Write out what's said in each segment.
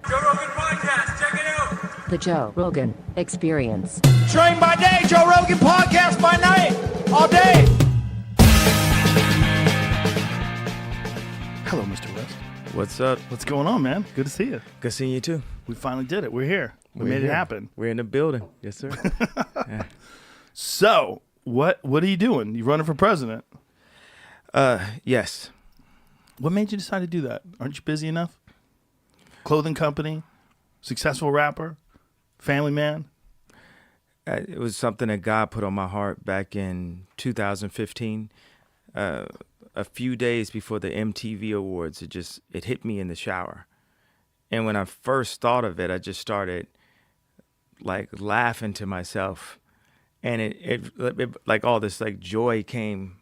Joe Rogan Podcast, check it out. The Joe Rogan Experience. Train by day, Joe Rogan Podcast by night, all day. Hello, Mr. West. What's up? What's going on, man? Good to see you. Good seeing you too. We finally did it. We're here. We We're made here. it happen. We're in the building. Yes, sir. Yeah. So, what are you doing? You running for president? Yes. What made you decide to do that? Aren't you busy enough? Clothing company, successful rapper, family man. It was something that God put on my heart back in 2015. A few days before the MTV Awards, it hit me in the shower. And when I first thought of it, I just started like laughing to myself. And it like all this like joy came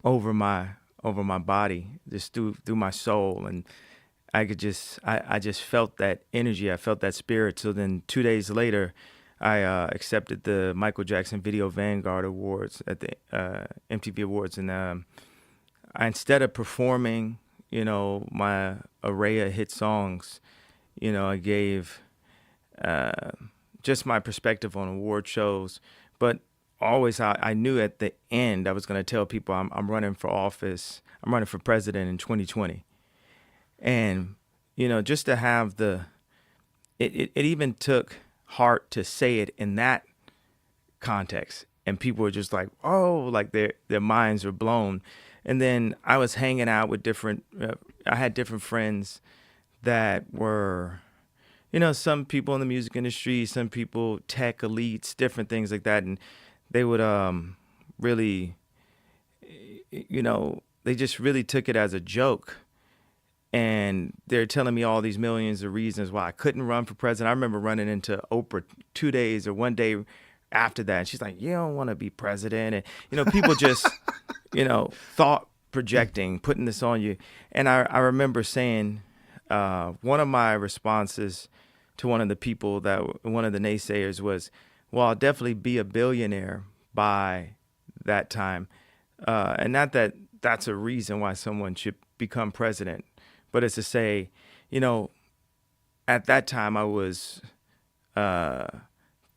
over my body, just through my soul. And I just felt that energy. I felt that spirit. So then 2 days later, I accepted the Michael Jackson Video Vanguard Awards at the MTV Awards. And instead of performing, my array of hit songs, I gave just my perspective on award shows. But always I knew at the end I was going to tell people I'm running for office. I'm running for president in 2020. And, just to have it even took heart to say it in that context. And people were just like, oh, like their minds were blown. And then I was hanging out with I had different friends that were, some people in the music industry, some people tech elites, different things like that. And they would really, they just really took it as a joke. And they're telling me all these millions of reasons why I couldn't run for president. I remember running into Oprah 2 days or 1 day after that. And she's like, you don't want to be president. And, people just, thought projecting, putting this on you. And I remember saying, one of my responses to one of the naysayers was, well, I'll definitely be a billionaire by that time. And not that that's a reason why someone should become president, but it's to say, at that time I was around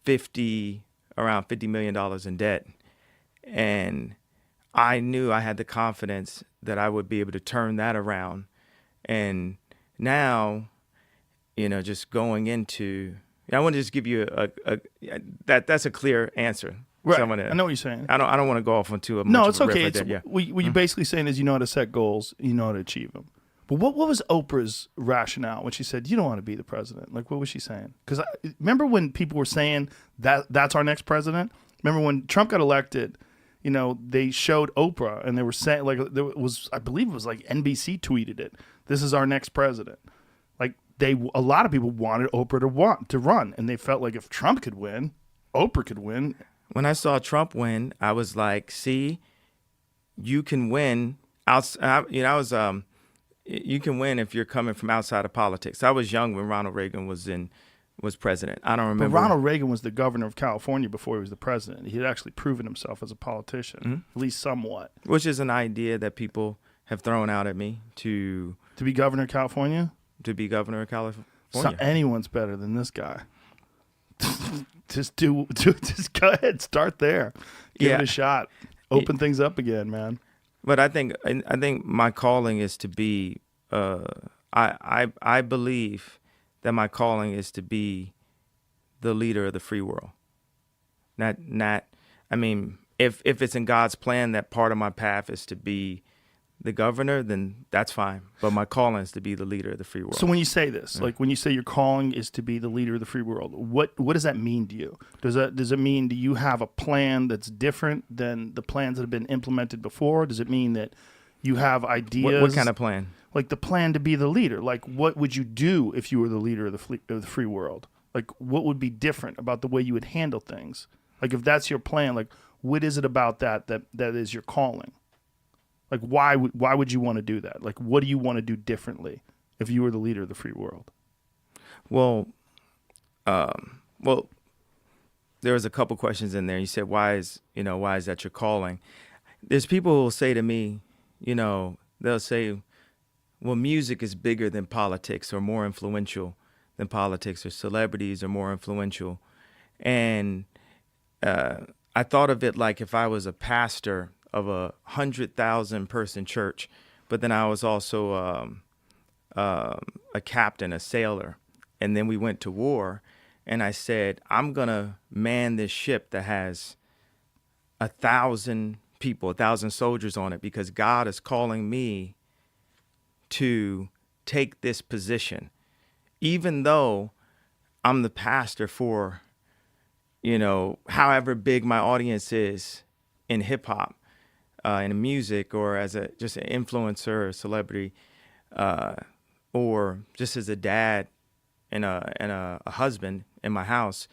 $50 million in debt. And I knew I had the confidence that I would be able to turn that around. And now, just going into, I want to just give you that's a clear answer. Right. So I know what you're saying. I don't want to go off onto a No, much it's of a riff okay. right there. Yeah. What you're basically saying is you know how to set goals, you know how to achieve them. But what was Oprah's rationale when she said, you don't want to be the president? Like, what was she saying? Because remember when people were saying that's our next president? Remember when Trump got elected, they showed Oprah and they were saying, like, I believe it was like NBC tweeted it. This is our next president. Like, a lot of people wanted Oprah to run. And they felt like if Trump could win, Oprah could win. When I saw Trump win, I was like, see, you can win. You can win if you're coming from outside of politics. I was young when Ronald Reagan was president. I don't remember. But Ronald Reagan was the governor of California before he was the president. He had actually proven himself as a politician, at least somewhat. Which is an idea that people have thrown out at me to be governor of California? To be governor of California. So anyone's better than this guy. Just go ahead, start there. Give it a shot. Open things up again, man. But I think my calling is to be. I believe that my calling is to be the leader of the free world. Not. I mean, if it's in God's plan that part of my path is to be the governor, then that's fine. But my calling is to be the leader of the free world. So when you say this, like when you say your calling is to be the leader of the free world, what does that mean to you? Does it mean do you have a plan that's different than the plans that have been implemented before? Does it mean that you have ideas? What kind of plan? Like the plan to be the leader. Like what would you do if you were the leader of the free world? Like what would be different about the way you would handle things? Like if that's your plan, like what is it about that is your calling? Like, why would you want to do that? Like, what do you want to do differently if you were the leader of the free world? Well, there was a couple questions in there. You said, why is that your calling? There's people who will say to me, they'll say, well, music is bigger than politics or more influential than politics, or celebrities are more influential. And I thought of it like if I was a pastor of 100,000 person church, but then I was also a captain, a sailor, and then we went to war. And I said, I'm gonna man this ship that has 1,000 people, 1,000 soldiers on it, because God is calling me to take this position, even though I'm the pastor for, however big my audience is in hip hop, in music, or as just an influencer or celebrity, or just as a dad and a husband in my house.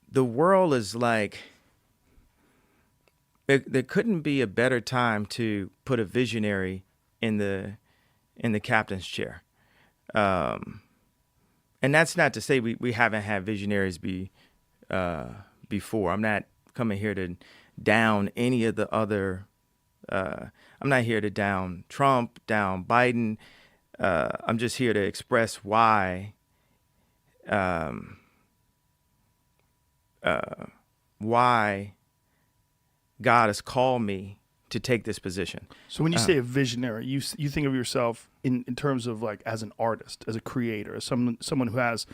The world is like, there couldn't be a better time to put a visionary in the captain's chair. And that's not to say we haven't had visionaries before. I'm not coming here to down any of the other. I'm not here to down Trump, down Biden. I'm just here to express why God has called me to take this position. So when you say a visionary, you think of yourself in terms of like as an artist, as a creator, as someone who has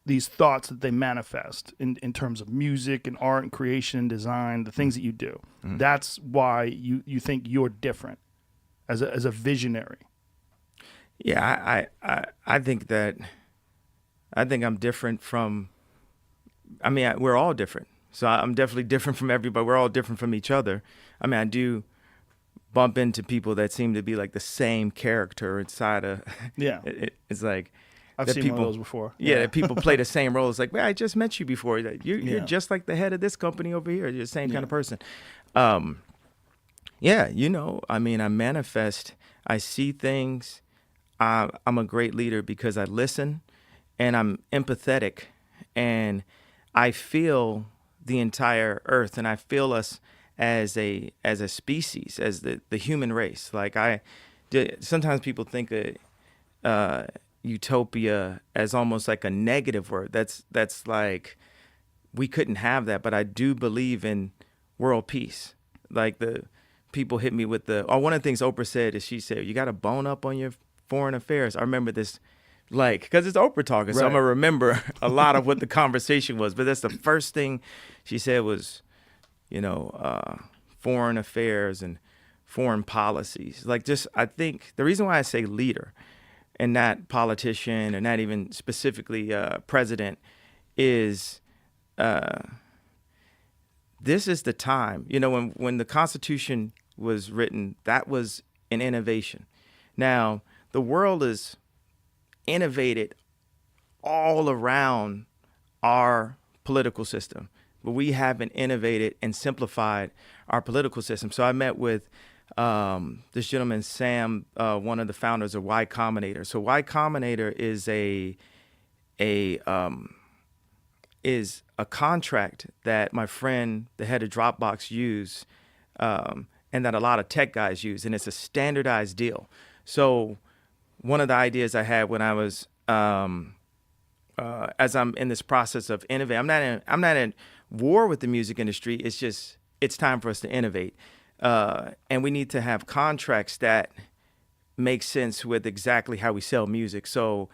these thoughts that they manifest in terms of music and art and creation and design, the things that you do. Mm-hmm. That's why you think you're different as a visionary. Yeah, I think I'm different from. I mean, we're all different. So I'm definitely different from everybody. We're all different from each other. I mean, I do bump into people that seem to be like the same character inside of. Yeah. It's like. I've seen one of those before. Yeah, that people play the same role. It's like, man, I just met you before. You're just like the head of this company over here. You're the same kind of person. Yeah, I mean, I manifest. I see things. I'm a great leader because I listen, and I'm empathetic, and I feel the entire earth, and I feel us as a species, as the human race. Like sometimes people think utopia as almost like a negative word. That's like, we couldn't have that, but I do believe in world peace. Like the people hit me with one of the things Oprah said is, she said, you got to bone up on your foreign affairs. I remember this, like, because it's Oprah talking, so I'm gonna remember a lot of what the conversation was. But that's the first thing she said was, foreign affairs and foreign policies. Like, just, I think the reason why I say leader and not politician, or not even specifically president, is this is the time. When the Constitution was written, that was an innovation. Now, the world is innovated all around our political system, but we haven't innovated and simplified our political system. So I met with this gentleman, Sam, one of the founders of Y Combinator. So Y Combinator is a contract that my friend, the head of Dropbox, use, and that a lot of tech guys use, and it's a standardized deal. So one of the ideas I had when I was, as I'm in this process of innovating, I'm not in war with the music industry. It's just, it's time for us to innovate. And we need to have contracts that make sense with exactly how we sell music. So,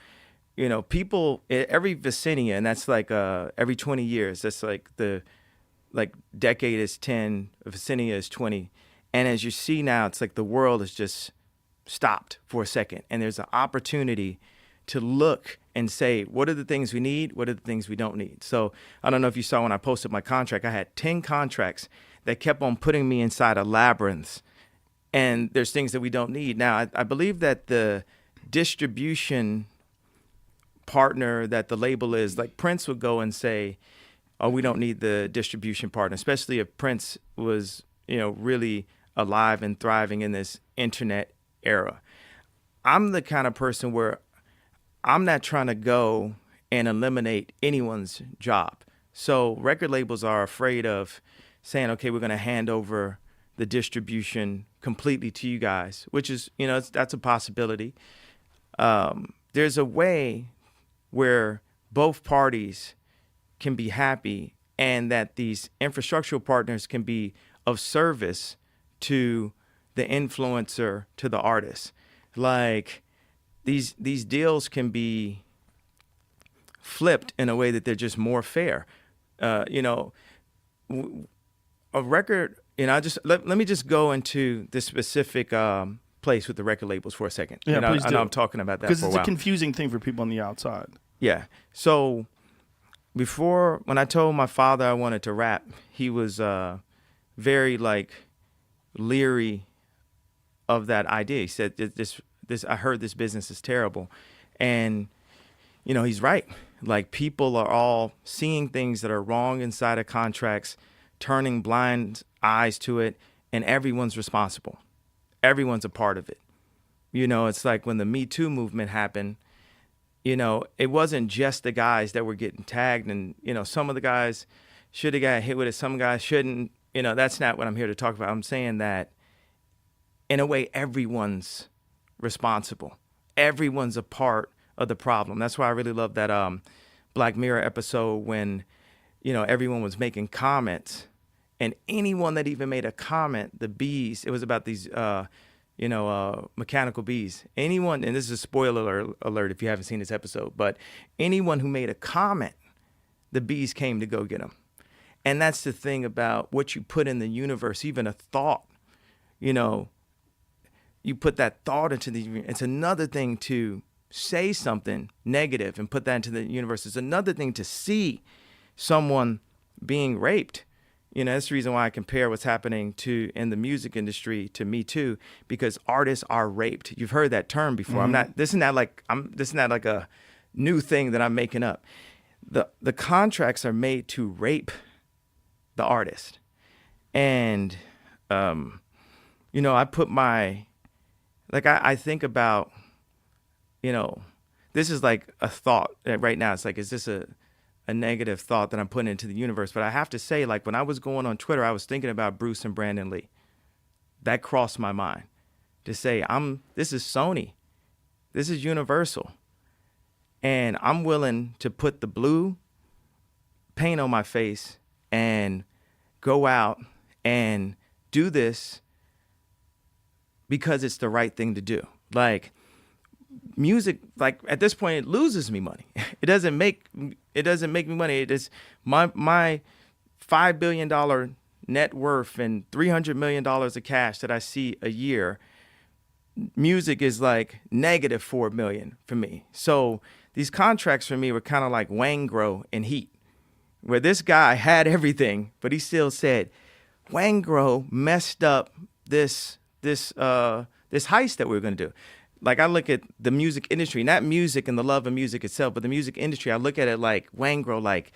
people, every vicinity, and that's like every 20 years, that's like decade is 10, vicinity is 20. And as you see now, it's like the world is just stopped for a second. And there's an opportunity to look and say, what are the things we need? What are the things we don't need? So I don't know if you saw when I posted my contract, I had 10 contracts that kept on putting me inside a labyrinth. And there's things that we don't need. Now, I believe that the distribution partner that the label is, like Prince would go and say, oh, we don't need the distribution partner, especially if Prince was, really alive and thriving in this internet era. I'm the kind of person where I'm not trying to go and eliminate anyone's job. So record labels are afraid of saying, okay, we're going to hand over the distribution completely to you guys, which is, that's a possibility. There's a way where both parties can be happy and that these infrastructural partners can be of service to the influencer, to the artist. Like these deals can be flipped in a way that they're just more fair. You know, a record, you know, let me just go into this specific place with the record labels for a second. Yeah, you know, please I do. know I'm talking about that Because for a it's while. a confusing thing for people on the outside. Yeah. So before, when I told my father I wanted to rap, he was very like leery of that idea. He said, this, I heard this business is terrible. And, you know, he's right. Like people are all seeing things that are wrong inside of contracts, turning blind eyes to it, and everyone's responsible. Everyone's a part of it. You know, it's like when the Me Too movement happened, you know, it wasn't just the guys that were getting tagged, and, you know, some of the guys should have got hit with it, some guys shouldn't. You know, that's not what I'm here to talk about. I'm saying that in a way, everyone's responsible. Everyone's a part of the problem. That's why I really love that Black Mirror episode when, you know, everyone was making comments, and anyone that even made a comment, the bees, it was about these, mechanical bees. Anyone, and this is a spoiler alert if you haven't seen this episode, but anyone who made a comment, the bees came to go get them. And that's the thing about what you put in the universe, even a thought, you know, you put that thought into the, it's another thing to say something negative and put that into the universe. It's another thing to see someone being raped. You know, that's the reason why I compare what's happening in the music industry to Me Too, because artists are raped. You've heard that term before. Mm-hmm. This is not like a new thing that I'm making up. The contracts are made to rape the artist. And, you know, I put I think about, you know, this is like a thought right now. It's like, is this a negative thought that I'm putting into the universe? But I have to say, like, when I was going on Twitter, I was thinking about Bruce and Brandon Lee. That crossed my mind to say, this is Sony. This is Universal. And I'm willing to put the blue paint on my face and go out and do this because it's the right thing to do. Like, music, like at this point, it loses me money. It doesn't make me money. It is my $5 billion net worth and $300 million of cash that I see a year. Music is like negative $4 million for me. So these contracts for me were kind of like Wangro and Heat, where this guy had everything, but he still said, Wangro messed up this heist that we were going to do. Like, I look at the music industry, not music and the love of music itself, but the music industry, I look at it like Wangro, like,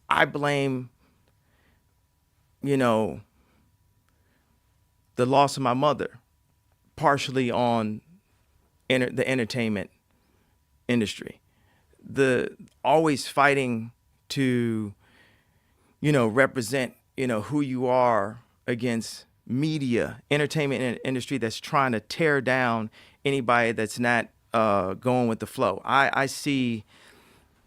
I blame, you know, the loss of my mother partially on the entertainment industry. The always fighting to, you know, represent, you know, who you are against media, entertainment industry that's trying to tear down anybody that's not going with the flow. I see,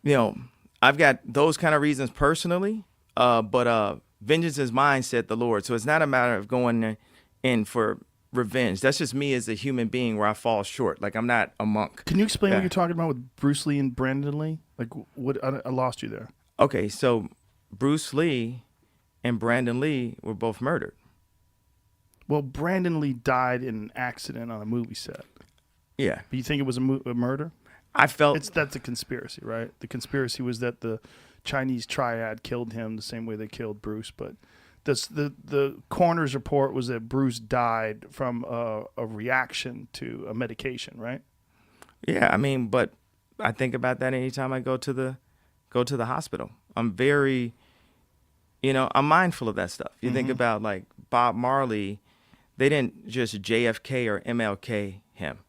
you know, I've got those kind of reasons personally, but vengeance is mine, said the Lord. So it's not a matter of going in for revenge. That's just me as a human being where I fall short. Like, I'm not a monk. Can you explain Yeah. what you're talking about with Bruce Lee and Brandon Lee? Like, what? I lost you there. Okay, so Bruce Lee and Brandon Lee were both murdered. Well, Brandon Lee died in an accident on a movie set. Yeah. But you think it was a murder? I felt That's a conspiracy, right? The conspiracy was that the Chinese triad killed him the same way they killed Bruce. But the coroner's report was that Bruce died from a reaction to a medication, right? Yeah, I mean, but I think about that anytime I go to the hospital. I'm very, you know, I'm mindful of that stuff. You think about like Bob Marley, they didn't just JFK or MLK him.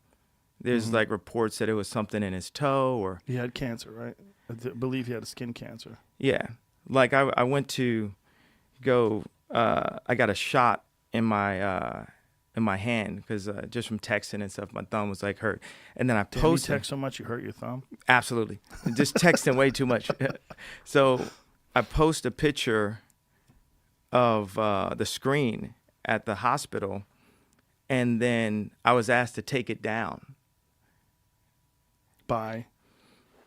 There's like reports that it was something in his toe or. He had cancer, right? I believe he had a skin cancer. Yeah. Like I went to go, I got a shot in my in my hand because just from texting and stuff, my thumb was like hurt. And then I Damn, you posted. text so much you hurt your thumb? Absolutely. Just texting way too much. So I post a picture of the screen at the hospital, and then I was asked to take it down. By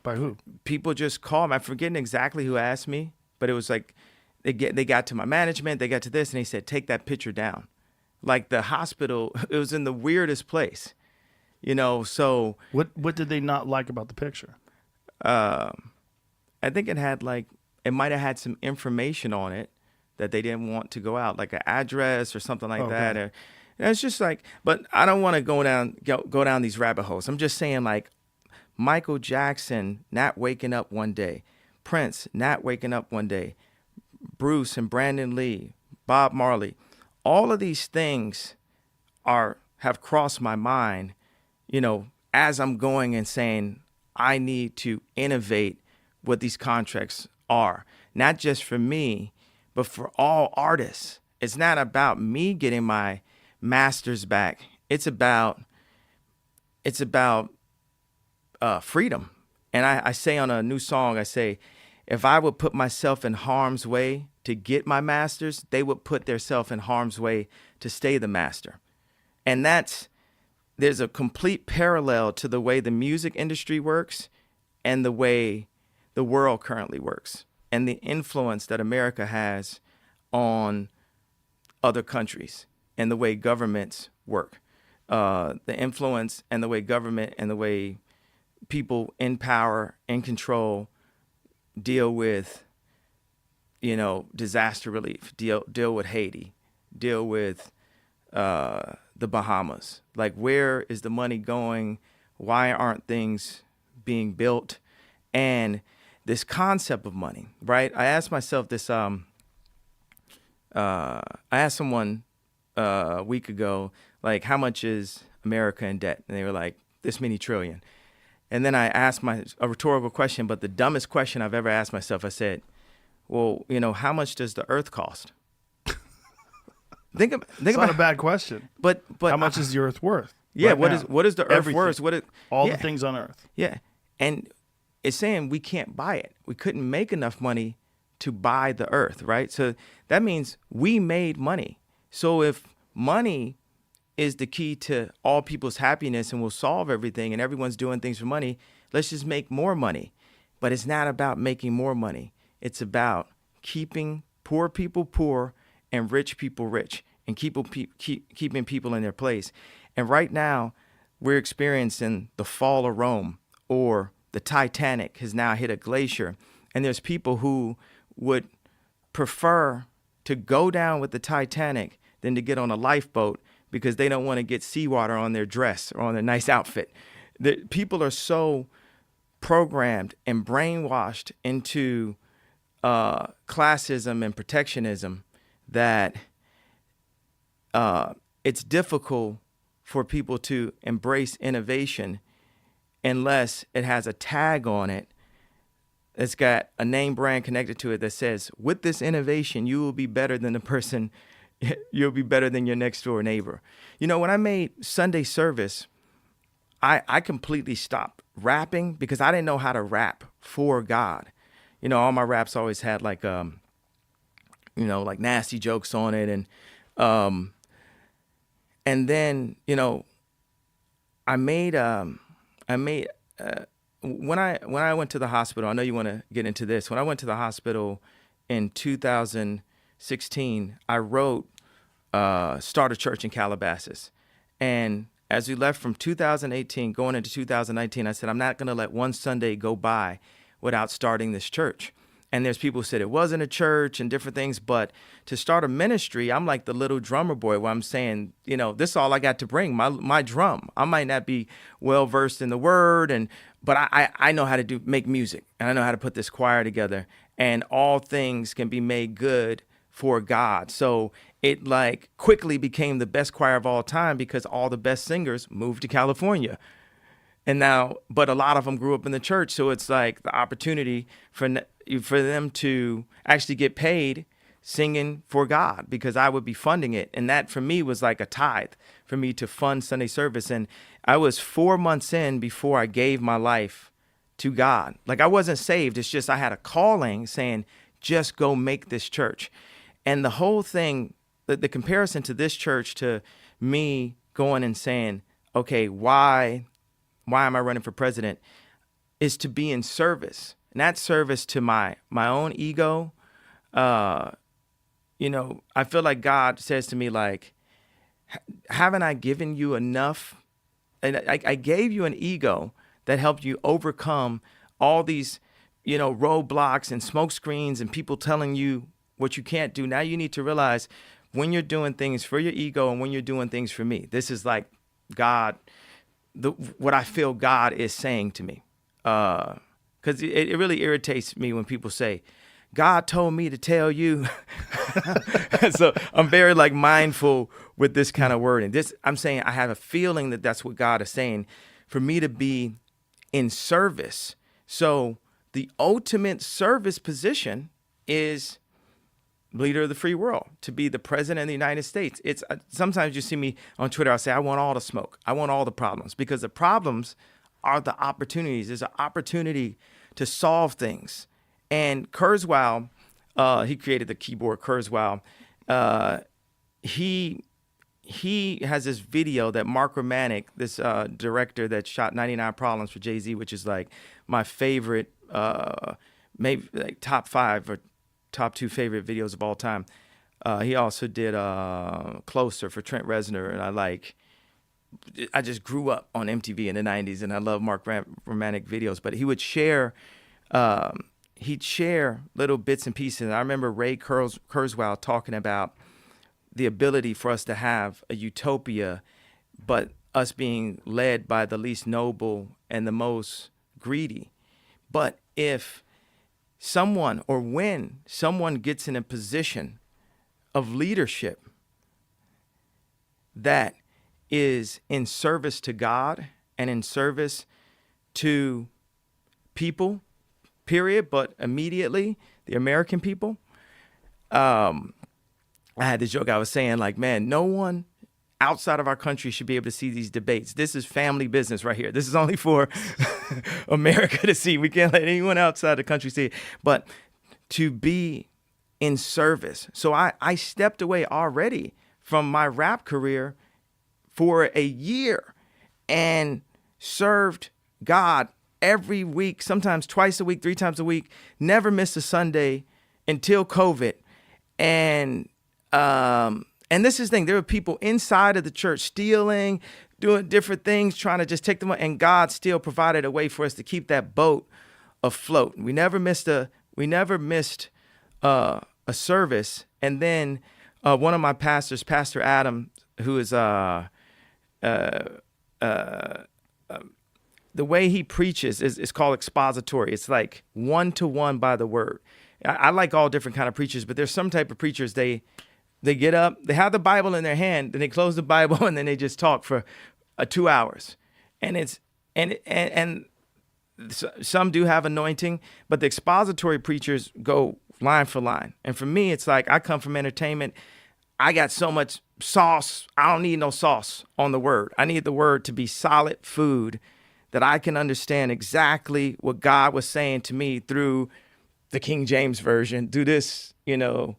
who? People just called me. I'm forgetting exactly who asked me, but it was like they got to my management, they got to this, and they said, take that picture down. Like the hospital, it was in the weirdest place, so. What did they not like about the picture? I think it might have had some information on it that they didn't want to go out, like an address or something like that. And it's just like, but I don't want to go down these rabbit holes. I'm just saying, like, Michael Jackson not waking up one day, Prince not waking up one day, Bruce and Brandon Lee, Bob Marley, all of these things have crossed my mind, as I'm going and saying I need to innovate what these contracts are, not just for me, but for all artists. It's not about me getting my masters back. It's about freedom. And I say on a new song, I say, if I would put myself in harm's way to get my masters, they would put themselves in harm's way to stay the master. And there's a complete parallel to the way the music industry works and the way the world currently works and the influence that America has on other countries and the way governments work. The influence and the way government and the way people in power, in control, deal with, disaster relief, deal with Haiti, deal with the Bahamas. Like, where is the money going? Why aren't things being built? And this concept of money, right? I asked myself this. I asked someone a week ago, like, how much is America in debt? And they were like, this many trillion. And then I asked a rhetorical question, but the dumbest question I've ever asked myself. I said, well, how much does the earth cost? Think It's about not a bad question. But how much is the earth worth? Yeah, right what now? is the earth Everything. worth? All the things on earth. Yeah. And it's saying we can't buy it. We couldn't make enough money to buy the earth, right? So that means we made money. So if money is the key to all people's happiness and will solve everything and everyone's doing things for money, let's just make more money. But it's not about making more money. It's about keeping poor people poor and rich people rich and keeping people in their place. And right now, we're experiencing the fall of Rome, or the Titanic has now hit a glacier. And there's people who would prefer to go down with the Titanic than to get on a lifeboat because they don't want to get seawater on their dress or on their nice outfit. People are so programmed and brainwashed into classism and protectionism that it's difficult for people to embrace innovation unless it has a tag on it. It's got a name brand connected to it that says, with this innovation, you will be better than the person, you'll be better than your next door neighbor. When I made Sunday Service, I completely stopped rapping because I didn't know how to rap for God. All my raps always had like nasty jokes on it. And then, when I went to the hospital, I know you want to get into this. When I went to the hospital in 2016, I wrote Start a Church in Calabasas. And as we left from 2018, going into 2019, I said, I'm not going to let one Sunday go by without starting this church. And there's people who said it wasn't a church and different things, but to start a ministry, I'm like the little drummer boy where I'm saying, this is all I got to bring, my drum. I might not be well versed in the word, but I know how to make music, and I know how to put this choir together, and all things can be made good for God. So it quickly became the best choir of all time because all the best singers moved to California. And now, but a lot of them grew up in the church. So it's like the opportunity for them to actually get paid singing for God because I would be funding it. And that for me was like a tithe for me to fund Sunday service. And I was 4 months in before I gave my life to God. Like I wasn't saved. It's just I had a calling saying, just go make this church. And the whole thing, the comparison to this church to me going and saying, okay, why am I running for president, is to be in service. And that service to my own ego. You know, I feel like God says to me, like, haven't I given you enough? And I gave you an ego that helped you overcome all these, you know, roadblocks and smoke screens and people telling you what you can't do. Now you need to realize when you're doing things for your ego and when you're doing things for me. This is like God, what I feel God is saying to me. Because it really irritates me when people say, God told me to tell you. So I'm very like mindful with this kind of wording. I'm saying I have a feeling that that's what God is saying for me to be in service. So the ultimate service position is leader of the free world, to be the president of the United States. It's sometimes you see me on Twitter, I'll say, I want all the smoke. I want all the problems, because the problems are the opportunities. There's an opportunity to solve things. And Kurzweil, he created the keyboard Kurzweil. He has this video that Mark Romanek, this director that shot 99 Problems for Jay-Z, which is like my favorite, maybe like top 5 or top 2 favorite videos of all time. He also did Closer for Trent Reznor, and I just grew up on MTV in the 90s, and I love Mark Romanek videos. But he would share, he'd share little bits and pieces. And I remember Ray Kurzweil talking about the ability for us to have a utopia, but us being led by the least noble and the most greedy. But if someone, or when someone gets in a position of leadership that is in service to God and in service to people, period, but immediately the American people, I had this joke. I was saying, like, man, no one outside of our country should be able to see these debates. This is family business right here. This is only for America to see. We can't let anyone outside the country see it. But to be in service. So I stepped away already from my rap career for a year and served God every week, sometimes twice a week, 3 times a week, never missed a Sunday until COVID. And this is the thing, there were people inside of the church stealing, doing different things, trying to just take them, and God still provided a way for us to keep that boat afloat. We never missed a service. And then one of my pastors, Pastor Adam, who is the way he preaches is called expository. It's like 1-to-1 by the word. I like all different kind of preachers, but there's some type of preachers, they get up, they have the Bible in their hand, then they close the Bible, and then they just talk for 2 hours. And some do have anointing, but the expository preachers go line for line. And for me, it's like I come from entertainment. I got so much sauce. I don't need no sauce on the word. I need the word to be solid food that I can understand exactly what God was saying to me through the King James Version, through this, through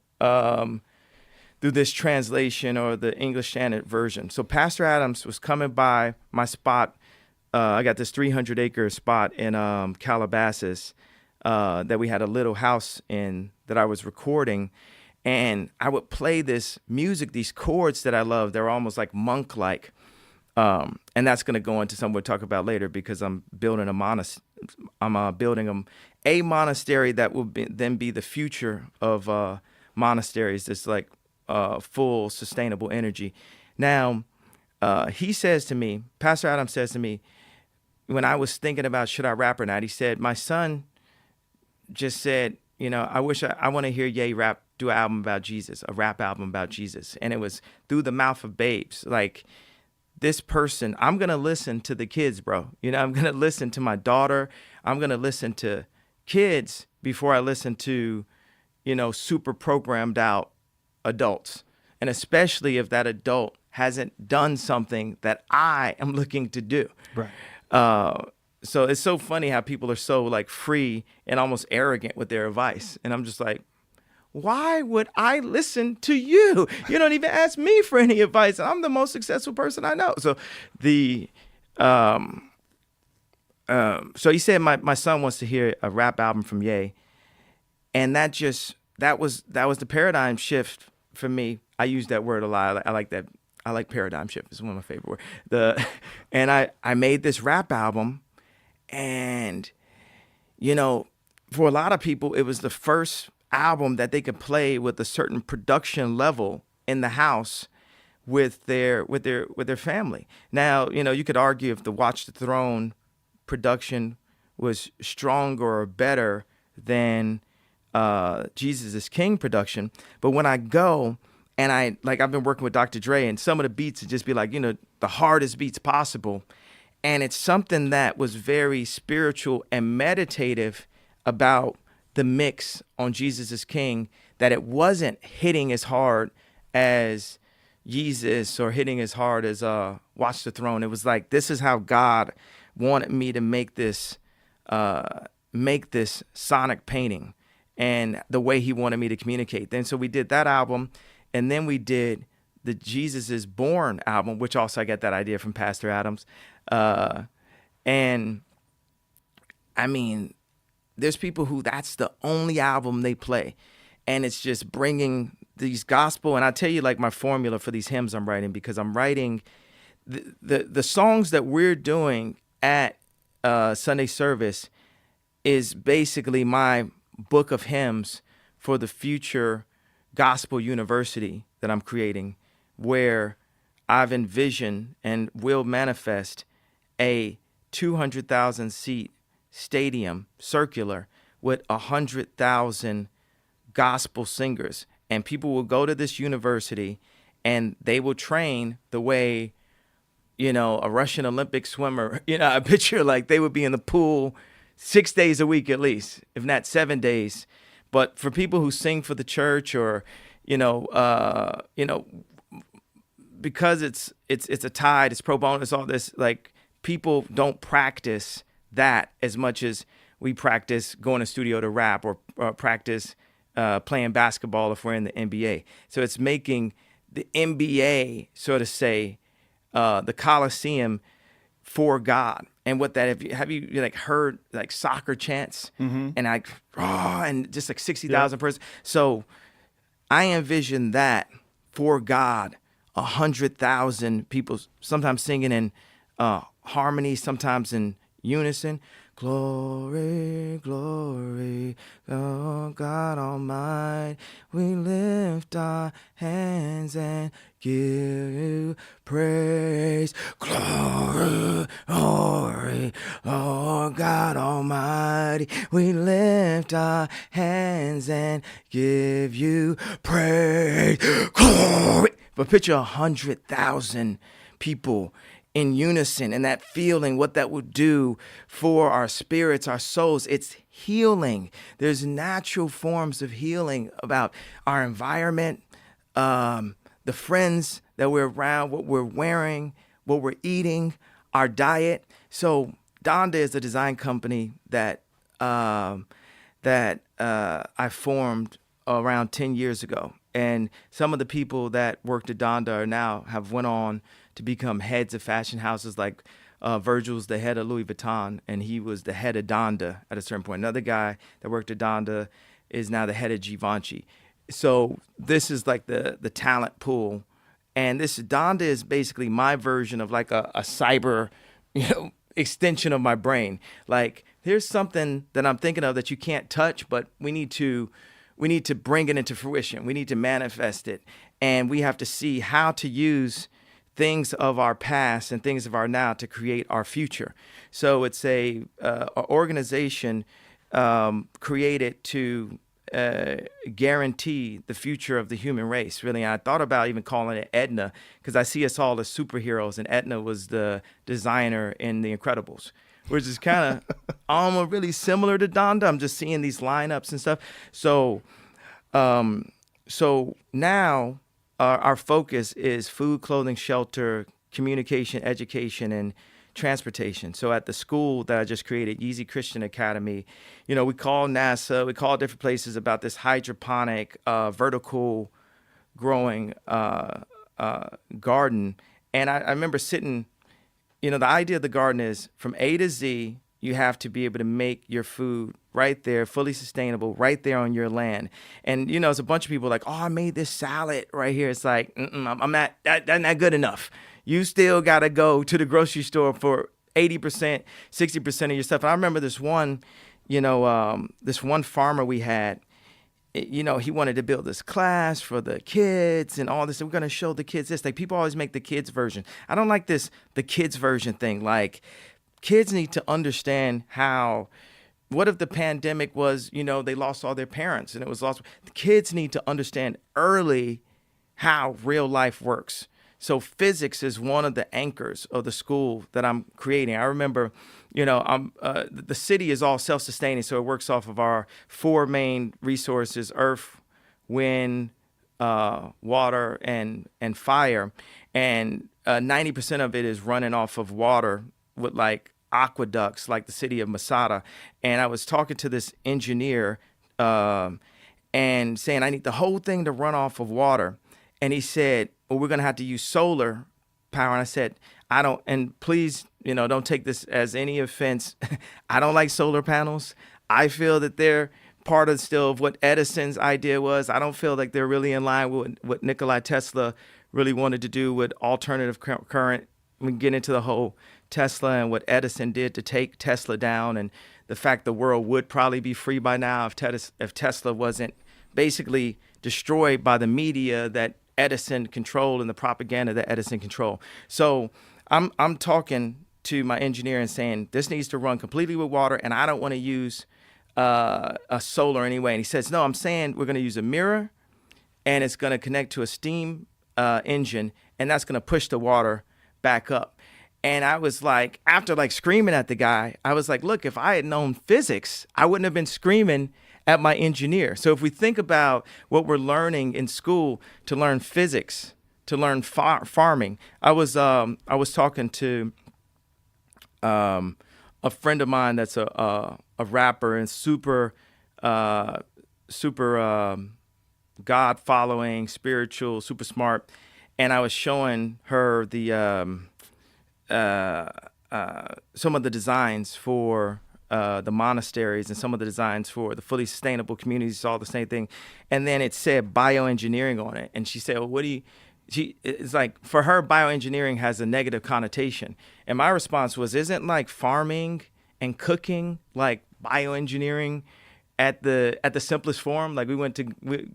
this translation or the English Standard Version. So Pastor Adams was coming by my spot. I got this 300-acre spot in Calabasas that we had a little house in that I was recording. And I would play this music, these chords that I love. They're almost like monk-like. And that's going to go into something we'll talk about later, because I'm building a monastery that will then be the future of monasteries. It's like full sustainable energy. Now, he says to me, Pastor Adam says to me, when I was thinking about should I rap or not, he said, my son just said, I want to hear Ye rap, do an album about Jesus, a rap album about Jesus. And it was through the mouth of babes. Like, this person, I'm going to listen to the kids, bro. I'm going to listen to my daughter. I'm going to listen to kids before I listen to, super programmed out adults. And especially if that adult hasn't done something that I am looking to do. Right. So it's so funny how people are so like free and almost arrogant with their advice. And I'm just like, why would I listen to you? You don't even ask me for any advice. I'm the most successful person I know. So so he said my son wants to hear a rap album from Ye. And that was the paradigm shift for me. I use that word a lot. I like that. I like paradigm shift. It's one of my favorite words. And I made this rap album, and for a lot of people, it was the first album that they could play with a certain production level in the house with their family. Now, you could argue if the Watch the Throne production was stronger or better than Jesus is King production, but when I go and I've been working with Dr. Dre, and some of the beats would just be like, the hardest beats possible. And it's something that was very spiritual and meditative about the mix on Jesus is King, that it wasn't hitting as hard as Jesus or hitting as hard as Watch the Throne. It was like, this is how God wanted me to make this sonic painting and the way he wanted me to communicate. Then so we did that album, and then we did the Jesus is Born album, which also I got that idea from Pastor Adams. And I mean, there's people who that's the only album they play, and it's just bringing these gospel. And I tell you, like, my formula for these hymns I'm writing, because I'm writing the songs that we're doing at Sunday service is basically my book of hymns for the future gospel university that I'm creating, where I've envisioned and will manifest a 200,000 seat stadium, circular, with 100,000 gospel singers. And people will go to this university and they will train the way, a Russian Olympic swimmer, I picture like they would be in the pool 6 days a week at least, if not 7 days. But for people who sing for the church, or, because it's a tide, it's pro bono, it's all this, like, people don't practice that as much as we practice going to studio to rap, or practice playing basketball if we're in the NBA. So it's making the NBA, so to say, the Coliseum for God. And what that, have you like heard like soccer chants, and and just like 60,000 person. So I envision that for God, 100,000 people, sometimes singing in harmony, sometimes in unison. Glory, glory, oh God Almighty, we lift our hands and give you praise. Glory, glory, oh God Almighty, we lift our hands and give you praise. Glory. But picture 100,000 people in unison, and that feeling, what that would do for our spirits, our souls. It's healing. There's natural forms of healing about our environment, the friends that we're around, what we're wearing, what we're eating, our diet. So Donda is a design company that I formed around 10 years ago. And some of the people that worked at Donda have went on to become heads of fashion houses. Like Virgil's the head of Louis Vuitton, and he was the head of Donda at a certain point. Another guy that worked at Donda is now the head of Givenchy. So this is like the talent pool. And this Donda is basically my version of like a cyber, extension of my brain. Like, here's something that I'm thinking of that you can't touch, but we need to bring it into fruition. We need to manifest it. And we have to see how to use things of our past and things of our now to create our future. So it's a organization created to guarantee the future of the human race, really. And I thought about even calling it Edna, because I see us all as superheroes, and Edna was the designer in The Incredibles, which is kind of almost really similar to Donda. I'm just seeing these lineups and stuff. So So now our focus is food, clothing, shelter, communication, education, and transportation. So at the school that I just created, Yeezy Christian Academy, we call NASA, we call different places about this hydroponic, vertical growing garden. And I remember sitting, the idea of the garden is from A to Z, you have to be able to make your food right there, fully sustainable, right there on your land. And, it's a bunch of people like, oh, I made this salad right here. It's like, I'm not, that's not good enough. You still got to go to the grocery store for 80%, 60% of your stuff. And I remember this one, this one farmer we had, he wanted to build this class for the kids and all this. We're going to show the kids this. Like, people always make the kids version. I don't like the kids version thing. Like, kids need to understand what if the pandemic was, they lost all their parents and it was lost. The kids need to understand early how real life works. So physics is one of the anchors of the school that I'm creating. I remember, the city is all self-sustaining, so it works off of our 4 main resources: earth, wind, water, and fire. And 90% of it is running off of water with like aqueducts, like the city of Masada. And I was talking to this engineer and saying, I need the whole thing to run off of water. And he said, well, we're going to have to use solar power. And I said, I don't, and please, don't take this as any offense. I don't like solar panels. I feel that they're part of still of what Edison's idea was. I don't feel like they're really in line with what Nikola Tesla really wanted to do with alternative current. We can get into the whole Tesla and what Edison did to take Tesla down, and the fact the world would probably be free by now if Tesla wasn't basically destroyed by the media that Edison controlled and the propaganda that Edison controlled. So I'm talking to my engineer and saying, this needs to run completely with water, and I don't want to use a solar anyway. And he says, no, I'm saying we're going to use a mirror, and it's going to connect to a steam engine, and that's going to push the water back up. And I was like, after like screaming at the guy, I was like, look, if I had known physics, I wouldn't have been screaming at my engineer. So if we think about what we're learning in school to learn physics, to learn farming, I was talking to a friend of mine that's a rapper and super God following, spiritual, super smart, and I was showing her the some of the designs for the monasteries and some of the designs for the fully sustainable communities, all the same thing. And then it said bioengineering on it. And she said, well, it's like, for her, bioengineering has a negative connotation. And my response was, isn't like farming and cooking like bioengineering at the simplest form? Like, we're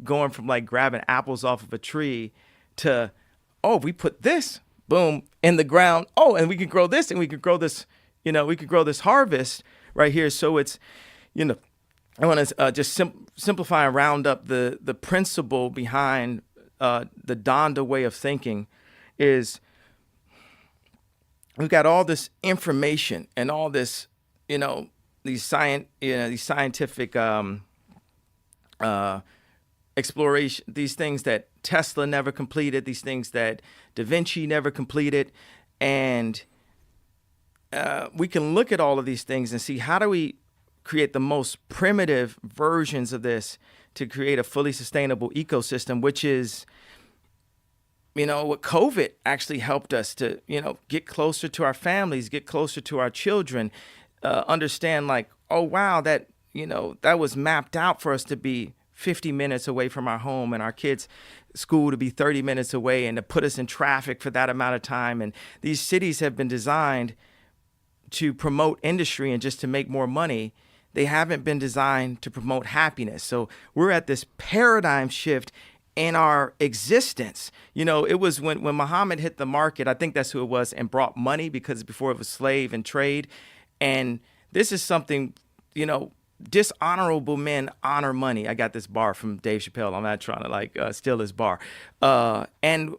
going from like grabbing apples off of a tree to, oh, we put this, boom, in the ground. Oh, and we can grow this, and we could grow this, we could grow this harvest right here. So it's, I want to just simplify and round up the principle behind the Donda way of thinking is, we've got all this information and all this, these scientific exploration, these things that Tesla never completed, these things that Da Vinci never completed. And we can look at all of these things and see, how do we create the most primitive versions of this to create a fully sustainable ecosystem, which is, what COVID actually helped us to, get closer to our families, get closer to our children, understand like, oh, wow, that, that was mapped out for us to be 50 minutes away from our home, and our kids' school to be 30 minutes away, and to put us in traffic for that amount of time. And these cities have been designed to promote industry and just to make more money. They haven't been designed to promote happiness. So we're at this paradigm shift in our existence. It was when Muhammad hit the market, I think that's who it was, and brought money, because before it was slave and trade. And this is something, dishonorable men honor money. I got this bar from Dave Chappelle. I'm not trying to steal his bar. And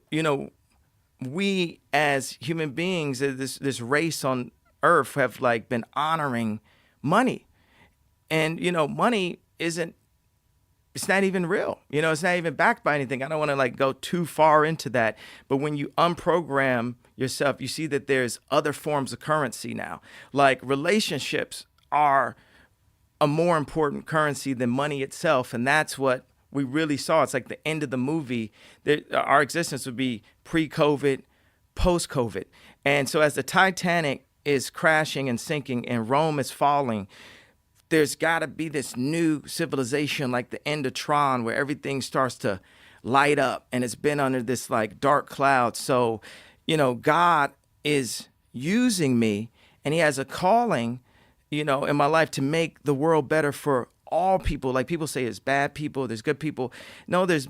we as human beings, this race on earth, have been honoring money. And money isn't it's not even real. You know, it's not even backed by anything. I don't want to like go too far into that. But when you unprogram yourself, you see that there's other forms of currency now. Like relationships are a more important currency than money itself. And that's what we really saw. It's like the end of the movie. Our existence would be pre-COVID, post-COVID. And so as the Titanic is crashing and sinking and Rome is falling, there's got to be this new civilization like the end of Tron where everything starts to light up and it's been under this like dark cloud. So, you know, God is using me and he has a calling, you know, in my life to make the world better for all people. Like people say there's bad people, there's good people. No, there's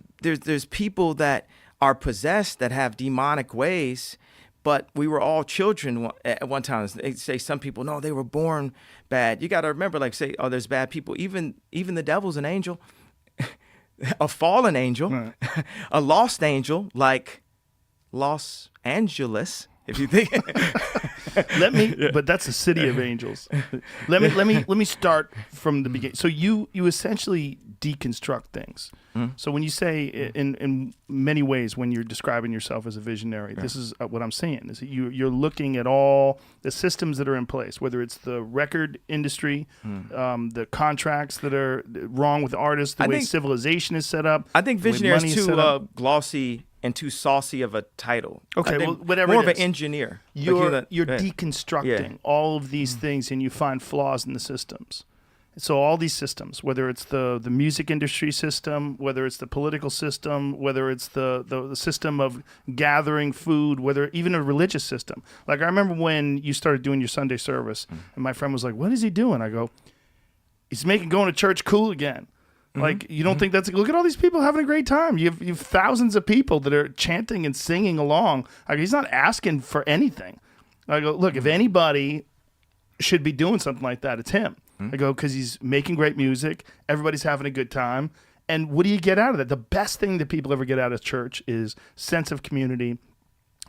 people that are possessed that have demonic ways. But we were all children at one time. They say some people, no, they were born bad. You got to remember, like, say, oh, there's bad people. Even the devil's an angel, a fallen angel, right. A lost angel, like Los Angeles, if you think. But that's a city of angels. Let me start from the beginning. So you essentially deconstruct things. Mm-hmm. So when you say in many ways when you're describing yourself as a visionary, this is what I'm saying is that you're looking at all the systems that are in place, whether it's the record industry, the contracts that are wrong with artists, the way civilization is set up. I think visionary is too glossy and too saucy of a title. Okay, well, whatever. More it of is. An engineer. You're deconstructing all of these things, and you find flaws in the systems. So all these systems, whether it's the music industry system, whether it's the political system, whether it's the system of gathering food, whether even a religious system. Like I remember when you started doing your Sunday service, and my friend was like, "What is he doing?" I go, "He's making going to church cool again." Like, you don't think that's... Look at all these people having a great time. You have thousands of people that are chanting and singing along. Like, he's not asking for anything. I go, look, if anybody should be doing something like that, it's him. I go, because he's making great music. Everybody's having a good time. And what do you get out of that? The best thing that people ever get out of church is sense of community,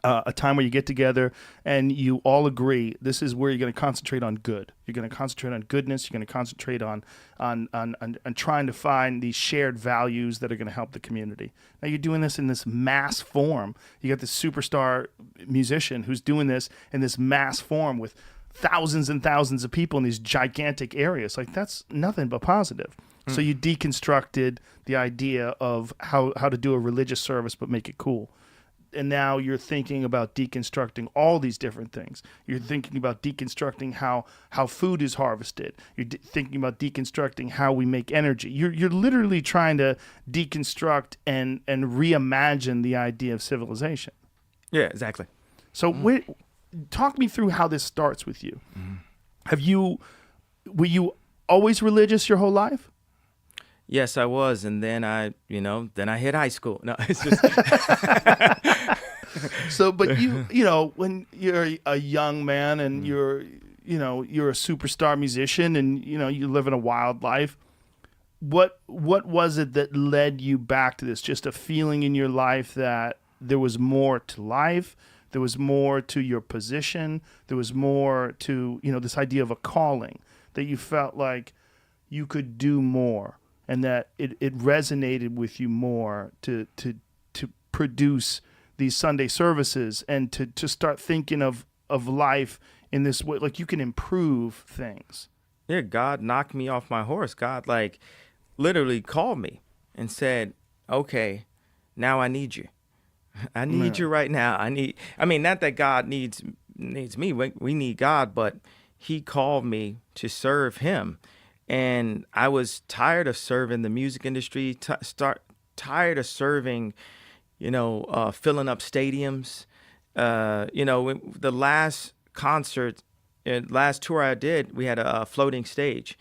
a time where you get together and you all agree this is where you're going to concentrate on good. You're going to concentrate on goodness. You're going to concentrate on trying to find these shared values that are going to help the community. Now you're doing this in this mass form. You got this superstar musician who's doing this in this mass form with thousands and thousands of people in these gigantic areas. Like that's nothing but positive. So you deconstructed the idea of how to do a religious service but make it cool. And now you're thinking about deconstructing all these different things. You're thinking about deconstructing how food is harvested. You're thinking about deconstructing how we make energy. You're literally trying to deconstruct and reimagine the idea of civilization. Yeah, exactly. So talk me through how this starts with you. Were you always religious your whole life? Yes, I was, and then I hit high school. No, it's just So, but you know, when you're a young man and you're a superstar musician and you live in a wild life, what was it that led you back to this? Just a feeling in your life that there was more to life, there was more to your position, there was more to this idea of a calling, that you felt like you could do more. And that it resonated with you more to produce these Sunday services and to start thinking of life in this way, like you can improve things. Yeah, God knocked me off my horse. God literally called me and said, "Okay, now I need you. I need you right now. Not that God needs me. We need God, but He called me to serve Him." And I was tired of serving the music industry, tired of serving, filling up stadiums. The last concert, last tour I did, we had a floating stage.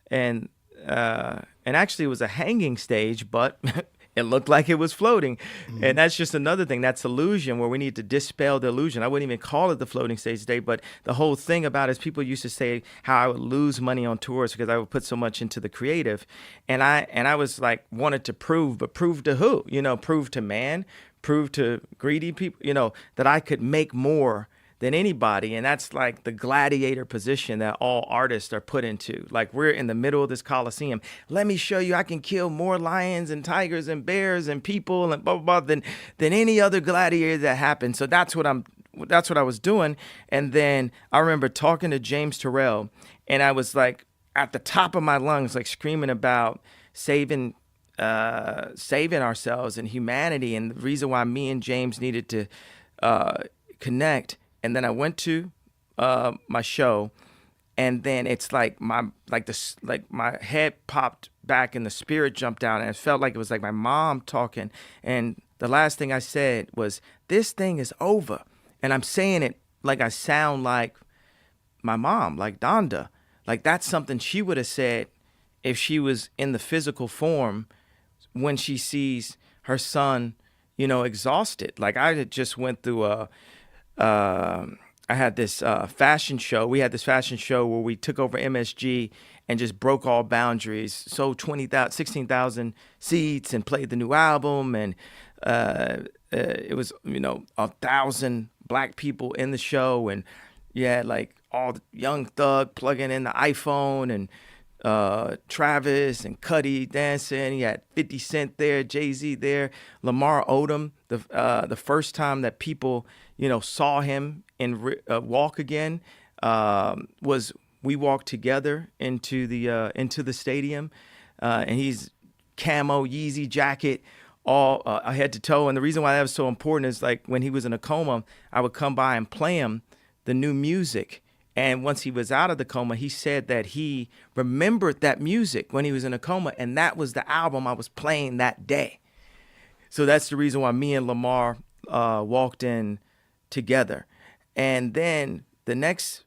And actually it was a hanging stage, but it looked like it was floating. Mm-hmm. And that's just another thing. That's illusion, where we need to dispel the illusion. I wouldn't even call it the floating stage today, but the whole thing about it is people used to say how I would lose money on tours because I would put so much into the creative. And I was like, wanted to prove, but prove to who? Prove to man, prove to greedy people, that I could make more than anybody. And that's like the gladiator position that all artists are put into. Like, we're in the middle of this Coliseum. Let me show you I can kill more lions and tigers and bears and people and blah, blah, blah than any other gladiator that happened. So that's what I was doing. And then I remember talking to James Terrell, and I was like at the top of my lungs, like screaming about saving ourselves and humanity, and the reason why me and James needed to connect. And then I went to my show, and then it's like my head popped back and the spirit jumped out, and it felt like it was like my mom talking. And the last thing I said was, "This thing is over." And I'm saying it like I sound like my mom, like Donda. Like, that's something she would have said if she was in the physical form when she sees her son, exhausted. Like, I had just went through I had this fashion show. We had this fashion show where we took over MSG and just broke all boundaries, sold 16,000 seats and played the new album. And it was, 1,000 Black people in the show. And you had like all the Young Thug plugging in the iPhone, and Travis and Cudi dancing. He had 50 Cent there, Jay-Z there, Lamar Odom. The first time that people, saw him in walk again was we walked together into the stadium, and he's camo Yeezy jacket, all head to toe. And the reason why that was so important is, like, when he was in a coma, I would come by and play him the new music. And once he was out of the coma, he said that he remembered that music when he was in a coma, and that was the album I was playing that day. So that's the reason why me and Lamar walked in together. And then the next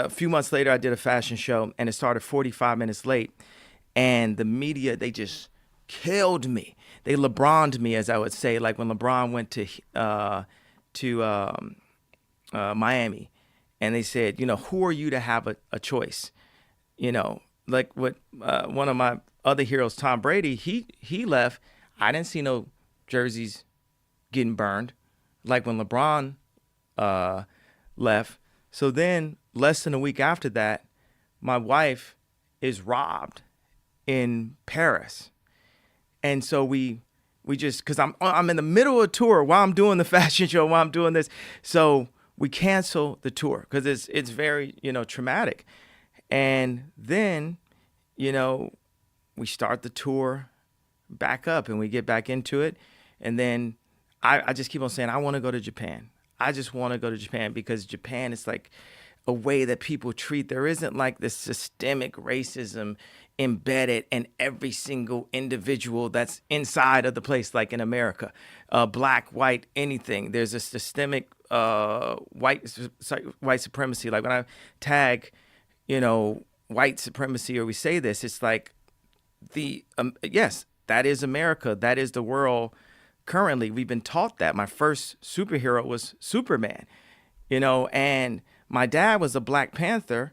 few months later, I did a fashion show, and it started 45 minutes late. And the media, they just killed me. They LeBron'd me, as I would say, like when LeBron went to Miami. And they said, who are you to have a choice? Like what one of my other heroes, Tom Brady, he left. I didn't see no jerseys getting burned, like when LeBron left. So then, less than a week after that, my wife is robbed in Paris. And so we just, because I'm in the middle of a tour while I'm doing the fashion show, while I'm doing this. So we cancel the tour because it's very, traumatic. And then, we start the tour back up and we get back into it. And then I just keep on saying, I want to go to Japan. I just want to go to Japan because Japan is like a way that people treat. There isn't like this systemic racism embedded in every single individual that's inside of the place, like in America, black, white, anything. There's a systemic white supremacy. Like when I tag, white supremacy, or we say this, it's like yes, that is America. That is the world. Currently, we've been taught that. My first superhero was Superman, and my dad was a Black Panther.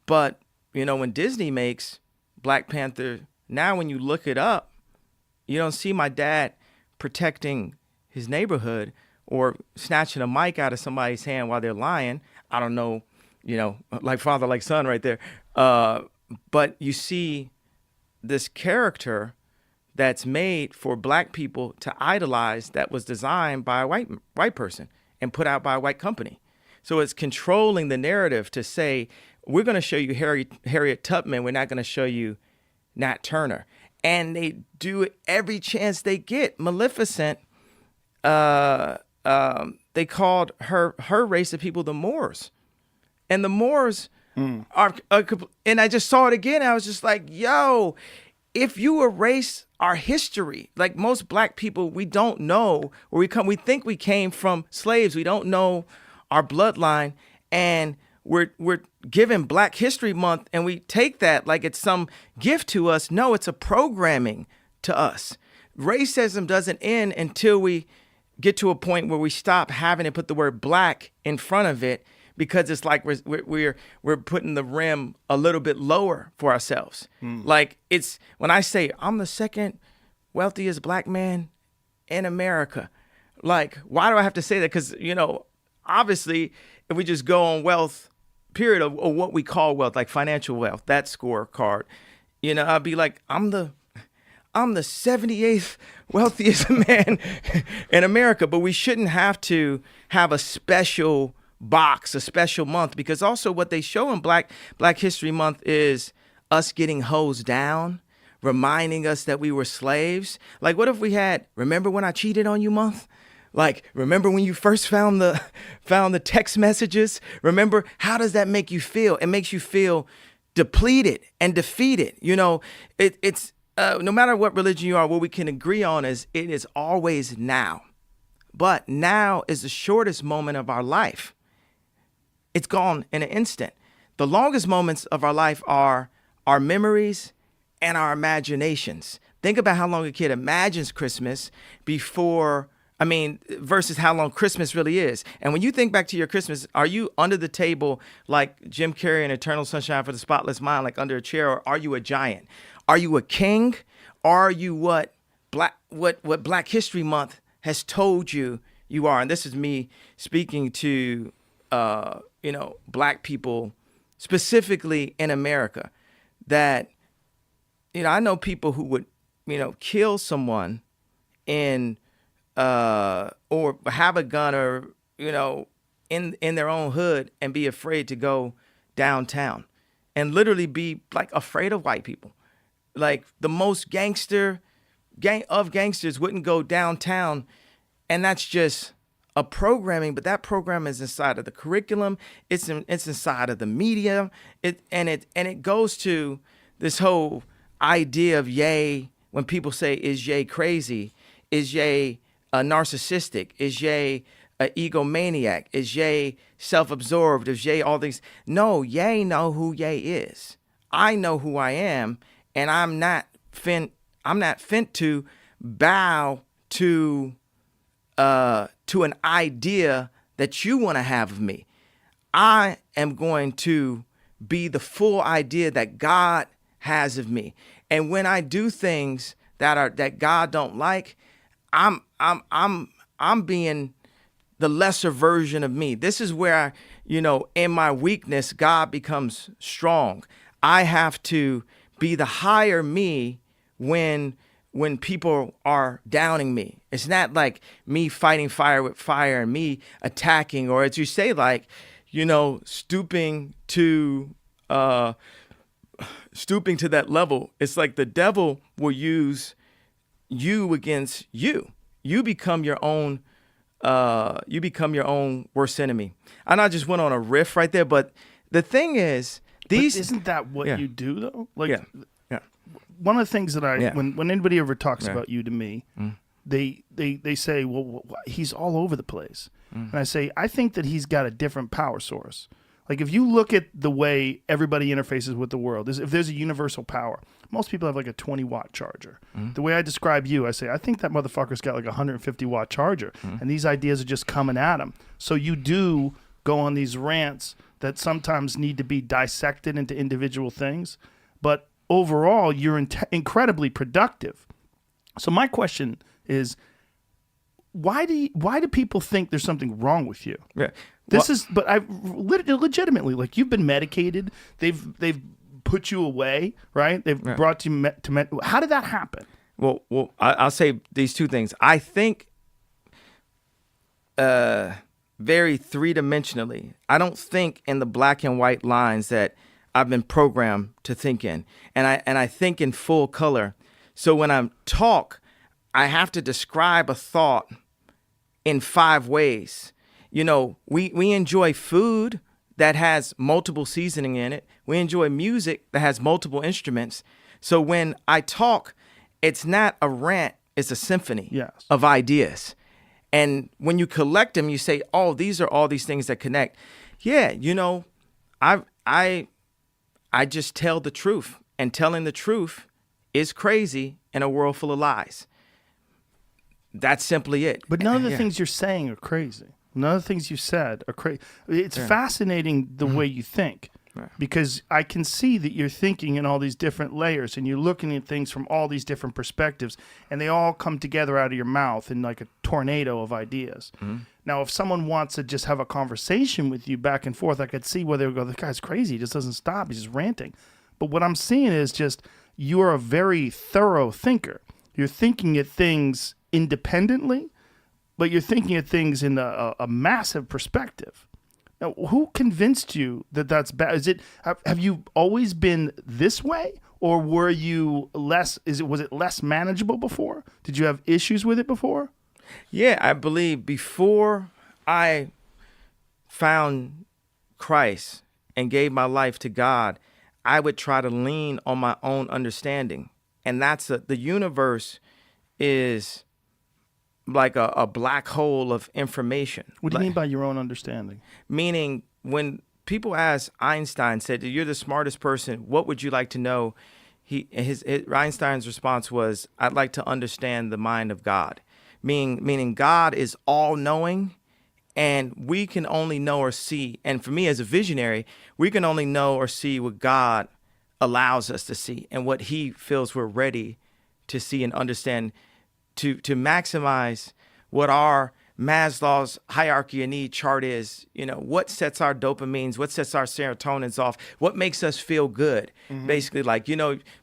But, when Disney makes Black Panther, now when you look it up, you don't see my dad protecting his neighborhood or snatching a mic out of somebody's hand while they're lying. I don't know, like father, like son right there. But you see this character that's made for Black people to idolize, that was designed by a white person and put out by a white company. So it's controlling the narrative to say, we're going to show you Harriet Tubman. We're not going to show you Nat Turner. And they do it every chance they get. Maleficent, they called her race of people the Moors. And the Moors are, and I just saw it again. I was just like, yo, if you erase our history, like most Black people, we don't know where we come. We think we came from slaves. We don't know our bloodline. And we're given Black History Month, and we take that like it's some gift to us. No, it's a programming to us. Racism doesn't end until we get to a point where we stop having to put the word Black in front of it, because it's like we're putting the rim a little bit lower for ourselves. Like, it's when I say I'm the second wealthiest Black man in America, like, why do I have to say that? Because obviously if we just go on wealth, period, or what we call wealth, like financial wealth, that scorecard, I'd be like, I'm the 78th wealthiest man in America. But we shouldn't have to have a special box, a special month, because also what they show in Black History Month is us getting hosed down, reminding us that we were slaves. Like, what if we had, remember when I cheated on you month? Like, remember when you first found the text messages? Remember, how does that make you feel? It makes you feel depleted and defeated. It's no matter what religion you are, what we can agree on is it is always now. But now is the shortest moment of our life. It's gone in an instant. The longest moments of our life are our memories and our imaginations. Think about how long a kid imagines Christmas versus how long Christmas really is. And when you think back to your Christmas, are you under the table like Jim Carrey in Eternal Sunshine for the Spotless Mind, like under a chair, or are you a giant? Are you a king? Are you what Black History Month has told you you are? And this is me speaking to Black people specifically in America, that I know people who would kill someone or have a gun or in their own hood and be afraid to go downtown and literally be like afraid of white people. Like the most gangsters wouldn't go downtown, and that's just a programming, but that program is inside of the curriculum. It's inside of the media. It goes to this whole idea of Ye. When people say, "Is Ye crazy? Is Ye narcissistic? Is Ye an egomaniac? Is Ye self-absorbed? Is Ye all these?" No, Ye know who Ye is. I know who I am, and I'm not fin to bow to an idea that you want to have of me. I am going to be the full idea that God has of me. And when I do things that God don't like, I'm being the lesser version of me. This is where in my weakness, God becomes strong. I have to be the higher me when people are downing me. It's not like me fighting fire with fire and me attacking, or as you say, like, stooping to that level. It's like the devil will use you against you. You become your own worst enemy. And I just went on a riff right there, but the thing is, isn't that what you do though? Like, yeah. One of the things that when anybody ever talks about you to me, they say, well, he's all over the place. And I say, I think that he's got a different power source. Like, if you look at the way everybody interfaces with the world, if there's a universal power, most people have like a 20-watt charger. The way I describe you, I say, I think that motherfucker's got like a 150-watt charger, and these ideas are just coming at him. So you do go on these rants that sometimes need to be dissected into individual things, but overall, you're incredibly productive. So my question is, why do people think there's something wrong with you? Yeah. But I legitimately, like, you've been medicated. They've put you away, right? They've brought you to how did that happen? Well, I'll say these two things. I think very three-dimensionally. I don't think in the black and white lines that I've been programmed to think in. And I think in full color. So when I talk, I have to describe a thought in 5 ways. We enjoy food that has multiple seasoning in it. We enjoy music that has multiple instruments. So when I talk, it's not a rant, it's a symphony of ideas. And when you collect them, you say, oh, these are all these things that connect. Yeah, I just tell the truth, and telling the truth is crazy in a world full of lies. That's simply it. But none of the things you're saying are crazy. None of the things you said are crazy. It's fascinating the way you think. because I can see that you're thinking in all these different layers and you're looking at things from all these different perspectives, and they all come together out of your mouth in like a tornado of ideas. Now, if someone wants to just have a conversation with you back and forth, I could see where they would go, "The guy's crazy. He just doesn't stop. He's just ranting." But what I'm seeing is just you're a very thorough thinker. You're thinking at things independently, but you're thinking at things in a massive perspective. Now, who convinced you that that's bad? Have you always been this way, or were you less? Was it less manageable before? Did you have issues with it before? Yeah, I believe before I found Christ and gave my life to God, I would try to lean on my own understanding, and the universe is like a black hole of information. What do you mean by your own understanding? Meaning, when people ask Einstein, said, "You're the smartest person. What would you like to know?" Einstein's response was, "I'd like to understand the mind of God." Meaning God is all knowing, and we can only know or see. And for me as a visionary, we can only know or see what God allows us to see and what He feels we're ready to see and understand, to maximize what our Maslow's hierarchy of need chart is. What sets our dopamines, what sets our serotonins off, what makes us feel good. Basically, like,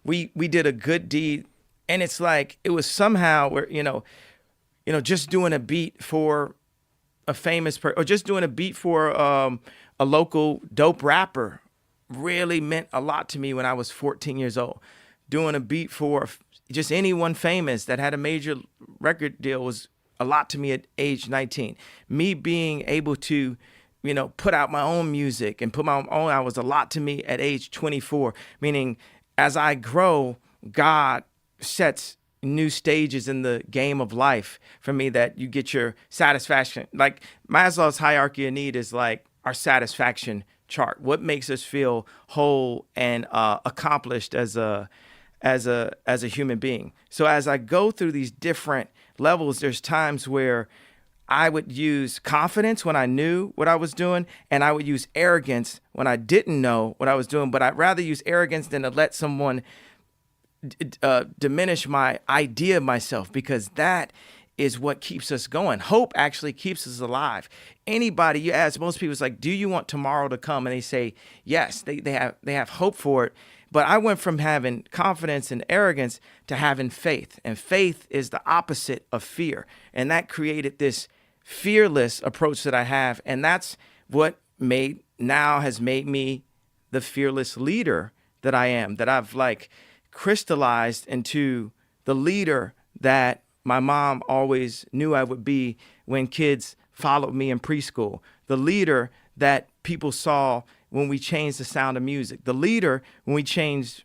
we did a good deed, and it's like it was somehow where, just doing a beat for a famous person, or just doing a beat for a local dope rapper really meant a lot to me when I was 14 years old. Doing a beat for just anyone famous that had a major record deal was a lot to me at age 19. Me being able to, put out my own music and put my own out was a lot to me at age 24. Meaning, as I grow, God sets new stages in the game of life for me that you get your satisfaction. Like Maslow's hierarchy of need is like our satisfaction chart. What makes us feel whole and accomplished as a human being. So as I go through these different levels, there's times where I would use confidence when I knew what I was doing, and I would use arrogance when I didn't know what I was doing. But I'd rather use arrogance than to let someone diminish my idea of myself, because that is what keeps us going. Hope actually keeps us alive. Anybody you ask, most people, it's like, "Do you want tomorrow to come?" And they say yes. They have hope for it. But I went from having confidence and arrogance to having faith. And faith is the opposite of fear. And that created this fearless approach that I have. And that's what has made me the fearless leader that I am, that I've like crystallized into the leader that my mom always knew I would be when kids followed me in preschool. The leader that people saw when we changed the sound of music, the leader when we changed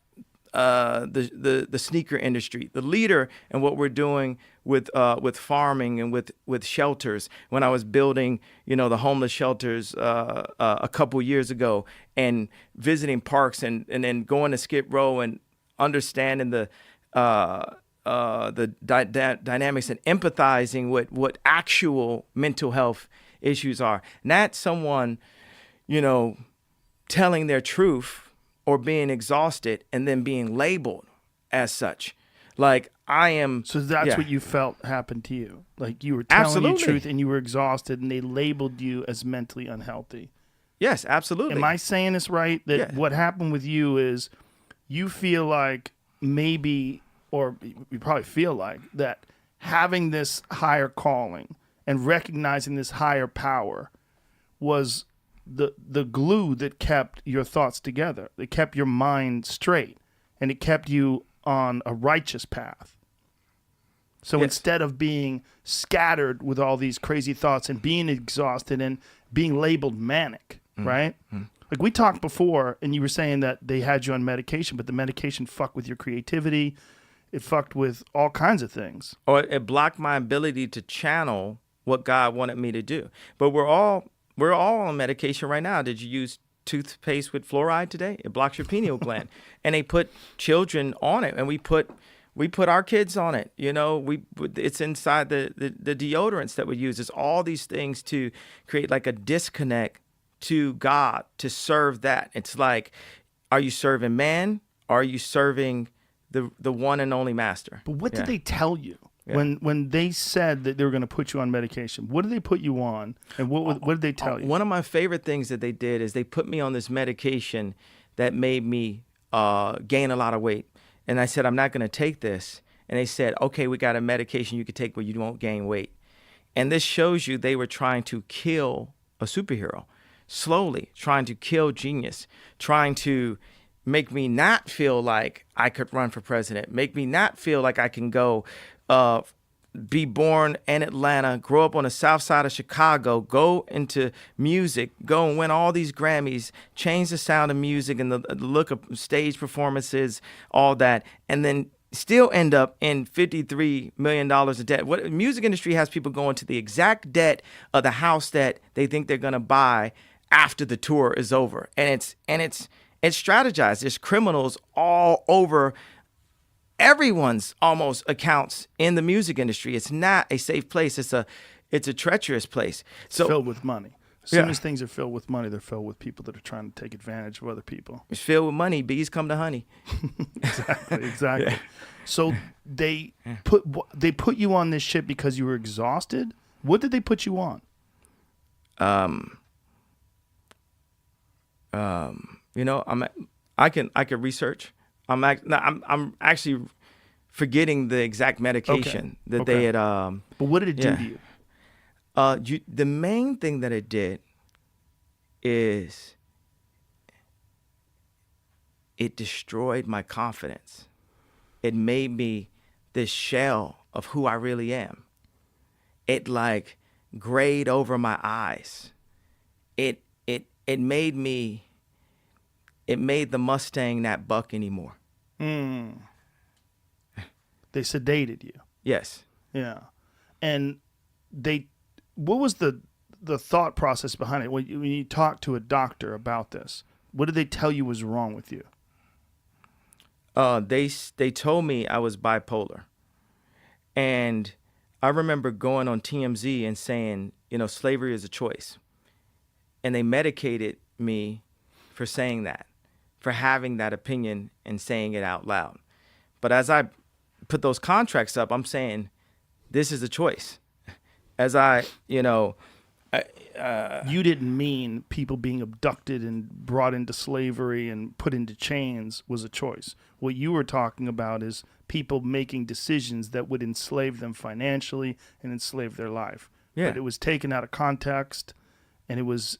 the sneaker industry, the leader in what we're doing with farming and with shelters. When I was building, the homeless shelters a couple years ago, and visiting parks and then going to Skid Row and understanding the dynamics and empathizing with what actual mental health issues are. Not someone, telling their truth or being exhausted and then being labeled as such. Like I am. So that's what you felt happened to you. Like you were telling the truth and you were exhausted, and they labeled you as mentally unhealthy. Yes, absolutely. Am I saying this right? That what happened with you is you feel like maybe, or you probably feel like that having this higher calling and recognizing this higher power was the glue that kept your thoughts together. It kept your mind straight, and it kept you on a righteous path. So instead of being scattered with all these crazy thoughts and being exhausted and being labeled manic, right? Like we talked before, and you were saying that they had you on medication, but the medication fucked with your creativity. It fucked with all kinds of things. Or it blocked my ability to channel what God wanted me to do. But we're all on medication right now. Did you use toothpaste with fluoride today? It blocks your pineal gland. And they put children on it, and we put our kids on it. It's inside the deodorants that we use. It's all these things to create like a disconnect to God to serve that. It's like, are you serving man? Or are you serving the one and only master? But what did they tell you when they said that they were going to put you on medication? What did they put you on, and what did they tell you? One of my favorite things that they did is they put me on this medication that made me gain a lot of weight. And I said, I'm not going to take this. And they said, okay, we got a medication you could take where you won't gain weight. And this shows you they were trying to kill a superhero, slowly trying to kill genius, trying to make me not feel like I could run for president, make me not feel like I can go be born in Atlanta, grow up on the south side of Chicago, go into music, go and win all these Grammys, change the sound of music and the look of stage performances, all that, and then still end up in $53 million of debt. What music industry has people going to the exact debt of the house that they think they're going to buy after the tour is over. And it's strategized. There's criminals all over everyone's almost accounts in the music industry. It's not a safe place. It's a treacherous place. So It's filled with money. As soon as things are filled with money, they're filled with people that are trying to take advantage of other people. It's filled with money. Bees come to honey. Exactly. Yeah. So they put you on this shit because you were exhausted. What did they put you on? I can research. I'm actually forgetting the exact medication that they had. But what did it do to you? The main thing that it did is it destroyed my confidence. It made me this shell of who I really am. It like grayed over my eyes. It made the Mustang not buck anymore. They sedated you. Yes. Yeah. And what was the thought process behind it? When you talked to a doctor about this, what did they tell you was wrong with you? They told me I was bipolar. And I remember going on TMZ and saying, slavery is a choice. And they medicated me for saying that, for having that opinion and saying it out loud. But as I put those contracts up, I'm saying, this is a choice. As you didn't mean people being abducted and brought into slavery and put into chains was a choice. What you were talking about is people making decisions that would enslave them financially and enslave their life. Yeah. But it was taken out of context, and it was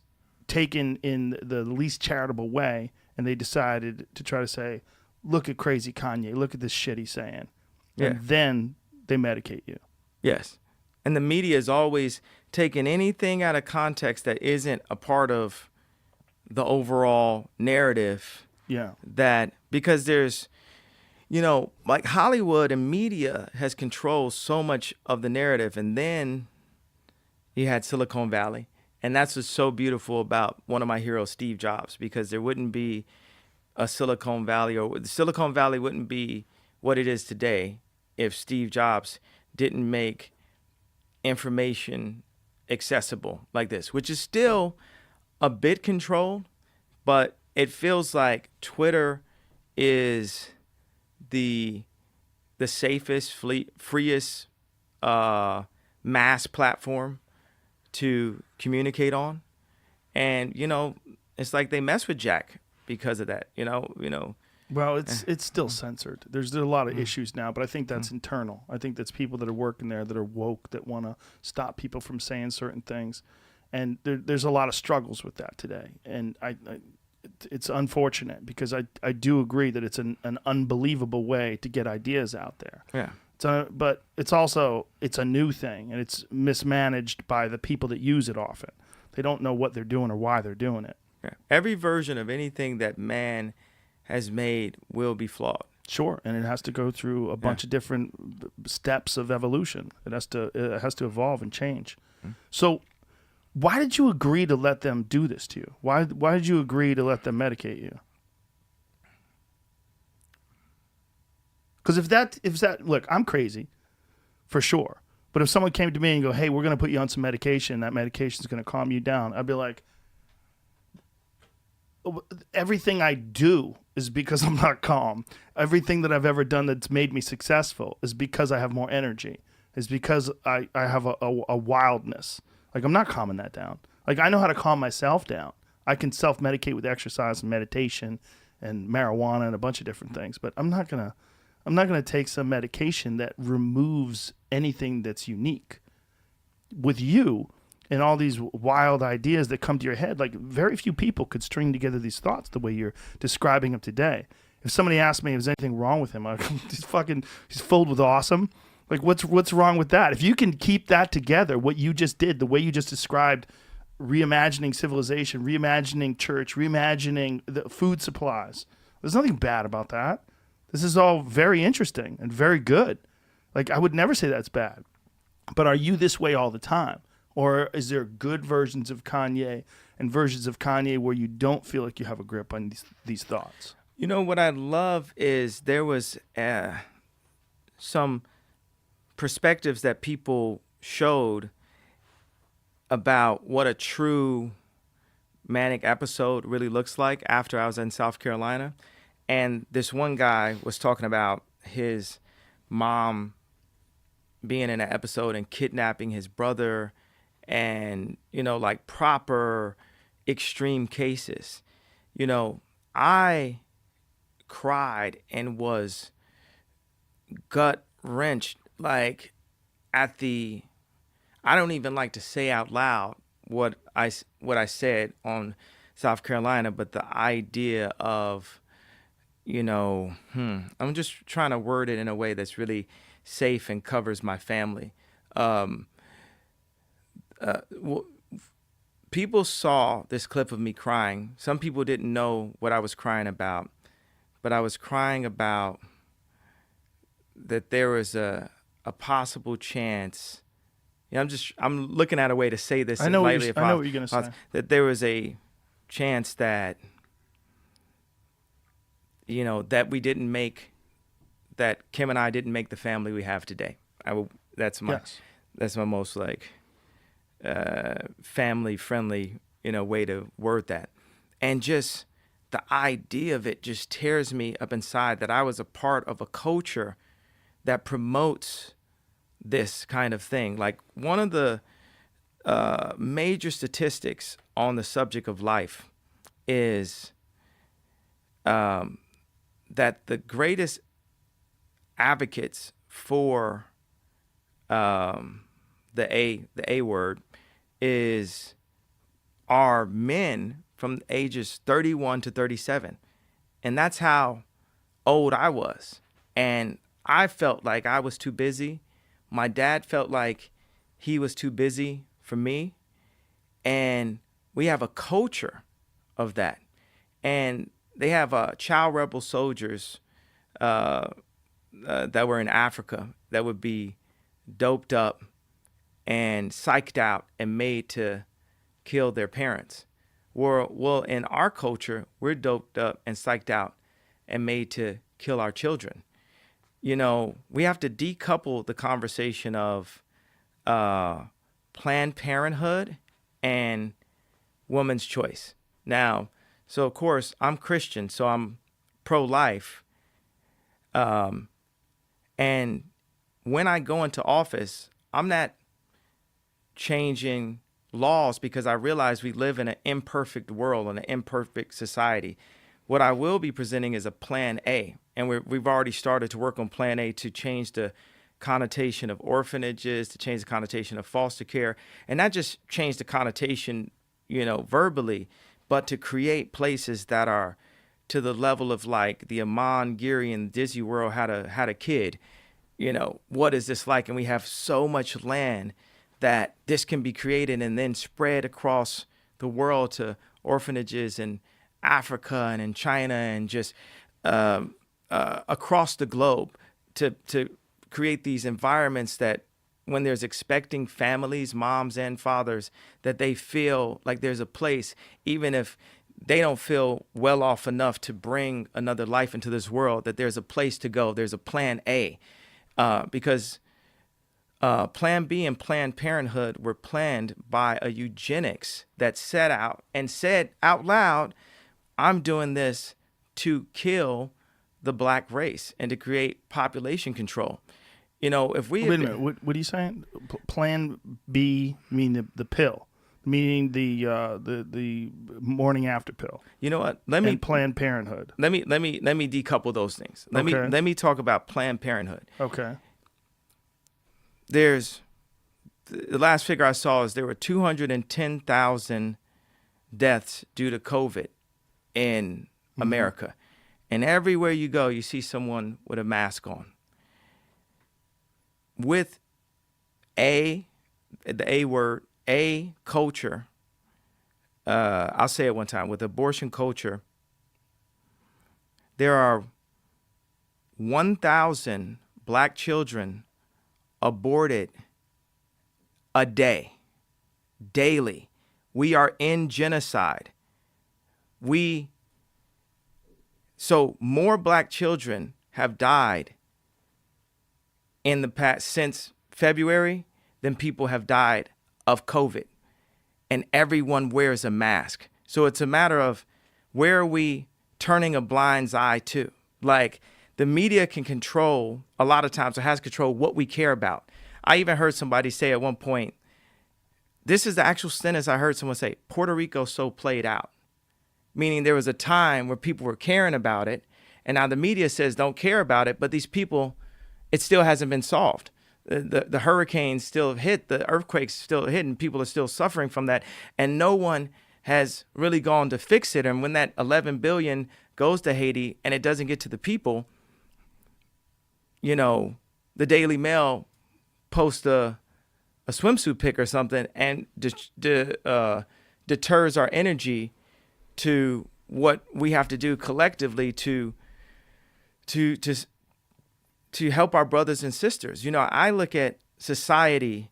taken in the least charitable way, and they decided to try to say, look at crazy Kanye, look at this shit he's saying. Yeah. And then they medicate you. Yes. And the media is always taking anything out of context that isn't a part of the overall narrative. Yeah. That because there's, like Hollywood and media has controlled so much of the narrative. And then you had Silicon Valley. And that's what's so beautiful about one of my heroes, Steve Jobs, because there wouldn't be a Silicon Valley, or Silicon Valley wouldn't be what it is today if Steve Jobs didn't make information accessible like this, which is still a bit controlled, but it feels like Twitter is the safest, freest mass platform to communicate on. And, it's like they mess with Jack because of that, Well, it's still censored. There's a lot of issues now, but I think that's internal. I think that's people that are working there that are woke, that want to stop people from saying certain things. And there's a lot of struggles with that today. And it's unfortunate because I do agree that it's an unbelievable way to get ideas out there. Yeah. But it's also, it's a new thing, and it's mismanaged by the people that use it often. They don't know what they're doing or why they're doing it. Yeah. Every version of anything that man has made will be flawed. Sure, and it has to go through a bunch of different steps of evolution. It has to evolve and change. Mm-hmm. So why did you agree to let them do this to you? Why did you agree to let them medicate you? Because if that look, I'm crazy, for sure. But if someone came to me and go, hey, we're going to put you on some medication, that medication is going to calm you down, I'd be like, everything I do is because I'm not calm. Everything that I've ever done that's made me successful is because I have more energy. Is because I have a wildness. Like, I'm not calming that down. Like, I know how to calm myself down. I can self-medicate with exercise and meditation and marijuana and a bunch of different things. But I'm not gonna take some medication that removes anything that's unique. With you and all these wild ideas that come to your head, like, very few people could string together these thoughts the way you're describing them today. If somebody asked me if there's anything wrong with him, he's filled with awesome. Like, what's wrong with that? If you can keep that together, what you just did, the way you just described, reimagining civilization, reimagining church, reimagining the food supplies, there's nothing bad about that. This is all very interesting and very good. Like, I would never say that's bad. But are you this way all the time? Or is there good versions of Kanye and versions of Kanye where you don't feel like you have a grip on these thoughts? You know, what I love is there was some perspectives that people showed about what a true manic episode really looks like after I was in South Carolina. And this one guy was talking about his mom being in an episode and kidnapping his brother and, you know, like proper extreme cases. You know, I cried and was gut wrenched, like, at the, I don't even like to say out loud what I said on South Carolina, but the idea of, you know, I'm just trying to word it in a way that's really safe and covers my family. People saw this clip of me crying. Some people didn't know what I was crying about, but I was crying about that there was a possible chance. You know, I'm looking at a way to say this. I know what you're going to say. That there was a chance that, you know, that we didn't make, that Kim and I didn't make the family we have today. That's my most like family friendly, you know, way to word that. And just the idea of it just tears me up inside, that I was a part of a culture that promotes this kind of thing. Like, one of the major statistics on the subject of life is that the greatest advocates for the A word are men from ages 31 to 37. And that's how old I was. And I felt like I was too busy. My dad felt like he was too busy for me. And we have a culture of that. And they have child rebel soldiers that were in Africa that would be doped up and psyched out and made to kill their parents. Well, in our culture, we're doped up and psyched out and made to kill our children. You know, we have to decouple the conversation of Planned Parenthood and woman's choice. Now, so of course, I'm Christian, so I'm pro-life. And when I go into office, I'm not changing laws because I realize we live in an imperfect world, in an imperfect society. What I will be presenting is a plan A. And we've already started to work on plan A to change the connotation of orphanages, to change the connotation of foster care, and not just change the connotation, you know, verbally, but to create places that are to the level of like the Amon Giri in Disney World had a kid. You know, what is this like? And we have so much land that this can be created and then spread across the world to orphanages in Africa and in China and just across the globe to create these environments that when there's expecting families, moms and fathers, that they feel like there's a place, even if they don't feel well off enough to bring another life into this world, that there's a place to go. There's a plan A. Because Plan B and Planned Parenthood were planned by a eugenics that set out and said out loud, I'm doing this to kill the black race and to create population control. You know, if we Wait a minute. What are you saying? Plan B, meaning the pill, meaning the morning after pill. you know what? And Planned Parenthood. Let me decouple those things. Let me talk about Planned Parenthood. Okay. There's the last figure I saw is there were 210,000 deaths due to COVID in America. And everywhere you go, you see someone with a mask on. With the A word, a culture, I'll say it one time, with abortion culture, there are 1,000 black children aborted a day, daily. We are in genocide. So more black children have died in the past since February than people have died of COVID. And everyone wears a mask. So it's a matter of where are we turning a blind eye to? Like the media can control, a lot of times it has control what we care about. I even heard somebody say at one point, this is the actual sentence I heard someone say, Puerto Rico's so played out. Meaning there was a time where people were caring about it, and now the media says don't care about it, but these people, it still hasn't been solved. The hurricanes still have hit, the earthquakes still hit, and people are still suffering from that, and no one has really gone to fix it. And when that 11 billion goes to Haiti and it doesn't get to the people, you know, the Daily Mail posts a swimsuit pic or something and deters our energy to what we have to do collectively to help our brothers and sisters. You know, I look at society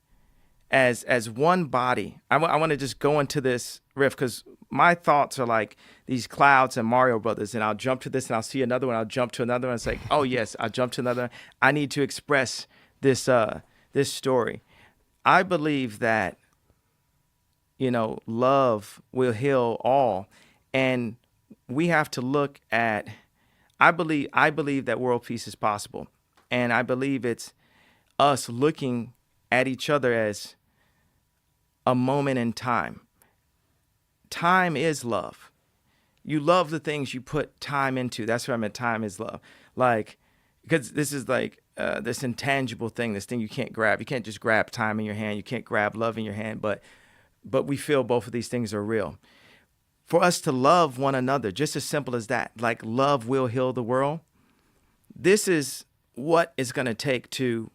as one body. I want to just go into this riff because my thoughts are like these clouds and Mario Brothers, and I'll jump to this and I'll see another one. I'll jump to another one. It's like, oh yes, I'll jump to another. I need to express this story. I believe that, you know, love will heal all. And we have to look at, I believe that world peace is possible. And I believe it's us looking at each other as a moment in time. Time is love. You love the things you put time into. That's what I meant. Time is love. Like, because this is like this intangible thing, this thing you can't grab. You can't just grab time in your hand. You can't grab love in your hand. But we feel both of these things are real. For us to love one another, just as simple as that, like love will heal the world. This is what it's going to take to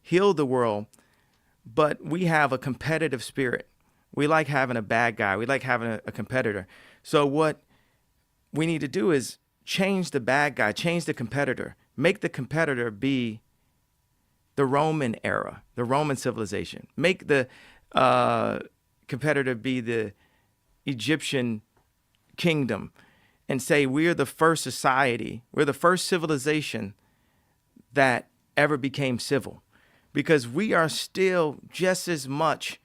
heal the world. But we have a competitive spirit. We like having a bad guy. We like having a competitor. So what we need to do is change the bad guy, change the competitor, make the competitor be the Roman era, the Roman civilization. Make the competitor be the Egyptian kingdom and say we're the first society, we're the first civilization that ever became civil, because we are still just as much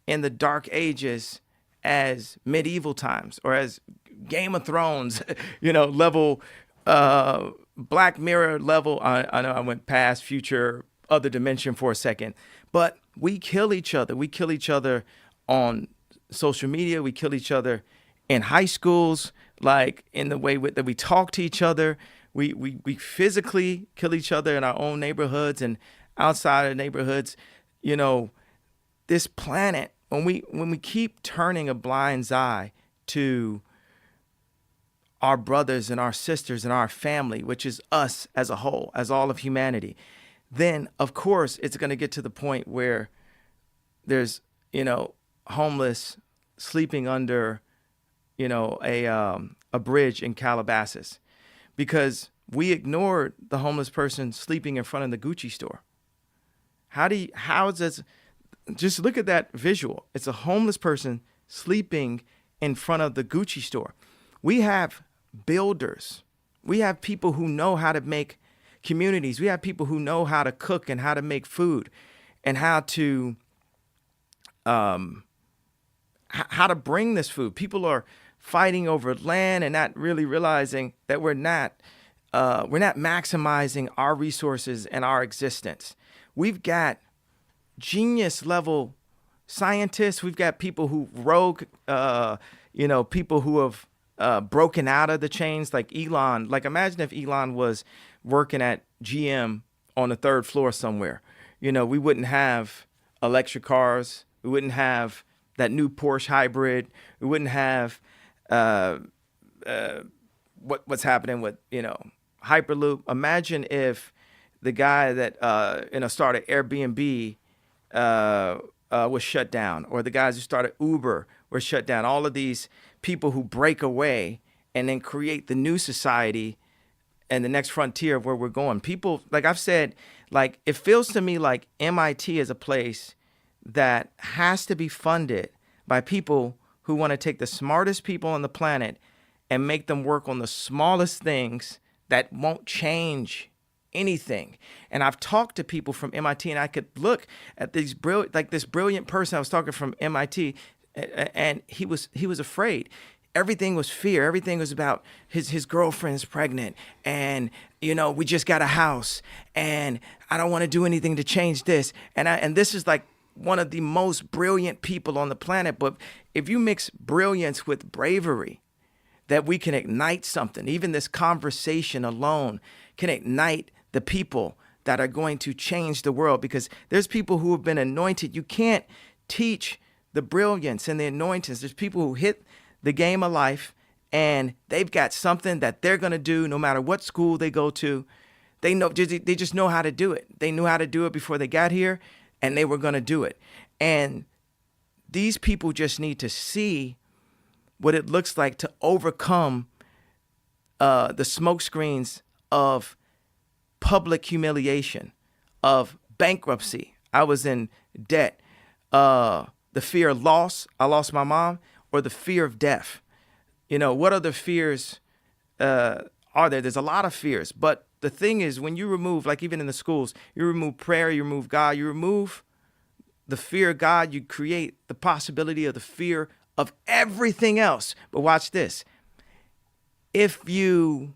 in the dark ages as medieval times or as Game of Thrones, you know, level, Black Mirror level. I know I went past future, other dimension for a second, but we kill each other. We kill each other on social media. We kill each other in high schools, like in the way that we talk to each other. We physically kill each other in our own neighborhoods and outside of neighborhoods. You know, this planet, when we keep turning a blind eye to our brothers and our sisters and our family, which is us as a whole, as all of humanity, then of course it's going to get to the point where there's, you know, homeless sleeping under, you know, a bridge in Calabasas, because we ignored the homeless person sleeping in front of the Gucci store. How is this? Just look at that visual. It's a homeless person sleeping in front of the Gucci store. We have builders. We have people who know how to make communities. We have people who know how to cook and how to make food and how to bring this food. People are fighting over land and not really realizing that we're not maximizing our resources and our existence. We've got genius level scientists. We've got people who people who have broken out of the chains, like Elon. Like, imagine if Elon was working at GM on the third floor somewhere. We wouldn't have electric cars. We wouldn't have that new Porsche hybrid. We wouldn't have what's happening with, Hyperloop. Imagine if the guy that started Airbnb was shut down, or the guys who started Uber were shut down. All of these people who break away and then create the new society and the next frontier of where we're going. People, like I've said, like, it feels to me like MIT is a place that has to be funded by people who want to take the smartest people on the planet and make them work on the smallest things that won't change anything. And I've talked to people from MIT, and I could look at this brilliant person I was talking from MIT, and he was afraid. Everything was fear. Everything was about his girlfriend's pregnant, and we just got a house, and I don't want to do anything to change this. And this is like one of the most brilliant people on the planet. But if you mix brilliance with bravery, that we can ignite something. Even this conversation alone can ignite the people that are going to change the world, because there's people who have been anointed. You can't teach the brilliance and the anointings. There's people who hit the game of life, and they've got something that they're going to do no matter what school they go to. They just know how to do it. They knew how to do it before they got here, and they were going to do it. And these people just need to see what it looks like to overcome the smoke screens of public humiliation, of bankruptcy. I was in debt. The fear of loss. I lost my mom. Or the fear of death. What other fears are there? There's a lot of fears. But the thing is, when you remove, like even in the schools, you remove prayer, you remove God, you remove the fear of God, you create the possibility of the fear of everything else. But watch this. If you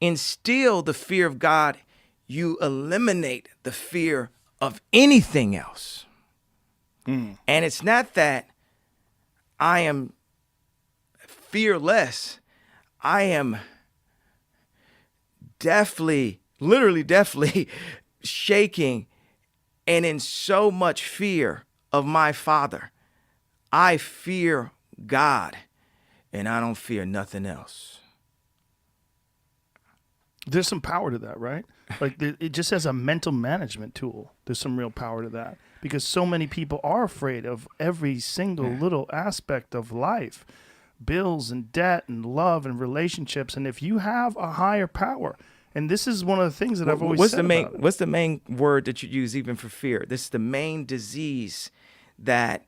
instill the fear of God, you eliminate the fear of anything else. And it's not that I am fearless. I am definitely shaking and in so much fear of my Father. I fear God, and I don't fear nothing else. There's some power to that, right? Like, it just as a mental management tool, there's some real power to that, because so many people are afraid of every single little aspect of life, bills and debt and love and relationships. And if you have a higher power, and this is one of the things that I've always said about it. What's the main word that you use even for fear? This is the main disease that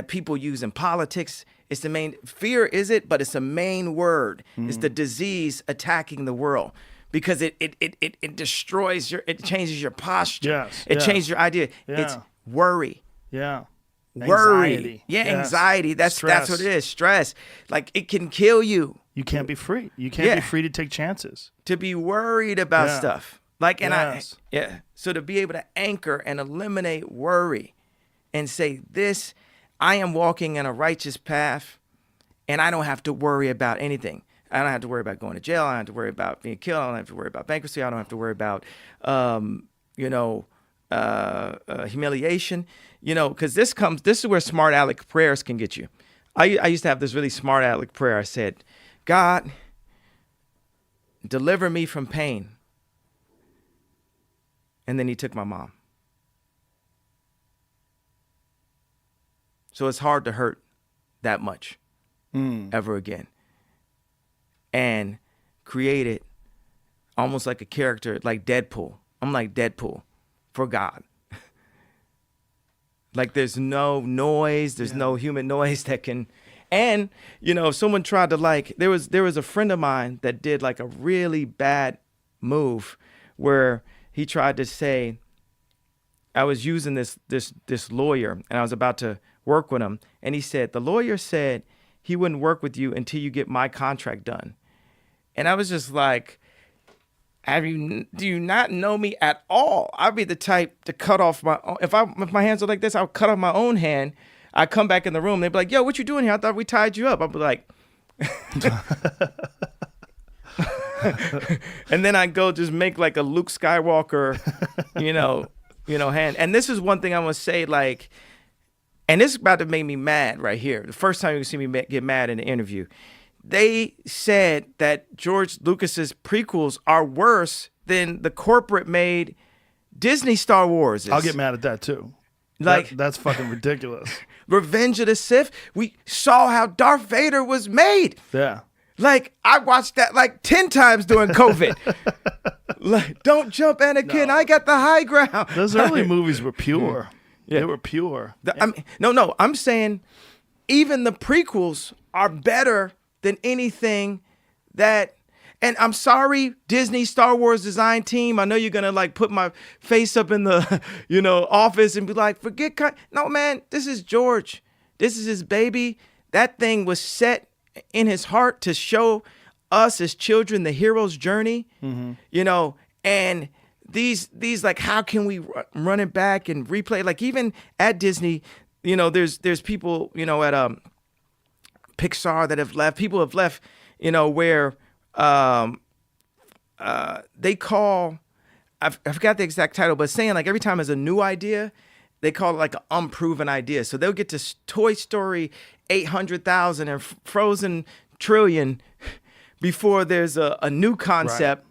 people use in politics. It's the main fear, is it? But it's the main word. It's the disease attacking the world. Because it destroys it changes your posture. Yes. It changes your idea. Yeah. It's worry. Yeah. Worry. Anxiety. Yeah, Yes. anxiety. That's Stress. what it is. Stress. Like, it can kill you. You can't be free. You can't be free to take chances. To be worried about Yeah. stuff. Like, and Yes. So to be able to anchor and eliminate worry and say, this, I am walking in a righteous path, and I don't have to worry about anything. I don't have to worry about going to jail. I don't have to worry about being killed. I don't have to worry about bankruptcy. I don't have to worry about, humiliation. Because this is where smart aleck prayers can get you. I used to have this really smart aleck prayer. I said, God, deliver me from pain. And then he took my mom. So it's hard to hurt that much ever again. And created almost like a character, like Deadpool. I'm like Deadpool for God. Like, there's no noise, there's no human noise that can. And if someone tried to, there was a friend of mine that did like a really bad move where he tried to say, I was using this lawyer, and I was about to work with him, and he said, the lawyer said he wouldn't work with you until you get my contract done. And I was just like, do you not know me at all? I'd be the type to cut off my own. If my hands are like this, I'll cut off my own hand. I come back in the room. They'd be like, yo, what you doing here? I thought we tied you up. I'd be like, and then I go just make like a Luke Skywalker, hand. And this is one thing I want to say, like, and this is about to make me mad right here. The first time you can see me get mad in the interview. They said that George Lucas's prequels are worse than the corporate made Disney Star Wars. I'll get mad at that too. Like that's fucking ridiculous. Revenge of the Sith. We saw how Darth Vader was made. Yeah. Like I watched that like 10 times during COVID. Like, don't jump, Anakin. No. I got the high ground. Those early movies were pure. Yeah. They were pure. I'm saying even the prequels are better than anything that, and I'm sorry, Disney Star Wars design team. I know you're gonna like put my face up in the, office and be like, forget. No, man, this is George. This is his baby. That thing was set in his heart to show us as children the hero's journey. Mm-hmm. And these like, how can we run it back and replay? Like even at Disney, there's people, at Pixar that have left. People have left, where they call, I forgot the exact title, but saying like every time there's a new idea, they call it like an unproven idea. So they'll get to Toy Story 800,000 and Frozen trillion before there's a new concept.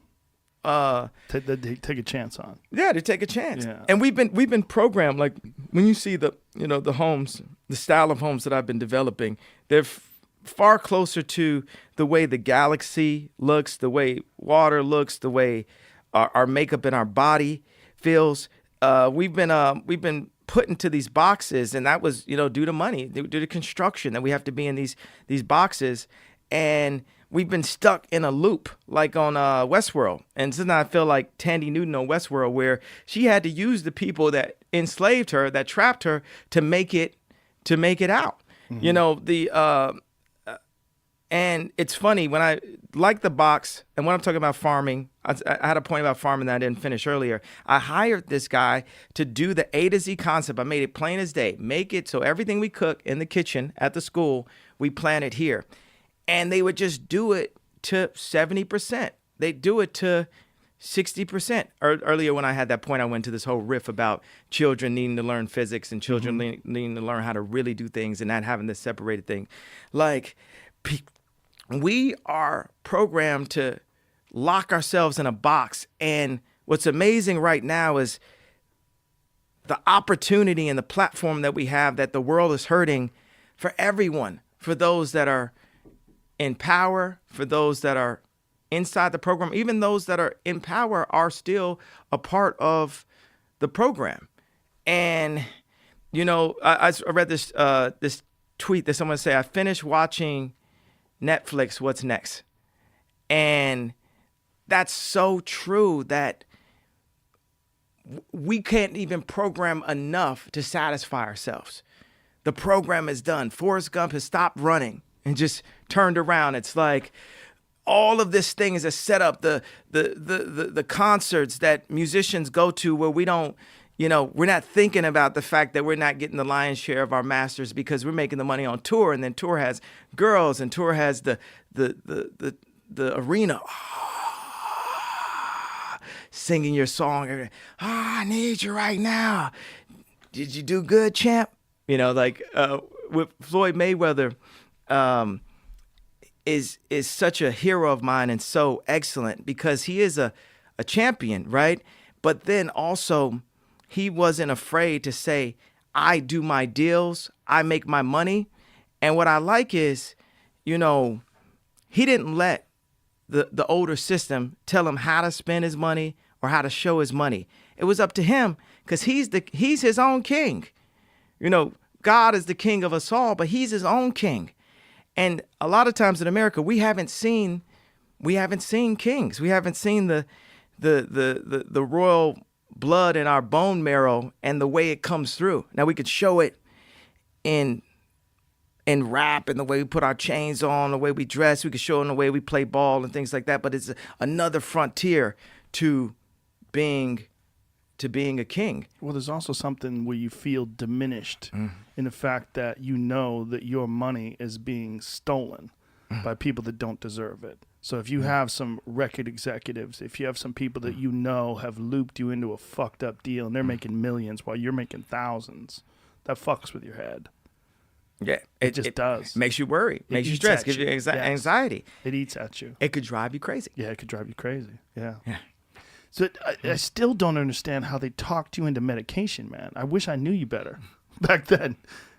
Right. Take a chance on. Yeah, to take a chance. Yeah. And we've been programmed, like when you see the homes, the style of homes that I've been developing, they're far closer to the way the galaxy looks, the way water looks, the way our makeup in our body feels. We've been put into these boxes, and that was due to money, due to construction, that we have to be in these boxes, and we've been stuck in a loop, like on Westworld. And so now I feel like Tandy Newton on Westworld, where she had to use the people that enslaved her, that trapped her, to make it out. Mm-hmm. And it's funny when I like the box, and when I'm talking about farming, I had a point about farming that I didn't finish earlier. I hired this guy to do the A to Z concept. I made it plain as day. Make it so everything we cook in the kitchen at the school, we plant it here. And they would just do it to 70%. They do it to 60%. Earlier when I had that point, I went to this whole riff about children needing to learn physics and children needing to learn how to really do things and not having this separated thing. Like, we are programmed to lock ourselves in a box. And what's amazing right now is the opportunity and the platform that we have, that the world is hurting for everyone, for those that are in power, for those that are inside the program. Even those that are in power are still a part of the program. And, I read this tweet that someone said, I finished watching Netflix, what's next? And that's so true, that we can't even program enough to satisfy ourselves. The program is done. Forrest Gump has stopped running and just turned around. It's like all of this thing is a setup. The concerts that musicians go to where we don't, we're not thinking about the fact that we're not getting the lion's share of our masters because we're making the money on tour, and then tour has girls, and tour has the arena singing your song. I need you right now. Did you do good, champ? With Floyd Mayweather, is such a hero of mine and so excellent because he is a champion, right? But then also, he wasn't afraid to say, I do my deals, I make my money. And what I like is, he didn't let the older system tell him how to spend his money or how to show his money. It was up to him because he's his own king. God is the king of us all, but he's his own king. And a lot of times in America, we haven't seen kings. We haven't seen the royal blood in our bone marrow and the way it comes through. Now we could show it in in rap and the way we put our chains on, the way we dress. We could show in the way we play ball and things like that. But it's another frontier to being a king. Well, there's also something where you feel diminished in the fact that you know that your money is being stolen by people that don't deserve it. So if you have some record executives, if you have some people that you know have looped you into a fucked up deal and they're making millions while you're making thousands, that fucks with your head. Yeah, it just does. Makes you worry, makes you eats stress, at gives you you. Yes. anxiety. It eats at you. It could drive you crazy. Yeah, it could drive you crazy. Yeah. So I still don't understand how they talked you into medication, man. I wish I knew you better back then,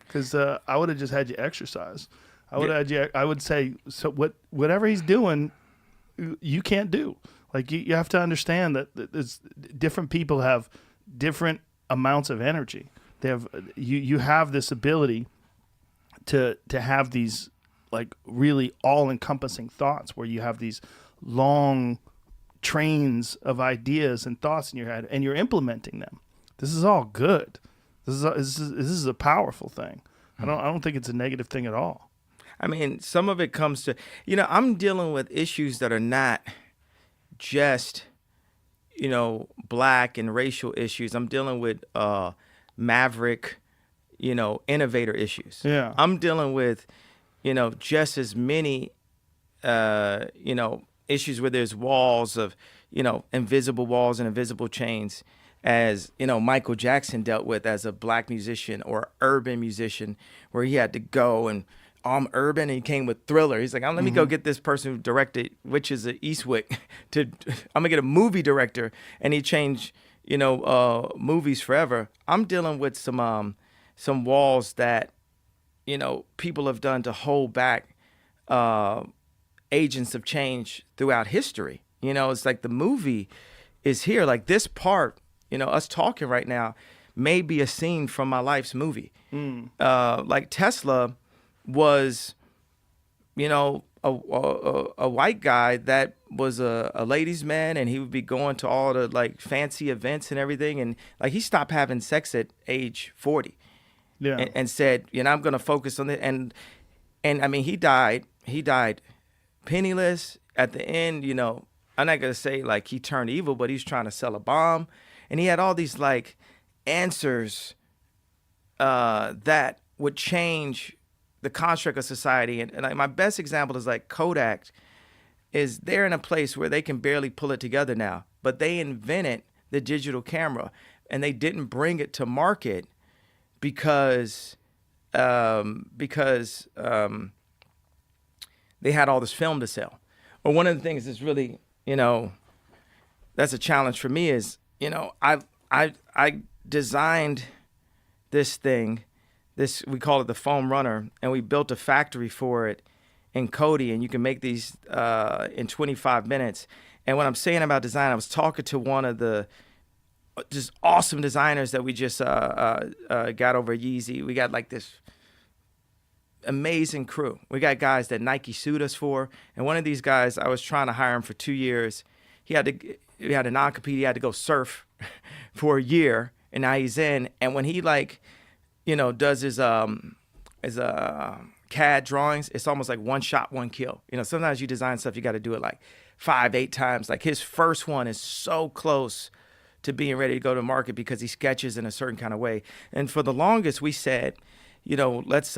because I would have just had you exercise. I would say, so whatever he's doing, you can't do. Like you have to understand that different people have different amounts of energy. They have you have this ability to have these like really all-encompassing thoughts where you have these long trains of ideas and thoughts in your head and you're implementing them. This is all good. This is a powerful thing. I don't think it's a negative thing at all. I mean, some of it comes to, I'm dealing with issues that are not just, black and racial issues. I'm dealing with maverick, innovator issues. Yeah. I'm dealing with, just as many, issues where there's walls of, invisible walls and invisible chains as, Michael Jackson dealt with as a black musician or urban musician, where he had to go and I'm urban, and he came with Thriller. He's like, let me go get this person who directed Witches of Eastwick I'm gonna get a movie director, and he changed, movies forever. I'm dealing with some walls that, people have done to hold back agents of change throughout history. It's like the movie is here. Like this part, us talking right now may be a scene from my life's movie. Like Tesla was, a white guy that was a ladies' man, and he would be going to all the like fancy events and everything, and like he stopped having sex at age 40, and said, I'm going to focus on it, and I mean he died penniless at the end. I'm not going to say like he turned evil, but he's trying to sell a bomb, and he had all these like answers that would change the construct of society. And like my best example is like Kodak is they're in a place where they can barely pull it together now, but they invented the digital camera and they didn't bring it to market because they had all this film to sell. Or one of the things that's really, that's a challenge for me is, I designed this thing. We call it the foam runner, and we built a factory for it in Cody, and you can make these in 25 minutes. And what I'm saying about design, I was talking to one of the just awesome designers that we just got over Yeezy. We got like this amazing crew. We got guys that Nike sued us for, and one of these guys, I was trying to hire him for 2 years. He had a non-compete. He had to go surf for a year, and now he's in. And when he does his CAD drawings, it's almost like one shot, one kill. Sometimes you design stuff, you got to do it like 5-8 times. Like his first one is so close to being ready to go to market because he sketches in a certain kind of way. And for the longest, we said, let's.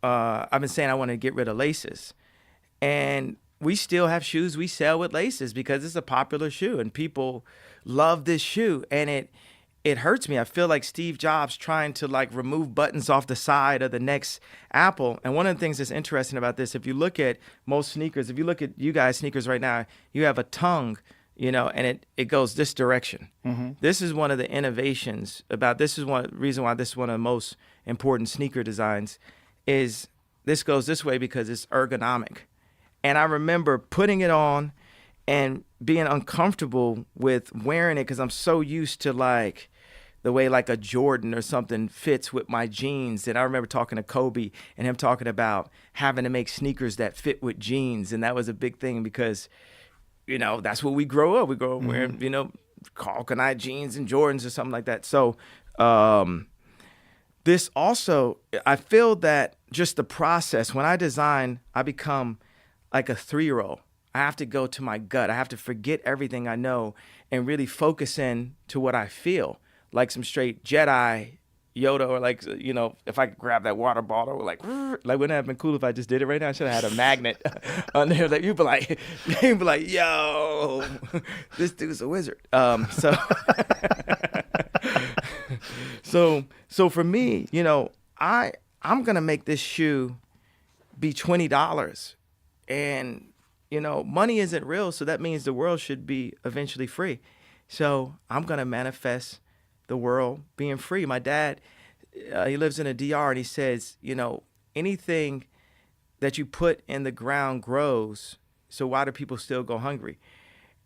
I've been saying I want to get rid of laces, and we still have shoes we sell with laces because it's a popular shoe and people love this shoe, and it hurts me. I feel like Steve Jobs trying to like remove buttons off the side of the next Apple. And one of the things that's interesting about this, if you look at most sneakers, if you look at you guys' sneakers right now, you have a tongue, and it goes this direction. Mm-hmm. This is one of the innovations about this is one reason why this is one of the most important sneaker designs is this goes this way because it's ergonomic. And I remember putting it on and being uncomfortable with wearing it because I'm so used to like the way like a Jordan or something fits with my jeans. And I remember talking to Kobe and him talking about having to make sneakers that fit with jeans. And that was a big thing because, that's what we grow up. We grow up wearing, Calcanite jeans and Jordans or something like that. So this also, I feel that just the process. When I design, I become like a 3-year-old. I have to go to my gut. I have to forget everything I know and really focus in to what I feel, like some straight Jedi Yoda, or like, you know, if I could grab that water bottle, or like wouldn't it have been cool if I just did it right now? I should have had a magnet on there. Like you'd be like, yo, this dude's a wizard. So for me, you know, I'm gonna make this shoe be $20, and you know, money isn't real, so that means the world should be eventually free. So I'm gonna manifest the world being free. My dad, he lives in a DR, and he says, you know, anything that you put in the ground grows. So why do people still go hungry?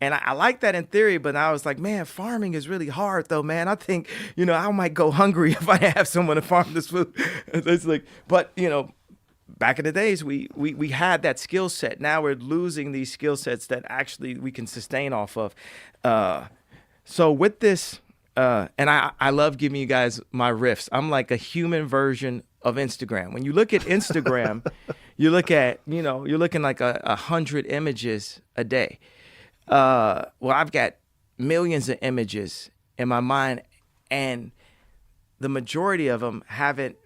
And I like that in theory, but I was like, man, farming is really hard though, man. I think, you know, I might go hungry if I have someone to farm this food. It's like, but you know, back in the days, we had that skill set. Now we're losing these skill sets that actually we can sustain off of. So with this, and I love giving you guys my riffs. I'm like a human version of Instagram. When you look at Instagram, you look at, you know, you're looking like 100 images a day. Well, I've got millions of images in my mind, and the majority of them haven't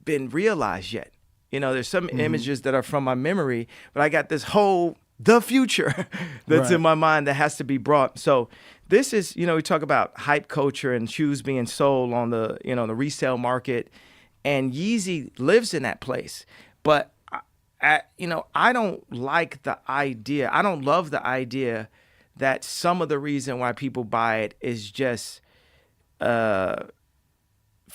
been realized yet. You know, there's some images that are from my memory, but I got this whole, the future that's in my mind that has to be brought. So this is, you know, we talk about hype culture and shoes being sold on the, you know, the resale market, and Yeezy lives in that place. But, you know, I don't like the idea. I don't love the idea that some of the reason why people buy it is just for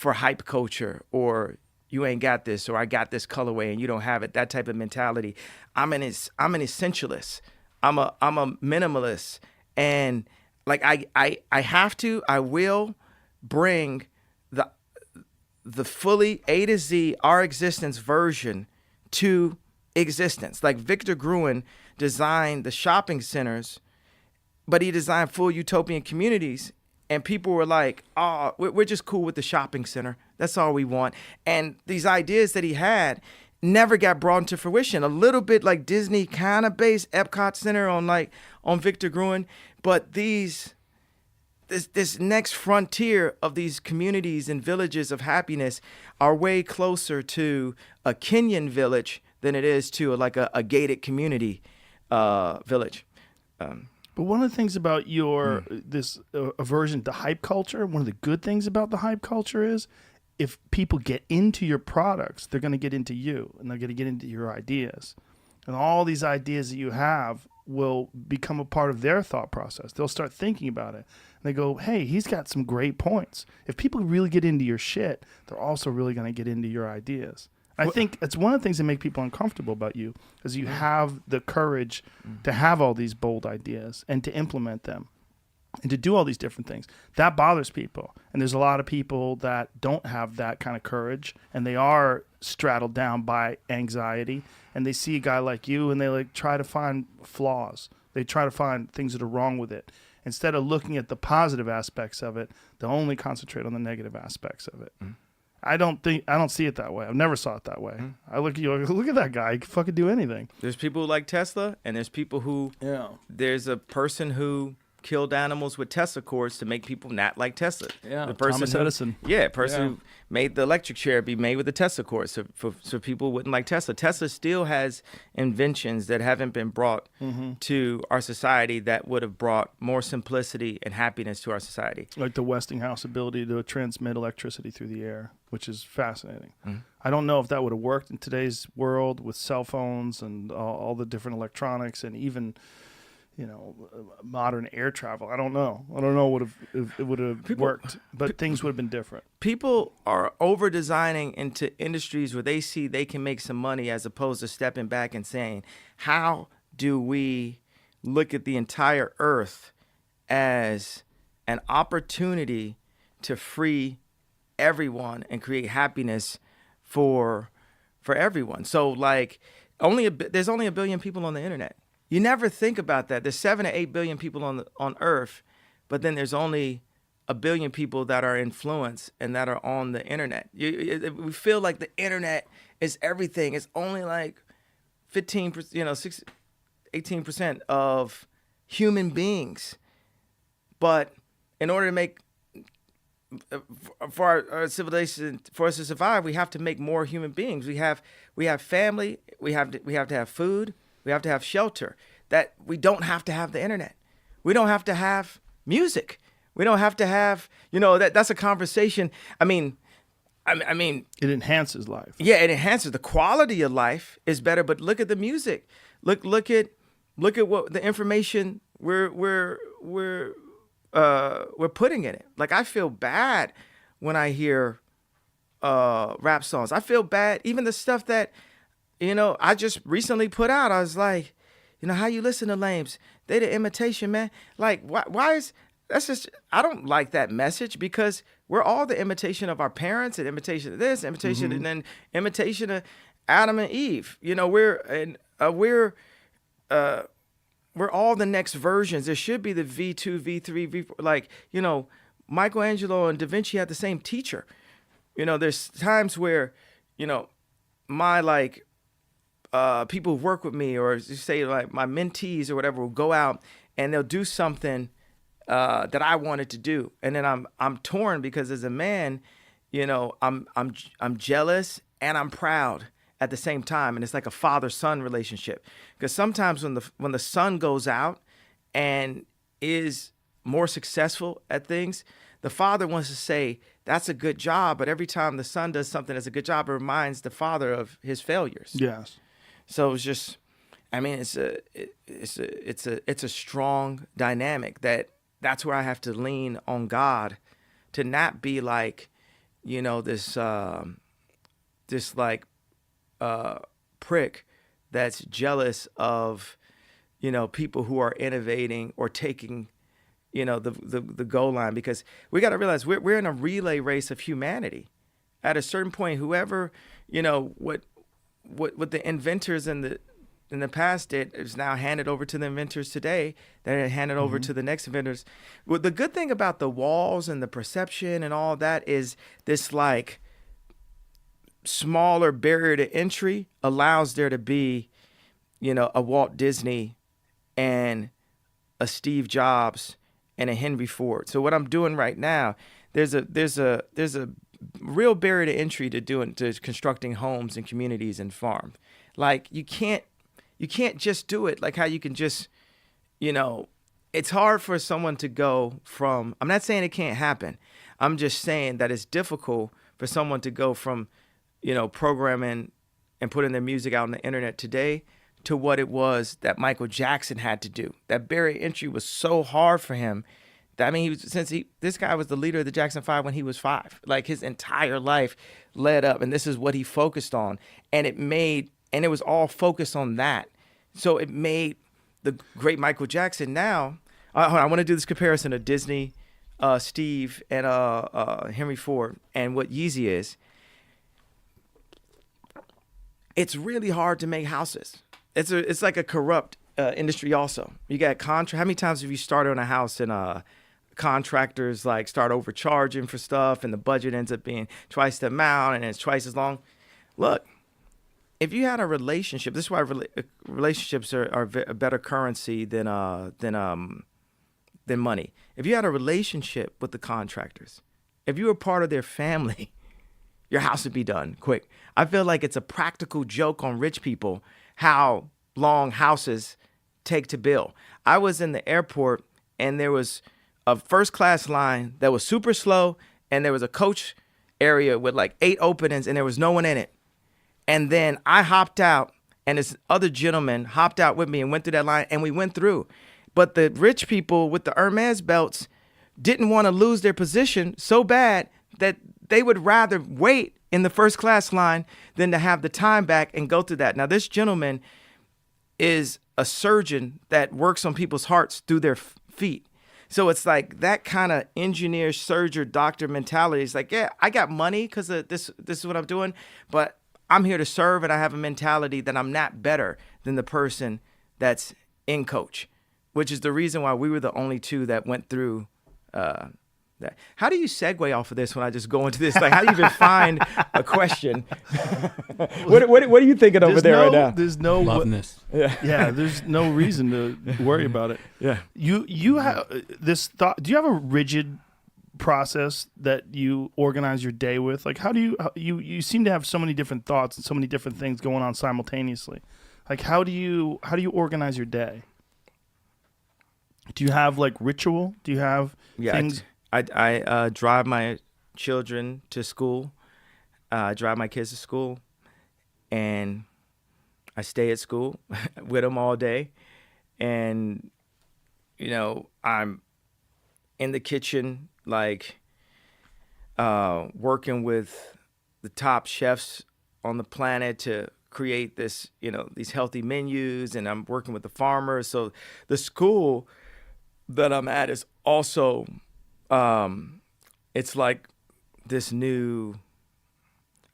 hype culture, or you ain't got this, or I got this colorway and you don't have it. That type of mentality. I'm an essentialist. I'm a minimalist, and like I will bring the fully A to Z our existence version to existence. Like Victor Gruen designed the shopping centers, but he designed full utopian communities. And people were like, oh, we're just cool with the shopping center. That's all we want. And these ideas that he had never got brought into fruition. A little bit like Disney kind of based Epcot Center on Victor Gruen. But this next frontier of these communities and villages of happiness are way closer to a Kenyan village than it is to a gated community village. But one of the things about your this aversion to hype culture, one of the good things about the hype culture is if people get into your products, they're going to get into you, and they're going to get into your ideas. And all these ideas that you have will become a part of their thought process. They'll start thinking about it. And they go, hey, he's got some great points. If people really get into your shit, they're also really going to get into your ideas. I think it's one of the things that make people uncomfortable about you is you have the courage to have all these bold ideas and to implement them and to do all these different things. That bothers people. And there's a lot of people that don't have that kind of courage, and they are straddled down by anxiety, and they see a guy like you and they like try to find flaws. They try to find things that are wrong with it. Instead of looking at the positive aspects of it, they only concentrate on the negative aspects of it. I don't see it that way. I've never saw it that way. I look at you, look at that guy. He can fucking do anything. There's people who like Tesla, and there's people who, there's a person who killed animals with Tesla cords to make people not like Tesla. Yeah, the person Thomas Edison. Who made the electric chair be made with the Tesla cord, so people wouldn't like Tesla. Tesla still has inventions that haven't been brought to our society that would have brought more simplicity and happiness to our society. Like the Westinghouse ability to transmit electricity through the air, which is fascinating. I don't know if that would have worked in today's world with cell phones and all the different electronics and even, you know, modern air travel. I don't know if it would have worked, but things would have been different. People are over designing into industries where they see they can make some money, as opposed to stepping back and saying, how do we look at the entire earth as an opportunity to free everyone and create happiness for everyone? So like there's only 1 billion people on the internet. You never think about that. There's 7 to 8 billion people on Earth, but then there's only a billion people that are influenced and that are on the internet. We feel like the internet is everything. It's only like 15%, 18% of human beings. But in order to make for our civilization, for us to survive, we have to make more human beings. We have family. We have to have food. We have to have shelter. That we don't have to have the internet. We don't have to have music. We don't have to have, that's a conversation. I mean, it enhances life. Yeah, it enhances the quality of life is better. But look at the music. Look at what the information we're putting in it. Like, I feel bad when I hear rap songs. I feel bad even the stuff that I just recently put out. I was like, how you listen to lames? They the imitation, man. Like, why is that's just, I don't like that message, because we're all the imitation of our parents, and imitation of this, imitation, and then imitation of Adam and Eve. We're all the next versions. There should be the V2, V3, V4. Like, Michelangelo and Da Vinci had the same teacher. There's times where, my people who work with me, or say like my mentees or whatever, will go out and they'll do something that I wanted to do, and then I'm torn, because as a man, I'm jealous and I'm proud at the same time, and it's like a father-son relationship. Because sometimes when the son goes out and is more successful at things, the father wants to say that's a good job, but every time the son does something that's a good job, it reminds the father of his failures. Yes. So it's just, it's a strong dynamic that's where I have to lean on God to not be like, this prick that's jealous of, people who are innovating or taking, the goal line. Because we got to realize we're in a relay race of humanity. At a certain point, whoever, what the inventors in the past did is now handed over to the inventors today, that are handed over to the next inventors. Well, the good thing about the walls and the perception and all that is this like smaller barrier to entry allows there to be, a Walt Disney and a Steve Jobs and a Henry Ford. So what I'm doing right now, there's a real barrier to entry to constructing homes and communities and farms. Like, you can't just do it like how you can just, it's hard for someone to go from, I'm not saying it can't happen. I'm just saying that it's difficult for someone to go from, programming and putting their music out on the internet today to what it was that Michael Jackson had to do. That barrier to entry was so hard for him. This guy was the leader of the Jackson 5 when he was 5. Like, his entire life led up, and this is what he focused on. And it was all focused on that. So it made the great Michael Jackson. Now, I want to do this comparison of Disney, Steve, and Henry Ford, and what Yeezy is. It's really hard to make houses. It's like a corrupt industry also. You got how many times have you started on a house and contractors like start overcharging for stuff, and the budget ends up being twice the amount and it's twice as long? Look, if you had a relationship, this is why relationships are a better currency than money. If you had a relationship with the contractors, if you were part of their family, your house would be done quick. I feel like it's a practical joke on rich people how long houses take to build. I was in the airport, and there was a first class line that was super slow, and there was a coach area with like 8 openings, and there was no one in it. And then I hopped out, and this other gentleman hopped out with me and went through that line, and we went through. But the rich people with the Hermes belts didn't want to lose their position so bad that they would rather wait in the first class line than to have the time back and go through that. Now, this gentleman is a surgeon that works on people's hearts through their feet. So it's like that kind of engineer, surgeon, doctor mentality. It's like, yeah, I got money because this is what I'm doing, but I'm here to serve, and I have a mentality that I'm not better than the person that's in coach, which is the reason why we were the only two that went through How do you segue off of this when I just go into this? Like, how do you even find a question? What are you thinking over there right now? There's no Loving this. Yeah, there's no reason to worry about it. Yeah. You have this thought. Do you have a rigid process that you organize your day with? Like, how do you seem to have so many different thoughts and so many different things going on simultaneously? Like, how do you organize your day? Do you have like ritual? Do you have things? I drive my children to school. Drive my kids to school, and I stay at school with them all day. And I'm in the kitchen, like working with the top chefs on the planet to create this, these healthy menus, and I'm working with the farmers. So the school that I'm at is also, it's like this new,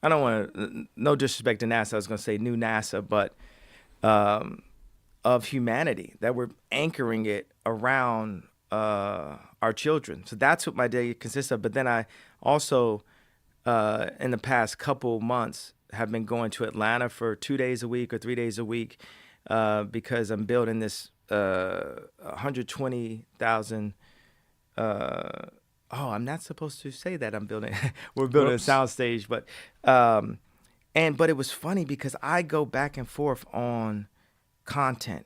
I don't want to, no disrespect to NASA, I was going to say new NASA, but of humanity, that we're anchoring it around our children. So that's what my day consists of. But then I also, in the past couple months, have been going to Atlanta for 2 days a week or 3 days a week because I'm building this 120,000. I'm not supposed to say that I'm building. We're building a soundstage, but it was funny because I go back and forth on content.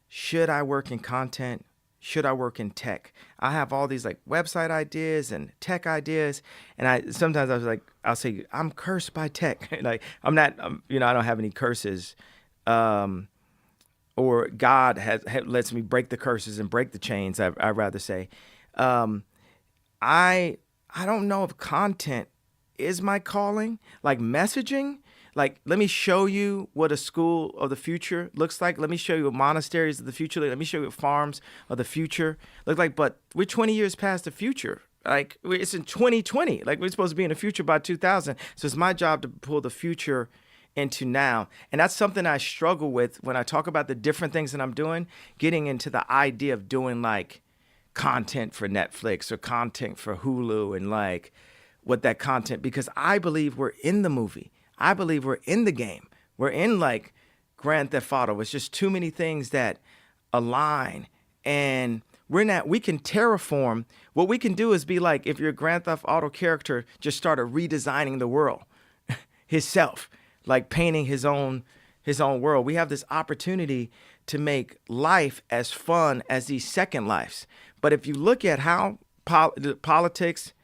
Should I work in content? Should I work in tech? I have all these like website ideas and tech ideas, and sometimes I'll say I'm cursed by tech. Like I'm not, I don't have any curses, or God lets me break the curses and break the chains. I'd rather say, I don't know if content is my calling, like messaging. Like, let me show you what a school of the future looks like. Let me show you what monasteries of the future. Let me show you what farms of the future look like. But we're 20 years past the future. Like, it's in 2020. Like, we're supposed to be in the future by 2000. So it's my job to pull the future into now. And that's something I struggle with when I talk about the different things that I'm doing, getting into the idea of doing, like, content for Netflix or content for Hulu and, like, what that content, because I believe we're in the movie. I believe we're in the game. We're in like Grand Theft Auto. It's just too many things that align, and we can terraform. What we can do is be like, if you're a Grand Theft Auto character, just started redesigning the world himself, like painting his own world. We have this opportunity to make life as fun as these second lives. But if you look at how politics,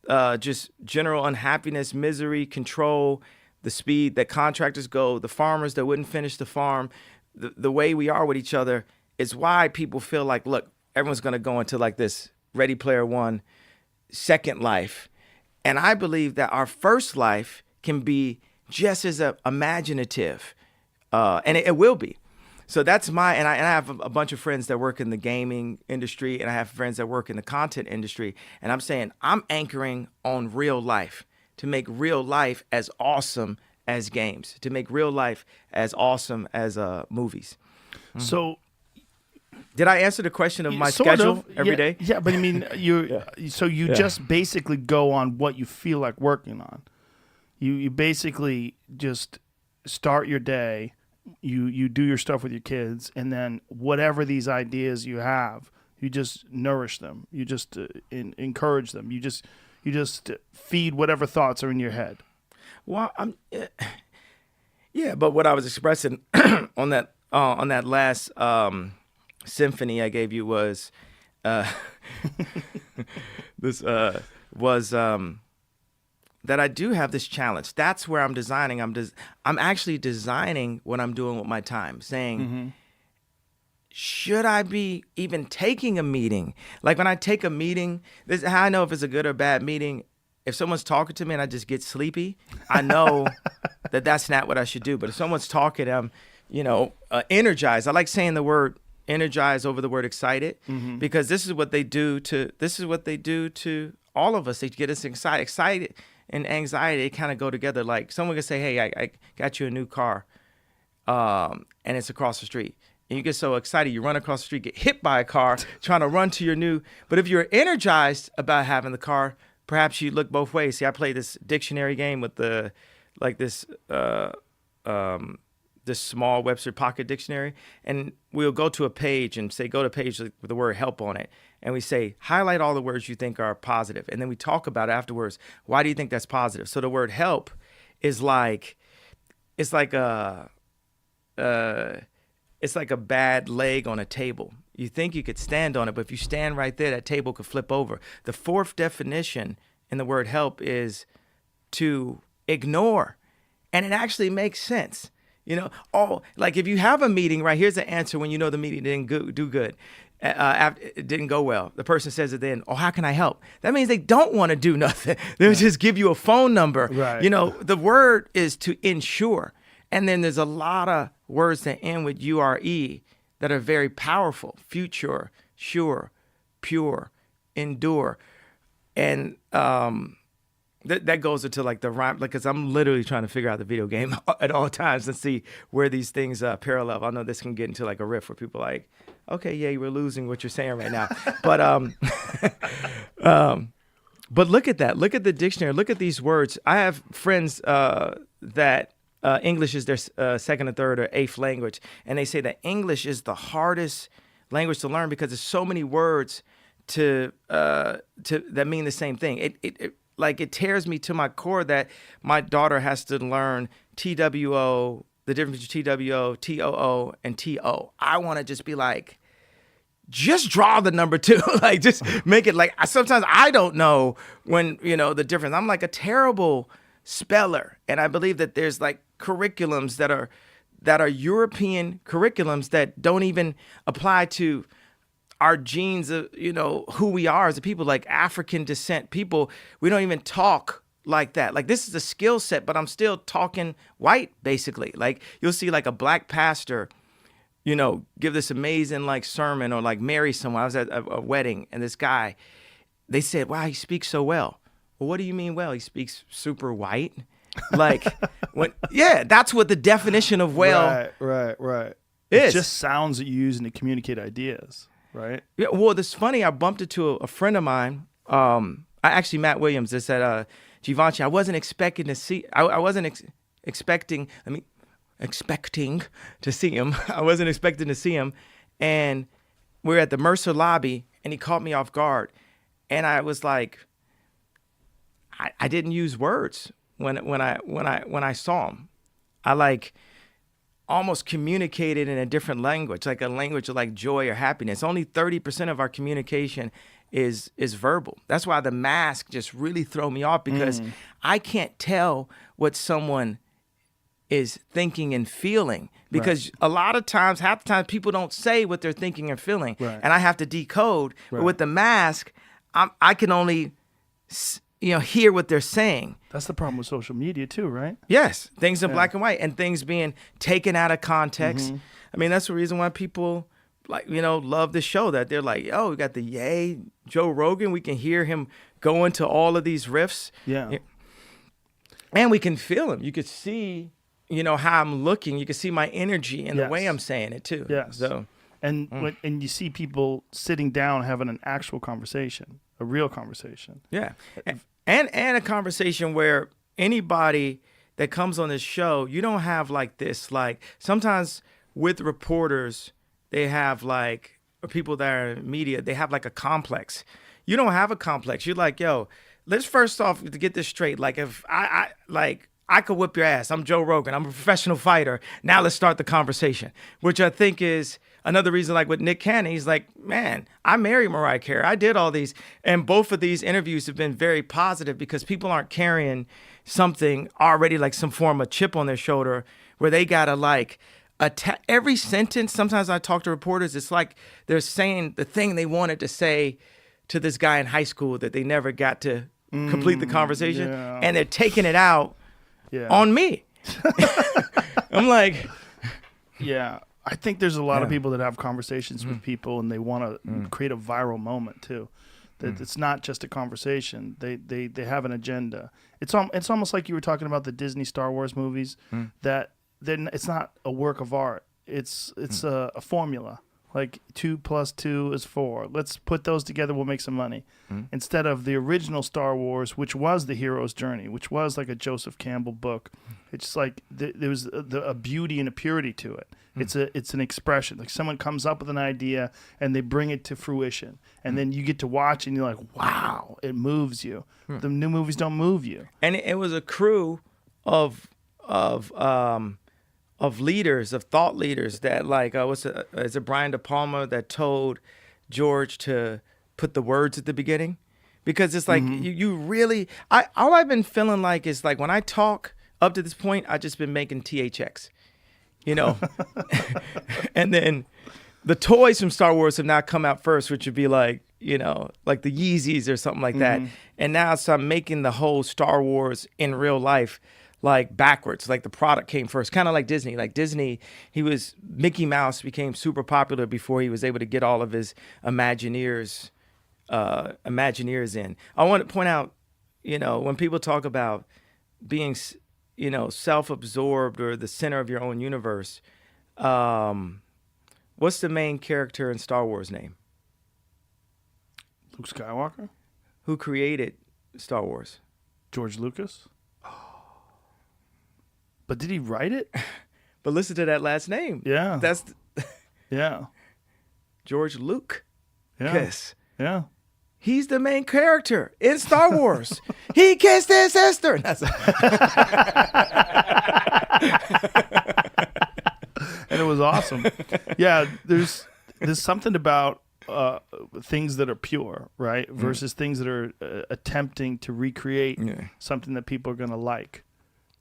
just general unhappiness, misery, control, the speed that contractors go, the farmers that wouldn't finish the farm, the way we are with each other is why people feel like, look, everyone's going to go into like this Ready Player One second life. And I believe that our first life can be just as imaginative, and it will be. So that's and I have a bunch of friends that work in the gaming industry, and I have friends that work in the content industry. And I'm saying I'm anchoring on real life, to make real life as awesome as games, to make real life as awesome as movies. So, did I answer the question of my sort schedule of, every day? Yeah, but I mean, so you just basically go on what you feel like working on. You basically just start your day. You do your stuff with your kids, and then whatever these ideas you have, you just nourish them. You just encourage them. You just feed whatever thoughts are in your head. Well, but what I was expressing on that last symphony I gave you was that I do have this challenge. That's where I'm designing. I'm actually designing what I'm doing with my time, saying, should I be even taking a meeting? Like when I take a meeting, this is how I know if it's a good or bad meeting. If someone's talking to me and I just get sleepy, I know that that's not what I should do. But if someone's talking, I'm, energized. I like saying the word energized over the word excited, because this is what they do to all of us. They get us excited and anxiety. They kind of go together. Like someone can say, hey, I got you a new car, and it's across the street. and you get so excited, you run across the street, get hit by a car, trying to run to your new. But if you're energized about having the car, perhaps you look both ways. See, I played this dictionary game with this small Webster Pocket dictionary, and we'll go to a page and say, go to a page with the word help on it. And we say, highlight all the words you think are positive. And then we talk about it afterwards. Why do you think that's positive? So the word help is it's like a bad leg on a table. You think you could stand on it, but if you stand right there, that table could flip over. The fourth definition in the word help is to ignore. And it actually makes sense. Like if you have a meeting, right, here's the answer when you know the meeting didn't do good. It didn't go well. The person says it then, how can I help? That means they don't want to do nothing. They'll just give you a phone number. Right. The word is to ensure. And then there's a lot of words that end with URE that are very powerful. Future, sure, pure, endure. And that goes into like the rhyme, because I'm literally trying to figure out the video game at all times and see where these things parallel. I know this can get into like a riff where people are like, okay, yeah, we're losing what you're saying right now. But but look at that. Look at the dictionary. Look at these words. I have friends that English is their second or third or eighth language, and they say that English is the hardest language to learn because there's so many words to that mean the same thing. It tears me to my core that my daughter has to learn TWO, the difference between TWO, TOO, and TO. I want to just be like, just draw the number 2. Like, just make it like, sometimes I don't know when, the difference. I'm like a terrible speller. And I believe that there's like curriculums that are European curriculums that don't even apply to our genes of, who we are as a people, like African descent people. We don't even talk like that. Like, this is a skill set, but I'm still talking white, basically. Like, you'll see like a black pastor, give this amazing like sermon or like marry someone. I was at a wedding, and this guy, they said, wow, he speaks so well. Well, what do you mean well? He speaks super white. Like, that's what the definition of well right. is. It's just sounds that you use to communicate ideas. Right. Yeah. Well, this funny. I bumped into a friend of mine. Matt Williams. That said, Givenchy, I wasn't expecting to see. I wasn't expecting. Expecting to see him. I wasn't expecting to see him, and we're at the Mercer lobby, and he caught me off guard, and I was like, I didn't use words when I saw him. I like almost communicated in a different language, like a language of like joy or happiness. Only 30% of our communication is verbal. That's why the mask just really throw me off, because I can't tell what someone is thinking and feeling, because a lot of times, half the time, people don't say what they're thinking and feeling, and I have to decode. But with the mask, I can only hear what they're saying. That's the problem with social media too, right? Yes, things in black and white, and things being taken out of context. I mean, that's the reason why people love the show, that they're like, oh, we got the Joe Rogan. We can hear him go into all of these riffs. Yeah. And we can feel him. You could see, how I'm looking. You can see my energy and the way I'm saying it too. Yes. So, and and you see people sitting down having an actual conversation, a real conversation. Yeah. And a conversation where anybody that comes on this show, you don't have like this, like sometimes with reporters, they have like, or people that are in media, they have like a complex. You don't have a complex. You're like, yo, let's first off, to get this straight, like if I could whip your ass. I'm Joe Rogan. I'm a professional fighter. Now let's start the conversation, which I think is another reason, like with Nick Cannon, he's like, man, I married Mariah Carey. I did all these. And both of these interviews have been very positive because people aren't carrying something already, like some form of chip on their shoulder where they got to like every sentence. Sometimes I talk to reporters, it's like they're saying the thing they wanted to say to this guy in high school that they never got to complete the conversation. Yeah. And they're taking it out on me. I'm like, yeah. I think there's a lot of people that have conversations with people and they want to create a viral moment too. That it's not just a conversation. They have an agenda. It's almost like you were talking about the Disney Star Wars movies, that then it's not a work of art. it's a formula. Like 2 + 2 is 4. Let's put those together. We'll make some money. Instead of the original Star Wars, which was the hero's journey, which was like a Joseph Campbell book. It's like there was a beauty and a purity to it. It's an expression. Like someone comes up with an idea and they bring it to fruition, and then you get to watch and you're like, wow, it moves you. The new movies don't move you. And it was a crew of leaders, of thought leaders that is it Brian De Palma that told George to put the words at the beginning? Because it's like you really, all I've been feeling like is like when I talk up to this point, I just been making THX, and then the toys from Star Wars have now come out first, which would be like, like the Yeezys or something like that. And now so I'm making the whole Star Wars in real life like backwards, like the product came first, kind of like Disney. Like Disney, Mickey Mouse became super popular before he was able to get all of his Imagineers in. I want to point out, when people talk about being, self-absorbed or the center of your own universe, what's the main character in Star Wars name? Luke Skywalker? Who created Star Wars? George Lucas? But did he write it? But listen to that last name. Yeah. Yeah. George Lucas. Yeah. He's the main character in Star Wars. He kissed his sister. And it was awesome. Yeah, there's something about things that are pure, right? Versus things that are attempting to recreate something that people are going to like.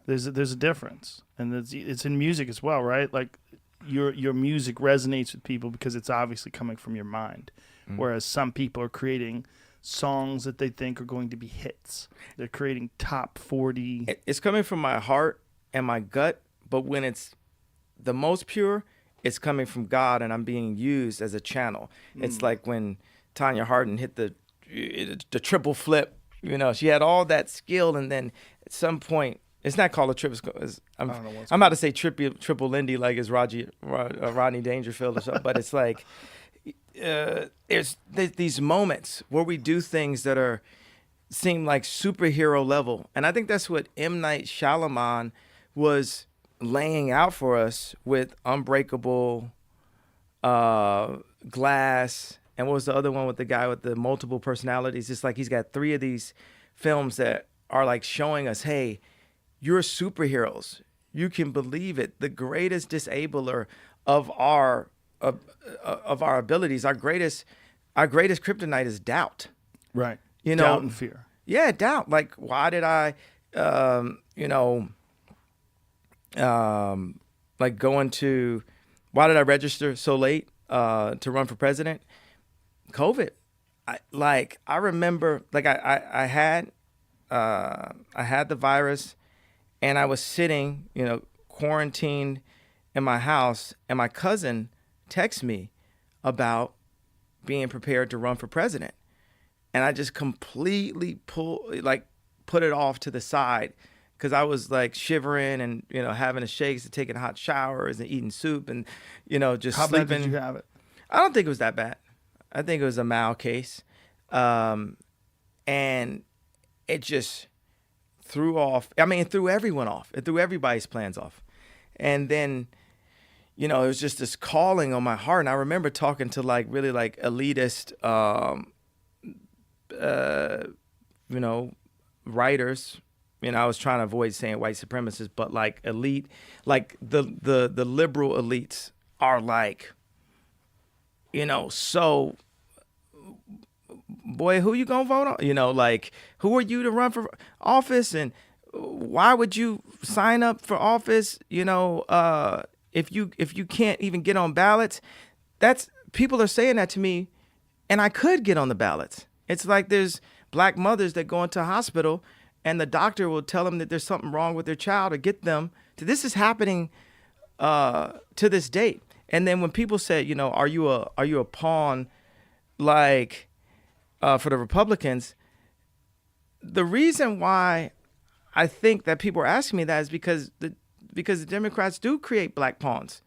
There's a difference, and it's in music as well, right? Like your music resonates with people because it's obviously coming from your mind, whereas some people are creating songs that they think are going to be hits. They're creating top 40. It's coming from my heart and my gut, but when it's the most pure, it's coming from God, and I'm being used as a channel. It's like when Tanya Hardin hit the triple flip. She had all that skill, and then at some point. It's not called a triple. I'm about to say triple Lindy like it's Rodney Dangerfield or something, but it's like there's these moments where we do things that seem like superhero level, and I think that's what M. Night Shyamalan was laying out for us with Unbreakable, Glass, and what was the other one with the guy with the multiple personalities? It's like he's got 3 of these films that are like showing us, hey. You're superheroes. You can believe it. The greatest disabler of our abilities, our greatest kryptonite is doubt. Right. Doubt and fear. Yeah, doubt. Like, why did I, why did I register so late to run for president? COVID. I remember, like I had the virus. And I was sitting, quarantined in my house, and my cousin texted me about being prepared to run for president. And I just completely put it off to the side because I was like shivering and, having the shakes and taking hot showers and eating soup and, just How sleeping. bad did you have it? I don't think it was that bad. I think it was a mild case. And it just... threw everyone off. It threw everybody's plans off. And then, it was just this calling on my heart. And I remember talking to really elitist, writers. I was trying to avoid saying white supremacists, but like elite, like the liberal elites are like, so boy, who you gonna vote on? Like, who are you to run for office, and why would you sign up for office? If you can't even get on ballots, that's people are saying that to me, and I could get on the ballots. It's like there's black mothers that go into a hospital, and the doctor will tell them that there's something wrong with their child or get them to. This is happening to this date. And then when people say, are you a pawn, like? For the Republicans, the reason why I think that people are asking me that is because the Democrats do create black pawns.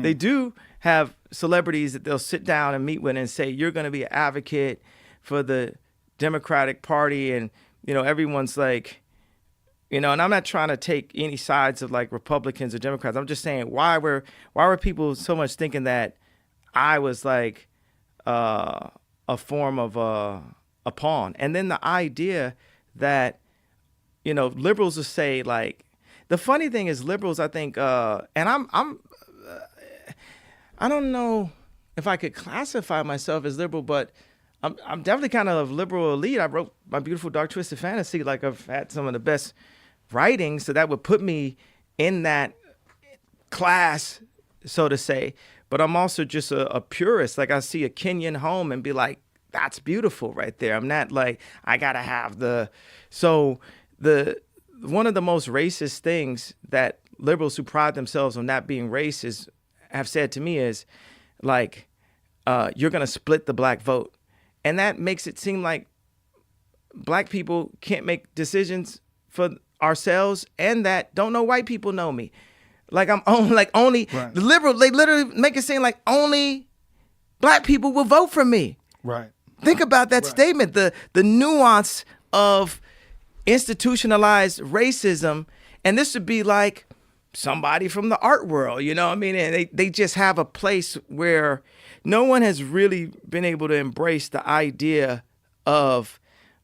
They do have celebrities that they'll sit down and meet with and say, you're going to be an advocate for the Democratic Party. And, everyone's like, and I'm not trying to take any sides of like Republicans or Democrats. I'm just saying, why were people so much thinking that I was like a form of a pawn? And then the idea that, liberals will say like, the funny thing is liberals, I think, and I don't know if I could classify myself as liberal, but I'm definitely kind of liberal elite. I wrote My Beautiful Dark Twisted Fantasy. Like I've had some of the best writing, so that would put me in that class, so to say. But I'm also just a purist. Like I see a Kenyan home and be like, that's beautiful right there. I'm not like, I gotta have one of the most racist things that liberals who pride themselves on not being racist have said to me is like, you're going to split the black vote. And that makes it seem like black people can't make decisions for ourselves and that don't know white people know me. Like I'm only right. The liberal, they literally make it seem like only black people will vote for me. Right. Think about that statement, the nuance of institutionalized racism. And this would be like somebody from the art world, and they just have a place where no one has really been able to embrace the idea of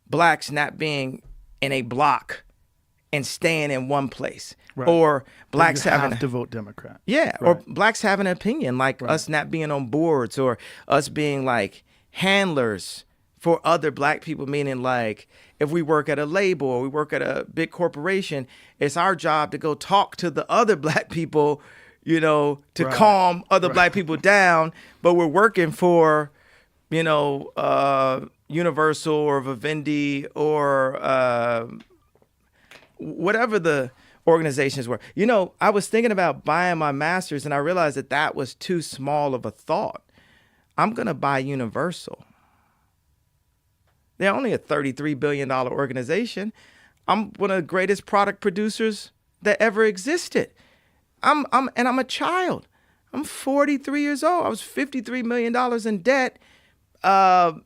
blacks not being in a block and staying in one place. Right. Or blacks having to vote Democrat. Yeah. Right. Or blacks having an opinion, like right. us not being on boards or us being like handlers for other black people, meaning like if we work at a label or we work at a big corporation, it's our job to go talk to the other black people, to right. calm other right. black people down. But we're working for, Universal or Vivendi or whatever the organizations were. I was thinking about buying my master's and I realized that was too small of a thought. I'm going to buy Universal. They're only a $33 billion organization. I'm one of the greatest product producers that ever existed. I'm a child. I'm 43 years old. I was $53 million in debt, 4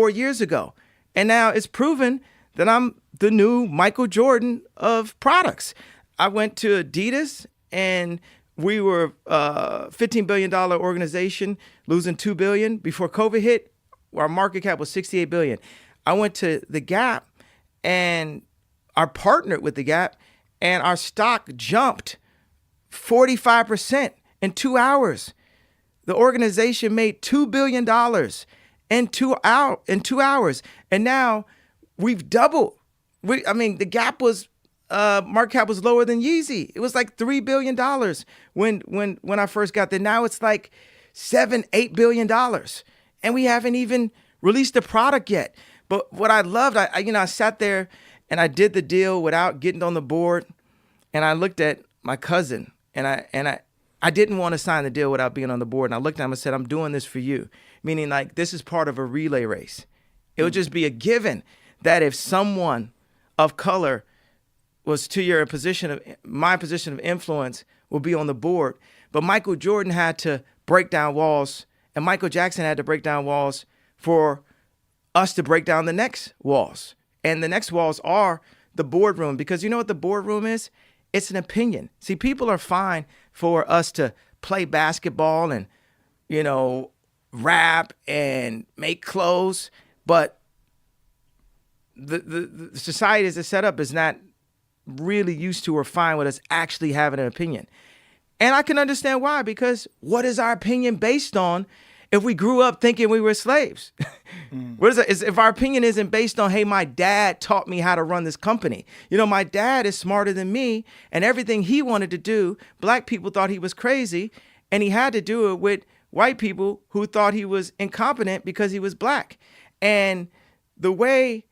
years ago. And now it's proven that I'm the new Michael Jordan of products. I went to Adidas and we were a $15 billion organization, losing $2 billion before COVID hit. Our market cap was $68 billion. I went to the Gap and I partnered with the Gap and our stock jumped 45% in 2 hours. The organization made $2 billion in 2 hours. And now we've doubled. The Gap was, market cap was lower than Yeezy. It was like $3 billion when I first got there. Now it's like $7-8 billion. And we haven't even released the product yet. But what I loved, I sat there and I did the deal without getting on the board. And I looked at my cousin and I didn't want to sign the deal without being on the board. And I looked at him and said, I'm doing this for you. Meaning like this is part of a relay race. It would just be a given that if someone of color was to my position of influence will be on the board. But Michael Jordan had to break down walls. And Michael Jackson had to break down walls for us to break down the next walls. And the next walls are the boardroom. Because you know what the boardroom is? It's an opinion. See, people are fine for us to play basketball and, rap and make clothes. But the society as it's set up is not really used to or fine with us actually having an opinion. And I can understand why, because what is our opinion based on if we grew up thinking we were slaves? What is it? If our opinion isn't based on, hey, my dad taught me how to run this company. My dad is smarter than me, and everything he wanted to do, black people thought he was crazy, and he had to do it with white people who thought he was incompetent because he was black. And the way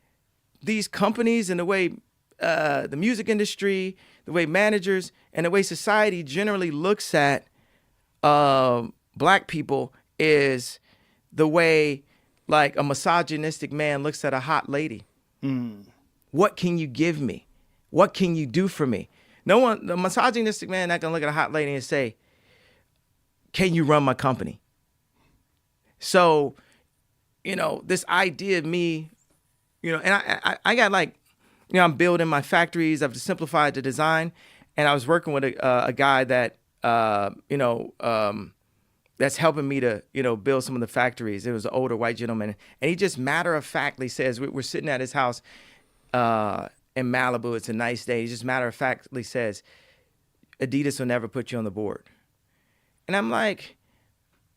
these companies and the way the music industry, the way managers, and the way society generally looks at black people is the way like a misogynistic man looks at a hot lady. What can you give me? What can you do for me? No one, the misogynistic man not gonna look at a hot lady and say, can you run my company? So, this idea of me, and I got like, I'm building my factories. I've simplified the design, and I was working with a guy that, that's helping me to, build some of the factories. It was an older white gentleman, and he just matter-of-factly says, we're sitting at his house in Malibu. It's a nice day. He just matter-of-factly says, Adidas will never put you on the board. And I'm like,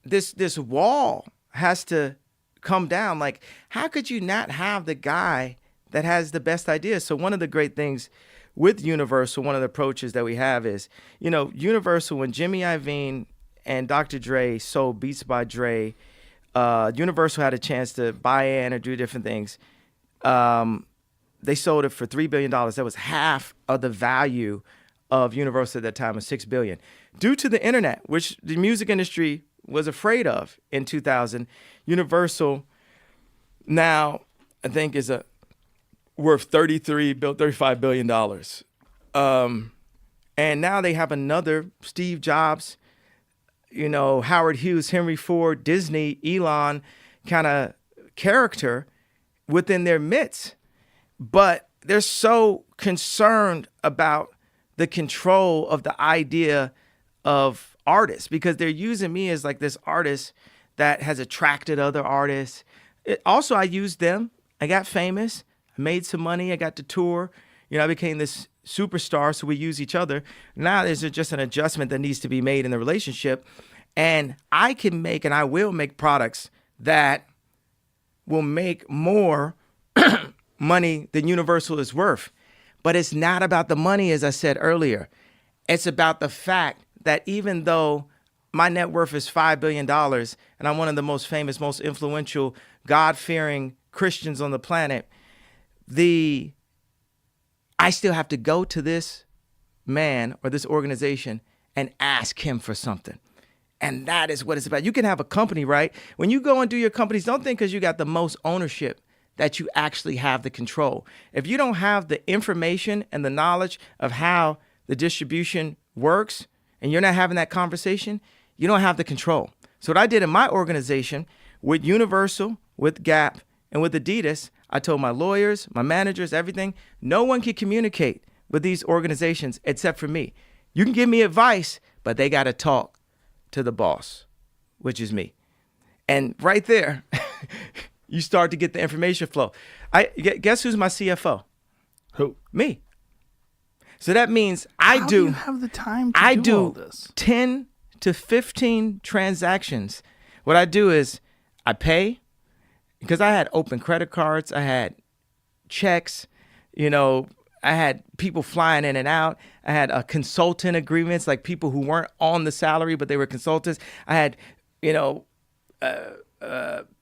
this wall has to come down. Like, how could you not have the guy that has the best ideas? So one of the great things with Universal, one of the approaches that we have is, Universal, when Jimmy Iovine and Dr. Dre sold Beats by Dre, Universal had a chance to buy in or do different things. They sold it for $3 billion. That was half of the value of Universal at that time, was $6 billion. Due to the internet, which the music industry was afraid of in 2000, Universal now, I think, is worth $35 billion. And now they have another Steve Jobs, Howard Hughes, Henry Ford, Disney, Elon kind of character within their midst. But they're so concerned about the control of the idea of artists because they're using me as like this artist that has attracted other artists. Also, I used them. I got famous. I made some money. I got to tour. I became this superstar, so we use each other. Now there's just an adjustment that needs to be made in the relationship. And I can make and I will make products that will make more money than Universal is worth. But it's not about the money, as I said earlier. It's about the fact that even though my net worth is $5 billion and I'm one of the most famous, most influential, God-fearing Christians on the planet, I still have to go to this man or this organization and ask him for something. And that is what it's about. You can have a company, right? When you go and do your companies, don't think because you got the most ownership that you actually have the control. If you don't have the information and the knowledge of how the distribution works and you're not having that conversation, you don't have the control. So what I did in my organization with Universal, with Gap, and with Adidas, I told my lawyers, my managers, everything, no one can communicate with these organizations except for me. You can give me advice, but they got to talk to the boss, which is me. And right there, you start to get the information flow. Guess who's my CFO? Who? Me. So that means How do you have the time to do all this? 10 to 15 transactions. What I do is I pay, because I had open credit cards, I had checks, I had people flying in and out. I had consultant agreements, like people who weren't on the salary, but they were consultants. I had,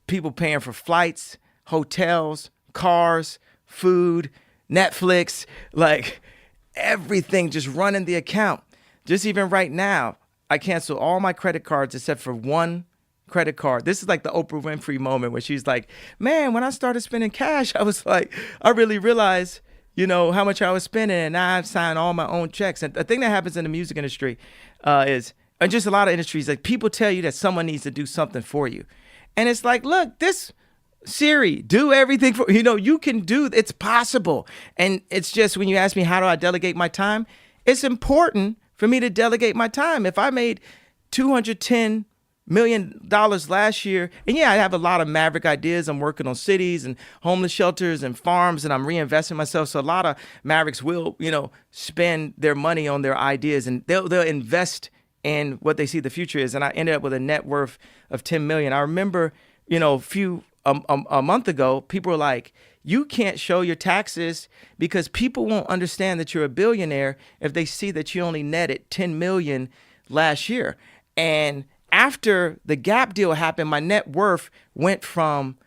people paying for flights, hotels, cars, food, Netflix, like everything just running the account. Just even right now, I canceled all my credit cards except for one credit card. This is like the Oprah Winfrey moment where she's like, man, when I started spending cash, I was like, I really realized, how much I was spending, and now I've signed all my own checks. And the thing that happens in the music industry is, and just a lot of industries, like people tell you that someone needs to do something for you. And it's like, look, this Siri, do everything for, you can do, it's possible. And it's just, when you ask me, how do I delegate my time? It's important for me to delegate my time. If I made $210 million last year, and yeah, I have a lot of maverick ideas. I'm working on cities and homeless shelters and farms, and I'm reinvesting myself. So a lot of mavericks will, spend their money on their ideas, and they'll invest in what they see the future is. And I ended up with a net worth of 10 million. I remember, a month ago, people were like, you can't show your taxes because people won't understand that you're a billionaire if they see that you only netted 10 million last year. And after the Gap deal happened, my net worth went from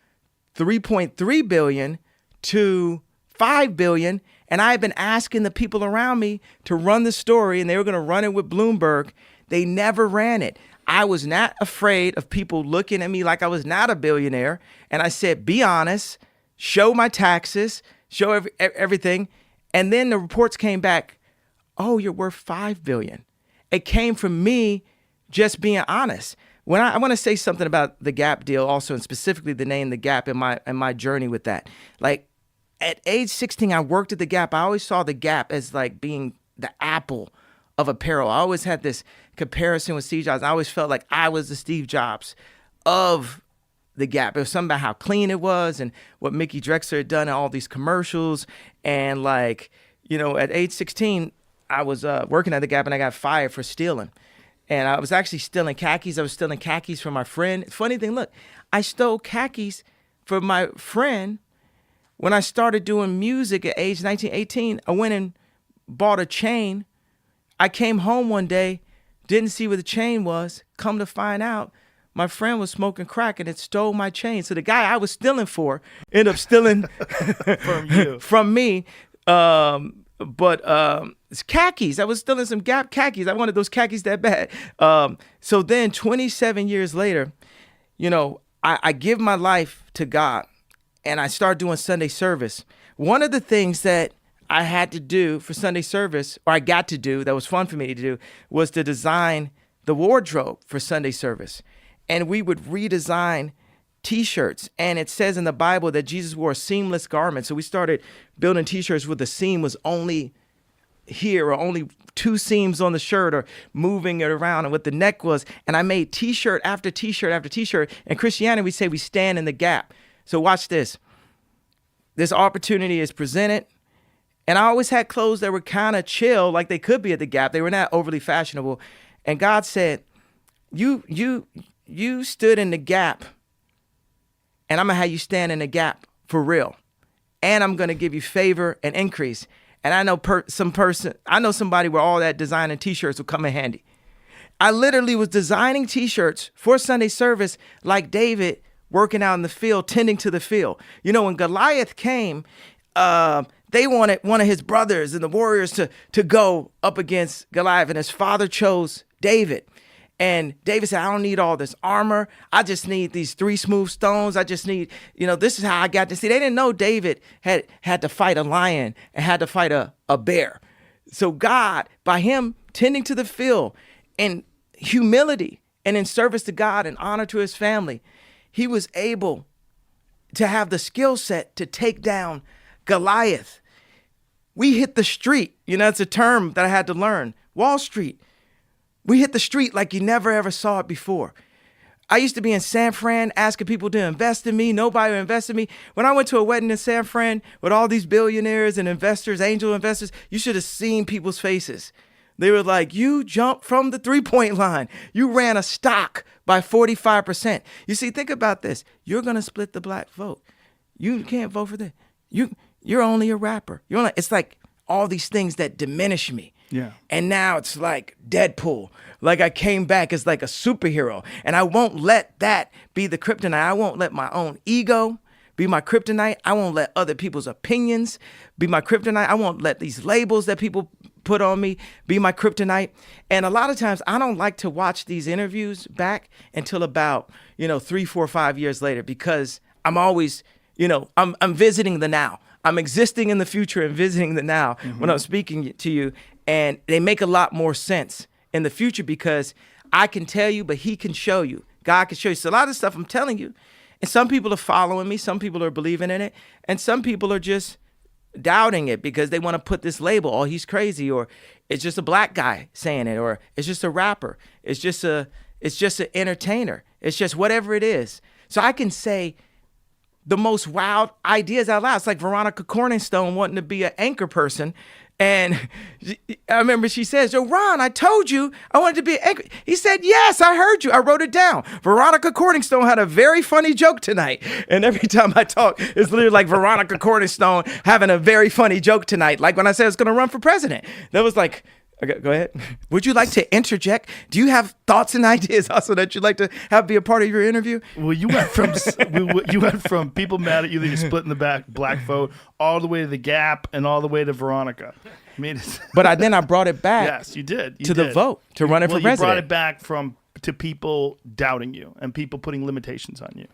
3.3 billion to 5 billion. And I had been asking the people around me to run the story, and they were going to run it with Bloomberg. They never ran it. I was not afraid of people looking at me like I was not a billionaire. And I said, be honest, show my taxes, show everything. And then the reports came back, oh, you're worth 5 billion. It came from me just being honest. When I want to say something about the Gap deal also, and specifically the name The Gap and my journey with that. Like at age 16, I worked at the Gap. I always saw the Gap as like being the Apple of apparel. I always had this comparison with Steve Jobs. I always felt like I was the Steve Jobs of the Gap. It was something about how clean it was and what Mickey Drexler had done in all these commercials. And like, you know, at age 16, I was working at the Gap and I got fired for stealing. And I was actually stealing khakis. I was stealing khakis from my friend. Funny thing, look, I stole khakis from my friend when I started doing music at age 19, 18. I went and bought a chain. I came home one day, didn't see where the chain was. Come to find out, my friend was smoking crack and it stole my chain. So the guy I was stealing for ended up stealing From you. from me. It's khakis. I was stealing some Gap khakis. I wanted those khakis that bad. So then 27 years later, you know, I give my life to God and I start doing Sunday service. One of the things that I had to do for Sunday service, or I got to do, that was fun for me to do, was to design the wardrobe for Sunday service. And we would redesign T-shirts. And it says in the Bible that Jesus wore a seamless garment. So we started building T-shirts where the seam was only here, or only two seams on the shirt, or moving it around, and what the neck was. And I made T-shirt after T-shirt after T-shirt. In Christianity, we say we stand in the gap. So watch this. This opportunity is presented. And I always had clothes that were kind of chill, like they could be at the Gap. They were not overly fashionable. And God said, you stood in the gap, and I'm going to have you stand in the gap for real. And I'm going to give you favor and increase. And I know somebody where all that designing T-shirts will come in handy. I literally was designing T-shirts for Sunday service like David working out in the field, tending to the field. You know, when Goliath came, they wanted one of his brothers and the warriors to go up against Goliath, and his father chose David. And David said, I don't need all this armor. I just need these 3 smooth stones. I just need, you know, this is how I got to see. They didn't know David had to fight a lion and had to fight a bear. So God, by him tending to the field in humility and in service to God and honor to his family, he was able to have the skill set to take down Goliath. We hit the street. You know, it's a term that I had to learn. Wall Street. We hit the street like you never ever saw it before. I used to be in San Fran asking people to invest in me. Nobody would invest in me. When I went to a wedding in San Fran with all these billionaires and investors, angel investors, you should have seen people's faces. They were like, you jumped from the 3-point line. You ran a stock by 45%. You see, think about this. You're going to split the black vote. You can't vote for that. You're only a rapper. It's like all these things that diminish me. Yeah. And now it's like Deadpool. Like I came back as like a superhero. And I won't let that be the kryptonite. I won't let my own ego be my kryptonite. I won't let other people's opinions be my kryptonite. I won't let these labels that people put on me be my kryptonite. And a lot of times I don't like to watch these interviews back until about, 3, 4, 5 years later, because I'm always, I'm visiting the now. I'm existing in the future and visiting the now when I'm speaking to you. And they make a lot more sense in the future because I can tell you, but he can show you. God can show you. So a lot of stuff I'm telling you, and some people are following me, some people are believing in it, and some people are just doubting it because they want to put this label, oh, he's crazy, or it's just a black guy saying it, or it's just a rapper, it's just an entertainer, it's just whatever it is. So I can say the most wild ideas out loud. It's like Veronica Corningstone wanting to be an anchor person. And I remember she says, "Yo, Ron, I told you I wanted to be an anchor." He said, "Yes, I heard you. I wrote it down." Veronica Corningstone had a very funny joke tonight. And every time I talk, it's literally like Veronica Corningstone having a very funny joke tonight. Like when I said I was going to run for president. That was like, okay, go ahead. Would you like to interject? Do you have thoughts and ideas also that you'd like to have be a part of your interview? Well, you went from people mad at you that you're splitting the black vote all the way to the Gap and all the way to Veronica. I mean, but then I brought it back. Yes, you did. The vote to run it for president. You brought it back to people doubting you and people putting limitations on you.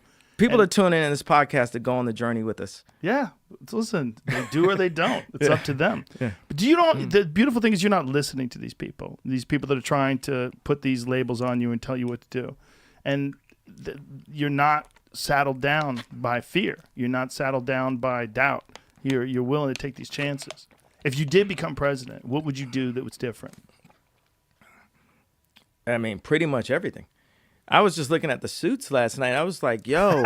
People are tuning in this podcast to go on the journey with us. Yeah. Listen, they do or they don't. It's up to them. Yeah. But do you don't, the beautiful thing is you're not listening to these people that are trying to put these labels on you and tell you what to do. And you're not saddled down by fear. You're not saddled down by doubt. You're willing to take these chances. If you did become president, what would you do that was different? I mean, pretty much everything. I was just looking at the suits last night. I was like, yo.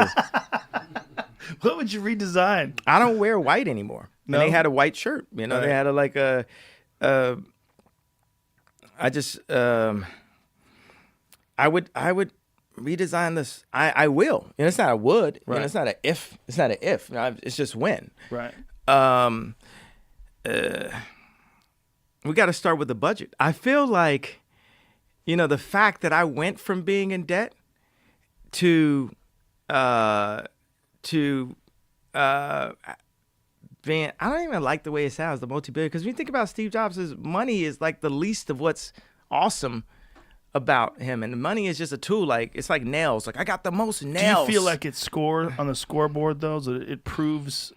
What would you redesign? I don't wear white anymore. No? And they had a white shirt. You know, Right. they had I would redesign this. I will. You know, it's not a would. You Right. know, it's not a if. It's not an if. It's just when. Right. We got to start with the budget. I feel like, you know, the fact that I went from being in debt to being, I don't even like the way it sounds, the multi-billion, because when you think about Steve Jobs, his money is like the least of what's awesome about him, and the money is just a tool. Like, it's like nails. Like, I got the most nails. Do you feel like it's scored on the scoreboard though, so that it proves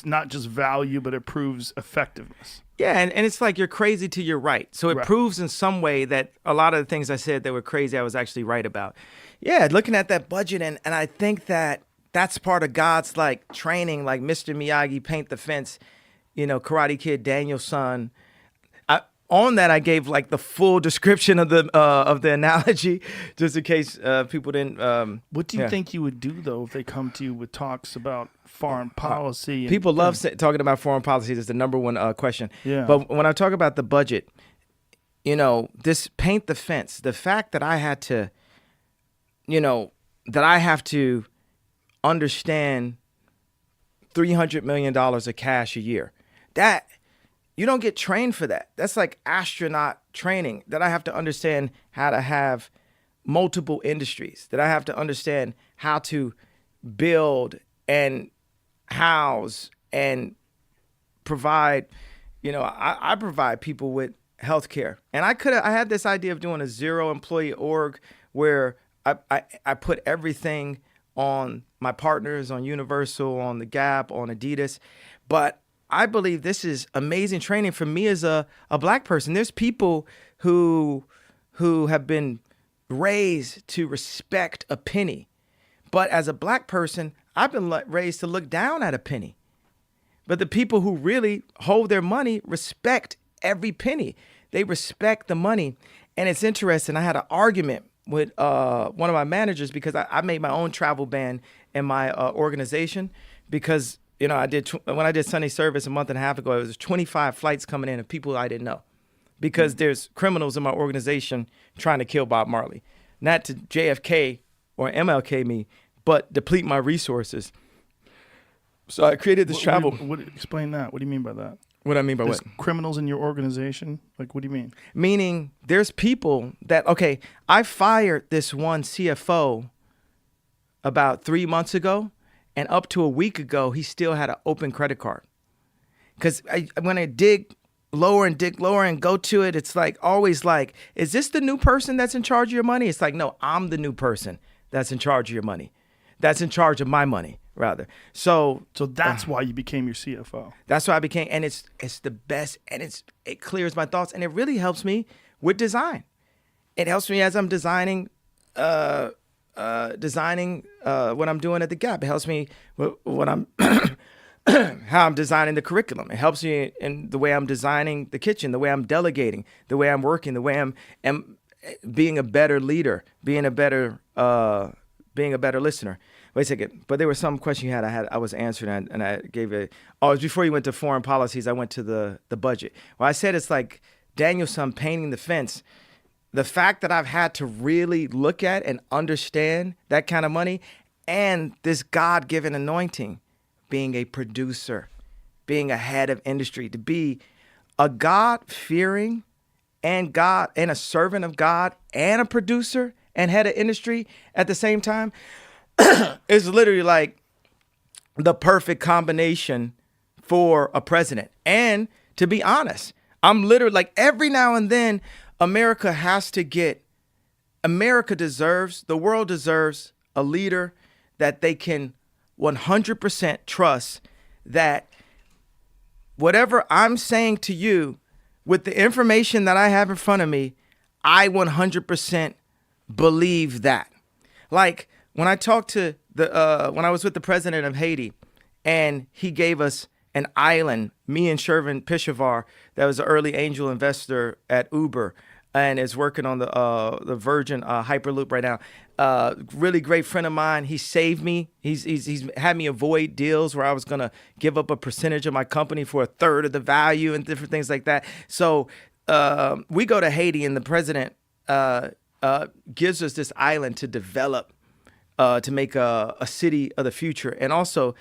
not just value, but it proves effectiveness? Yeah, and it's like you're crazy till you're right. So it Right. proves in some way that a lot of the things I said that were crazy, I was actually right about. Yeah, looking at that budget, and I think that that's part of God's like training, like Mr. Miyagi, paint the fence, you know, Karate Kid, Daniel's son. On that, I gave like the full description of the analogy, just in case people didn't. What do you yeah. think you would do though if they come to you with talks about foreign policy? People love talking about foreign policies. It's the number one question. Yeah. But when I talk about the budget, you know, this paint the fence, the fact that I had to, you know, that I have to understand $300 million of cash a year, that you don't get trained for that. That's like astronaut training, that I have to understand how to have multiple industries, that I have to understand how to build and house and provide, you know, I provide people with healthcare. And I had this idea of doing a 0 employee org where I put everything on my partners, on Universal, on the Gap, on Adidas. But I believe this is amazing training for me as a black person. There's people who have been raised to respect a penny. But as a black person, I've been raised to look down at a penny. But the people who really hold their money respect every penny. They respect the money. And it's interesting. I had an argument with one of my managers because I made my own travel ban in my organization because, you know, when I did Sunday service a month and a half ago, it was 25 flights coming in of people I didn't know because there's criminals in my organization trying to kill Bob Marley. Not to JFK or MLK me, but deplete my resources. So I created this travel. Explain that. What do you mean by that? What I mean by There's what? criminals in your organization? Like, what do you mean? Meaning there's people that, okay, I fired this one CFO about 3 months ago, and up to a week ago, he still had an open credit card. Because when I dig lower and go to it, it's like always like, is this the new person that's in charge of your money? It's like, no, I'm the new person that's in charge of your money. That's in charge of my money, rather. So that's why you became your CFO. That's why I became, and it's the best, and it clears my thoughts, and it really helps me with design. It helps me as I'm designing what I'm doing at the Gap. It helps me with what I'm how I'm designing the curriculum. It helps me in the way I'm designing the kitchen, the way I'm delegating, the way I'm working, the way I'm being a better leader, being a better listener. Wait a second. But there was some question you had. I was answering, and I gave it. Oh, it was before you went to foreign policies. I went to the budget. Well, I said it's like Daniel's son painting the fence. The fact that I've had to really look at and understand that kind of money, and this God-given anointing, being a producer, being a head of industry, to be a God-fearing and a servant of God and a producer and head of industry at the same time. It's literally like the perfect combination for a president. And to be honest, I'm literally like every now and then America deserves, the world deserves a leader that they can 100% trust that whatever I'm saying to you with the information that I have in front of me, I 100% believe that. Like when I talked to when I was with the president of Haiti and he gave us an island, me and Shervin Pishavar, that was an early angel investor at Uber and is working on the Virgin Hyperloop right now. Really great friend of mine. He saved me. He's had me avoid deals where I was gonna give up a percentage of my company for a third of the value and different things like that. So we go to Haiti and the president gives us this island to develop, to make a city of the future. And also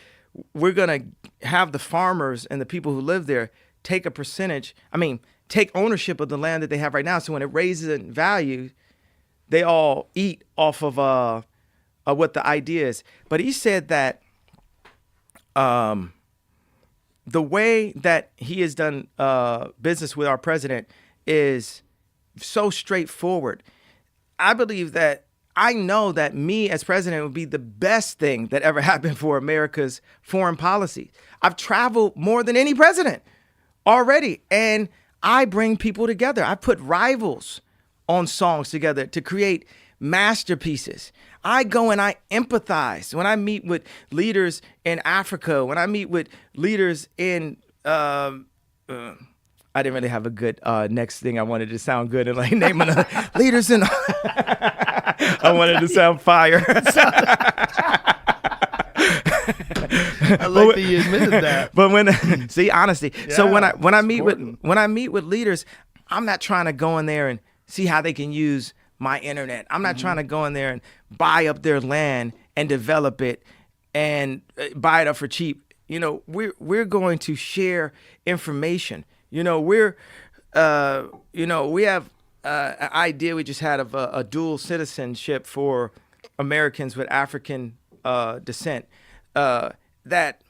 we're gonna have the farmers and the people who live there take a percentage. Take ownership of the land that they have right now. So when it raises in value, they all eat off of what the idea is. But he said that the way that he has done business with our president is so straightforward. I believe that I know that me as president would be the best thing that ever happened for America's foreign policy. I've traveled more than any president already, and I bring people together. I put rivals on songs together to create masterpieces. I go and I empathize. When I meet with leaders in Africa, when I meet with leaders in, I didn't really have a good next thing. I wanted to sound good and like name another leaders in, I wanted to sound fire. I like that you admitted that. But when see honesty. Yeah, so when I meet important. with leaders, I'm not trying to go in there and see how they can use my internet. I'm not trying to go in there and buy up their land and develop it and buy it up for cheap. We're going to share information. We have an idea we just had of a dual citizenship for Americans with African descent. That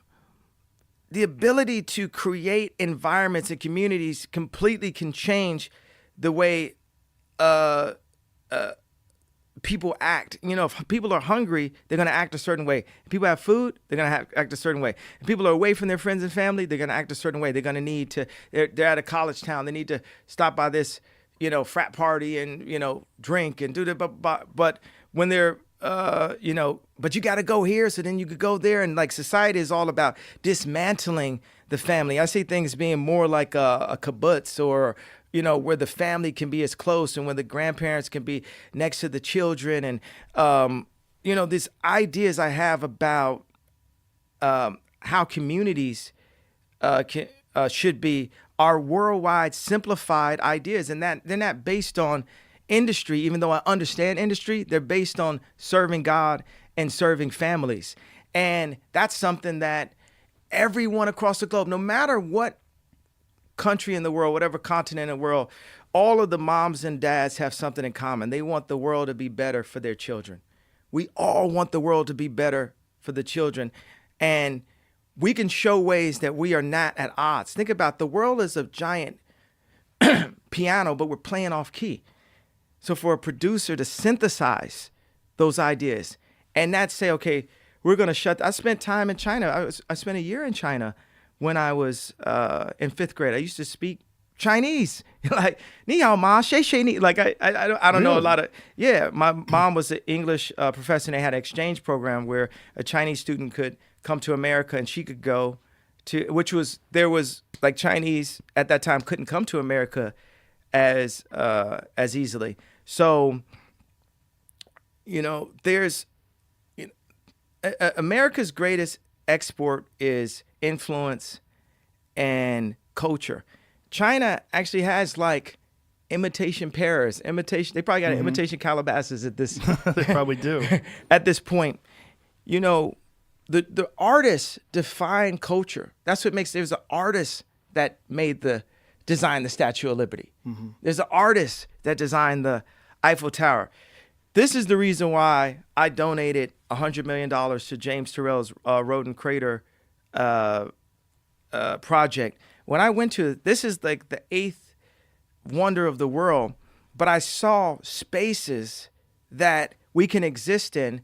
the ability to create environments and communities completely can change the way people act. If people are hungry, they're going to act a certain way. If people have food, they're going to act a certain way. If people are away from their friends and family, they're going to act a certain way. They're going to need to, they're at a college town. They need to stop by this, frat party and, drink and do that. But when they're, but you got to go here. So then you could go there. And like society is all about dismantling the family. I see things being more like a kibbutz or, where the family can be as close and where the grandparents can be next to the children. And, these ideas I have about how communities should be are worldwide simplified ideas. And that they're not based on industry, even though I understand industry, they're based on serving God and serving families. And that's something that everyone across the globe, no matter what country in the world, whatever continent in the world, all of the moms and dads have something in common. They want the world to be better for their children. We all want the world to be better for the children. And we can show ways that we are not at odds. Think about the world is a giant piano, but we're playing off key. So for a producer to synthesize those ideas and not say, okay, we're going to shut. I spent time in China. I spent a year in China when I was in 5th grade. I used to speak Chinese, like ni hao ma, xie xie ni. Like I don't know a lot of. Yeah, my mom was an English professor, and they had an exchange program where a Chinese student could come to America and she could go to, there was like Chinese at that time couldn't come to America as easily. So, there's America's greatest export is influence and culture. China actually has like imitation pears, they probably got imitation Calabasas at this. They probably do. At this point, the artists define culture. That's what makes, there's an artist that designed the Statue of Liberty. Mm-hmm. There's an artist that designed the Eiffel Tower. This is the reason why I donated $100 million to James Turrell's Roden Crater project. When I went to, this is like the 8th wonder of the world, but I saw spaces that we can exist in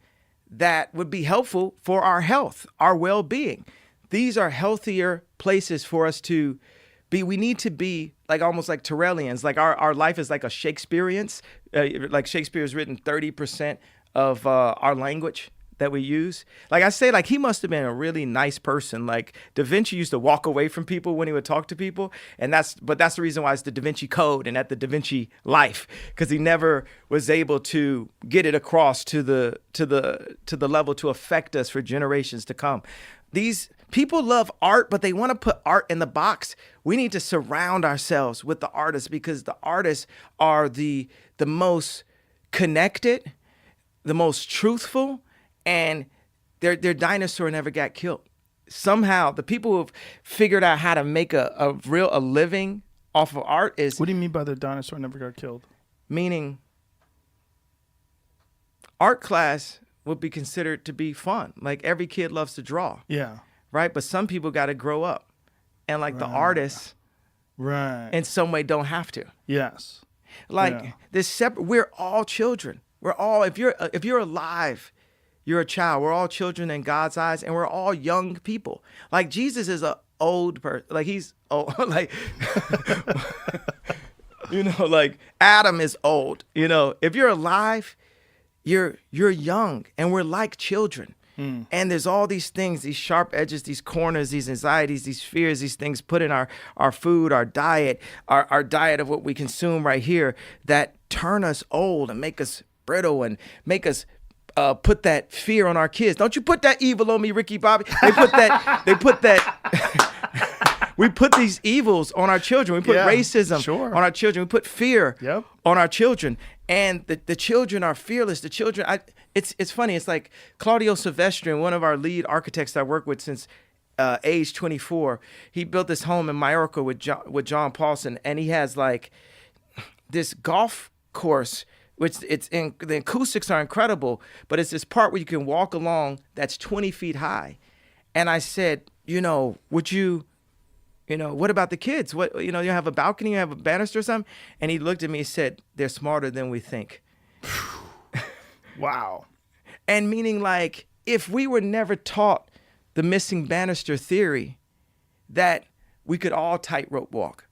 that would be helpful for our health, our well-being. These are healthier places for us to be. We need to be like almost like Terrellians. Like our life is like a Shakespeareans. Like Shakespeare's written 30% of our language that we use. Like I say, like he must have been a really nice person. Like Da Vinci used to walk away from people when he would talk to people, and that's the reason why it's the Da Vinci Code and at the Da Vinci life, because he never was able to get it across to the level to affect us for generations to come. These people love art, but they want to put art in the box. We need to surround ourselves with the artists, because the artists are the most connected, the most truthful, and their dinosaur never got killed. Somehow, the people who have figured out how to make a living off of art is... What do you mean by the dinosaur never got killed? Meaning, art class would be considered to be fun. Like every kid loves to draw. Yeah. Right? But some people got to grow up. And like the artists, in some way, don't have to. Yes. Like this separate, we're all children. We're all, if you're alive, you're a child. We're all children in God's eyes, and we're all young people. Like Jesus is an old person. Like he's old. Like, like Adam is old. If you're alive, you're young, and we're like children. And there's all these things, these sharp edges, these corners, these anxieties, these fears, these things put in our food, our diet, our diet of what we consume right here that turn us old and make us brittle and make us put that fear on our kids. Don't you put that evil on me, Ricky Bobby. They put that, we put these evils on our children. We put racism on our children. We put fear on our children. And the children are fearless. The children, it's funny. It's like Claudio Silvestri, one of our lead architects that I work with since age 24. He built this home in Majorca with John Paulson, and he has like this golf course, which the acoustics are incredible, but it's this part where you can walk along that's 20 feet high. And I said, would you, what about the kids? What, you have a balcony, you have a banister or something? And he looked at me and said, they're smarter than we think. Wow. And meaning like, if we were never taught the missing banister theory, that we could all tightrope walk.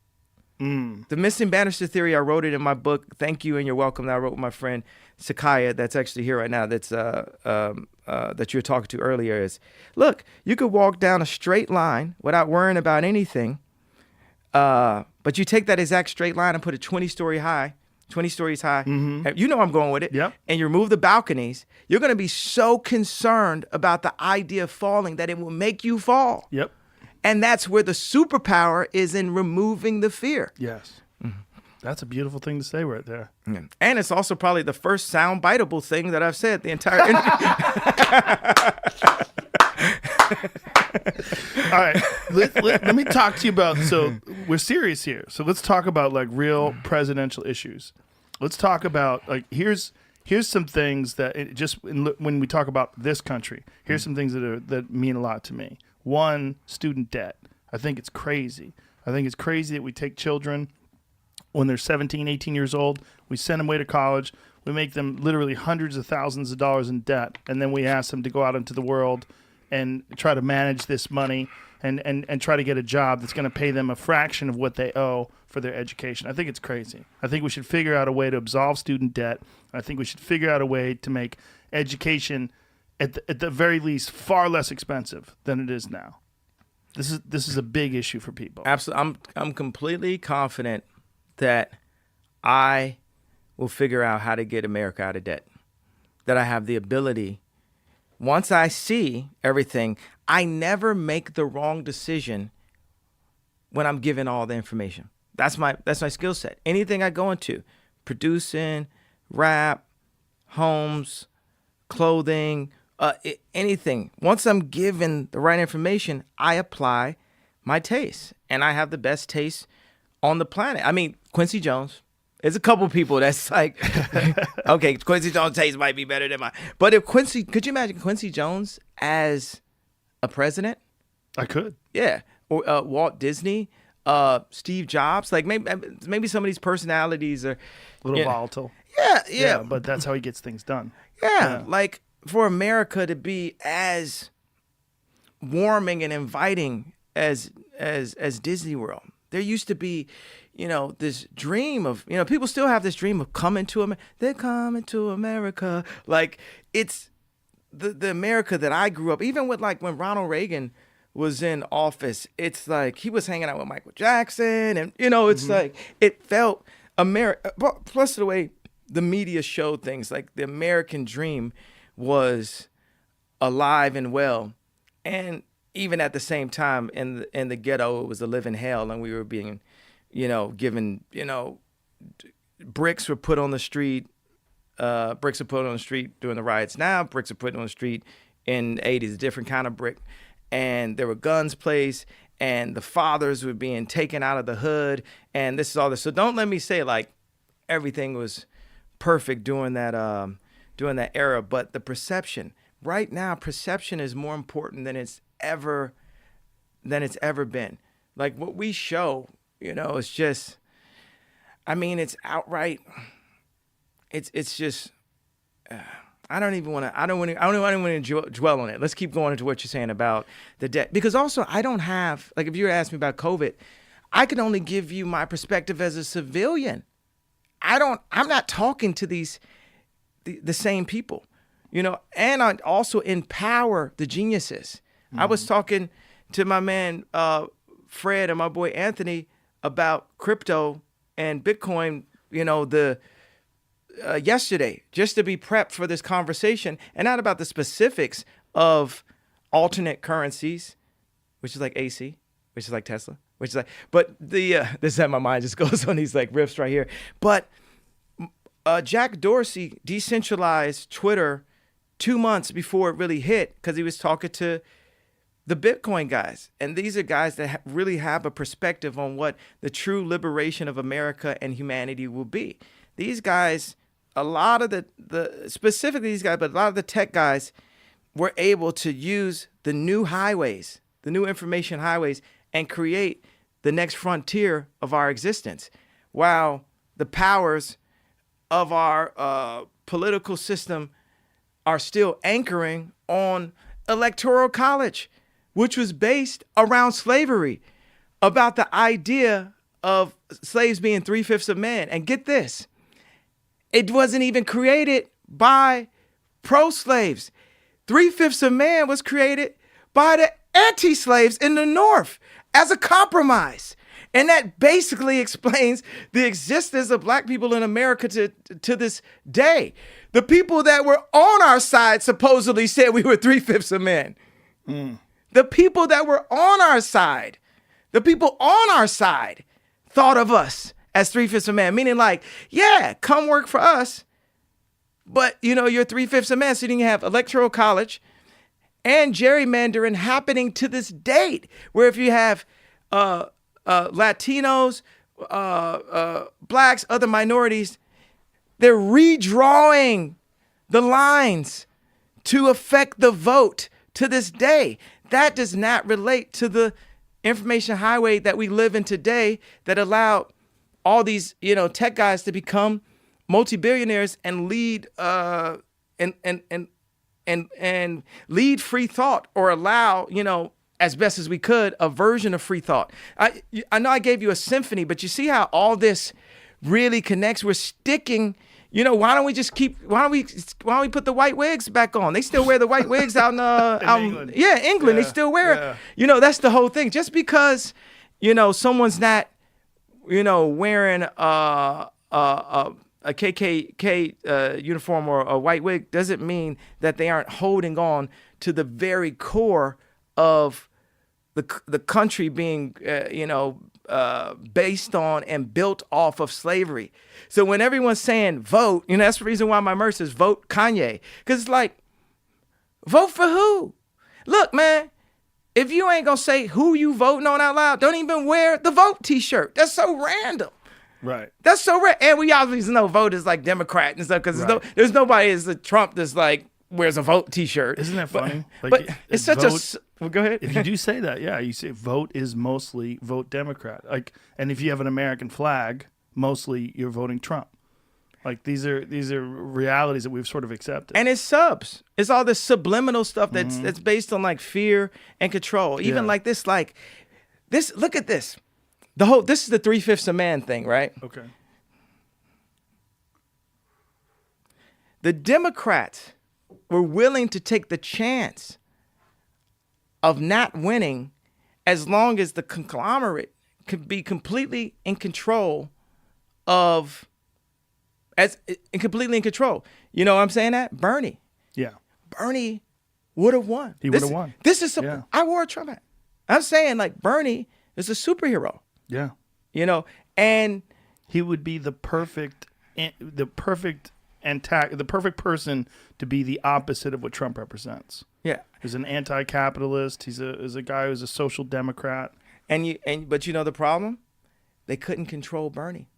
The missing banister theory, I wrote it in my book, Thank You and You're Welcome, that I wrote with my friend Sakaya, that's actually here right now, that's that you were talking to earlier, is, look, you could walk down a straight line without worrying about anything, but you take that exact straight line and put it 20 stories high, and you know I'm going with it, and you remove the balconies, you're going to be so concerned about the idea of falling that it will make you fall. Yep. And that's where the superpower is, in removing the fear. Yes. That's a beautiful thing to say right there. Yeah. And it's also probably the first sound biteable thing that I've said the entire interview. All right. Let me talk to you about, so we're serious here. So let's talk about like real presidential issues. Let's talk about like, here's some things that when we talk about this country, here's some things that mean a lot to me. One, student debt. I think it's crazy. I think it's crazy that we take children when they're 17, 18 years old, we send them away to college, we make them literally hundreds of thousands of dollars in debt, and then we ask them to go out into the world and try to manage this money and try to get a job that's going to pay them a fraction of what they owe for their education. I think it's crazy. I think we should figure out a way to absolve student debt. I think we should figure out a way to make education at the very least far less expensive than it is now. This is a big issue for people. Absolutely. I'm completely confident that I will figure out how to get America out of debt. That I have the ability. Once I see everything, I never make the wrong decision when I'm given all the information. That's my skill set. Anything I go into, producing, rap, homes, clothing, anything. Once I'm given the right information, I apply my taste, and I have the best taste on the planet. I mean, Quincy Jones. There's a couple people that's like, okay, Quincy Jones' taste might be better than mine. But if could you imagine Quincy Jones as a president? I could. Yeah. Or Walt Disney, Steve Jobs. Like maybe some of these personalities are a little volatile. Yeah. But that's how he gets things done. Yeah. Like for America to be as warming and inviting as Disney World. There used to be, this dream of, people still have this dream of coming to America. They're coming to America. Like, it's the America that I grew up, even with like when Ronald Reagan was in office, it's like he was hanging out with Michael Jackson, and it's like it felt America. Plus the way the media showed things, like the American dream was alive and well, and even at the same time in the ghetto, it was a living hell, and we were being, given, bricks were put on the street. Bricks are put on the street during the riots. Now bricks are put on the street in the 80s, a different kind of brick. And there were guns placed, and the fathers were being taken out of the hood, and this is all this. So don't let me say like everything was perfect during that era, but the perception right now, perception is more important than it's ever been. Like what we show, it's just, it's outright. It's just. I don't want to dwell on it. Let's keep going into what you're saying about the debt. Because also, I don't have, like, if you were to ask me about COVID, I can only give you my perspective as a civilian. I'm not talking to the same people, and I also empower the geniuses. Mm-hmm. I was talking to my man, Fred, and my boy Anthony about crypto and Bitcoin, yesterday, just to be prepped for this conversation, and not about the specifics of alternate currencies, which is like AC, which is like Tesla, which is like, but this is how my mind just goes on these like riffs right here. But Jack Dorsey decentralized Twitter 2 months before it really hit, because he was talking to the Bitcoin guys. And these are guys that really have a perspective on what the true liberation of America and humanity will be. These guys, a lot of specifically these guys, but a lot of the tech guys were able to use the new highways, the new information highways, and create the next frontier of our existence, while the powers of our political system are still anchoring on electoral college, which was based around slavery, about the idea of slaves being 3/5 of man. And get this, it wasn't even created by pro-slaves. 3/5 of man was created by the anti-slaves in the North as a compromise. And that basically explains the existence of black people in America to this day. The people that were on our side supposedly said we were 3/5 of men. Mm. The people that were on our side, thought of us as 3/5 of man, meaning like, yeah, come work for us, but you're 3/5 of man, so you have electoral college and gerrymandering happening to this date, where if you have Latinos, blacks, other minorities, they're redrawing the lines to affect the vote to this day. That does not relate to the information highway that we live in today, that allowed all these, tech guys to become multi-billionaires and lead and lead free thought, or allow, as best as we could, a version of free thought. I know I gave you a symphony, but you see how all this really connects. We're sticking. Why don't we put the white wigs back on? They still wear the white wigs out in England. Yeah, England. They still wear it. That's the whole thing. Just because, someone's not, wearing a KKK uniform or a white wig, doesn't mean that they aren't holding on to the very core of the country being, based on and built off of slavery. So when everyone's saying vote, that's the reason why my merch says vote Kanye. Because it's like, vote for who? Look, man, if you ain't going to say who you voting on out loud, don't even wear the vote t-shirt. That's so random. Right. That's so random. And we obviously know vote is like Democrat and stuff, because there's nobody as a Trump that's like wears a vote t-shirt. Isn't that funny? But it's such vote, well, go ahead. If you do say that, yeah, you say vote is mostly vote Democrat. And if you have an American flag, mostly you're voting Trump. Like these are realities that we've sort of accepted. And it's subs. It's all this subliminal stuff that's based on like fear and control. Even like this. Look at this. This is the 3/5 of man thing, right? Okay. The Democrats were willing to take the chance of not winning as long as the conglomerate could be completely in control of, completely in control. You know what I'm saying that? Bernie. Yeah. Bernie would have won. He would have won. This is something. Yeah. I wore a Trump hat. I'm saying like Bernie is a superhero. Yeah. You know, and he would be the perfect person to be the opposite of what Trump represents. Yeah. He's an anti-capitalist. He's a guy who's a social democrat. But you know the problem? They couldn't control Bernie.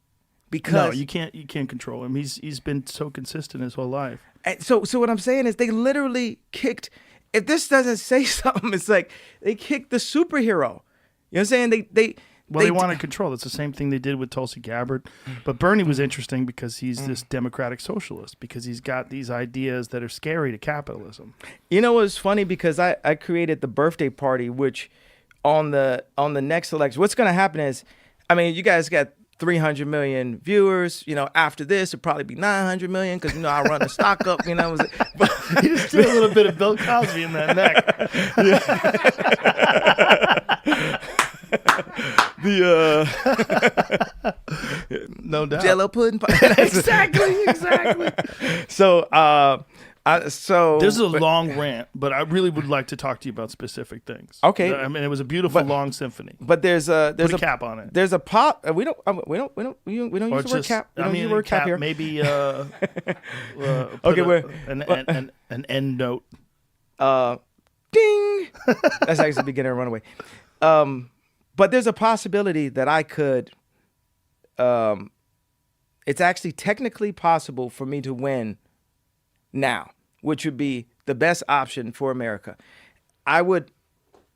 Because no, you can't control him. He's been so consistent his whole life. And so what I'm saying is they literally kicked. If this doesn't say something, it's like they kicked the superhero. You know what I'm saying? They wanted control. That's the same thing they did with Tulsi Gabbard. But Bernie was interesting because he's this democratic socialist, because he's got these ideas that are scary to capitalism. You know what's funny? Because I created the birthday party, which on the next election, what's going to happen is, I mean, you guys got 300 million viewers. You know, after this, it'll probably be 900 million because, you know, I run the stock up, you know. But you just do a little bit of Bill Cosby in that neck. No doubt. Jello pudding pie. exactly. So, this is a long rant, but I really would like to talk to you about specific things. Okay. I mean, it was a beautiful long symphony. But there's a cap on it. There's a pop. We don't use the word cap. We don't use the word cap here. Maybe okay, an end note. Ding. That's actually the beginner of Runaway. But there's a possibility that I could. It's actually technically possible for me to win now, which would be the best option for America. I would.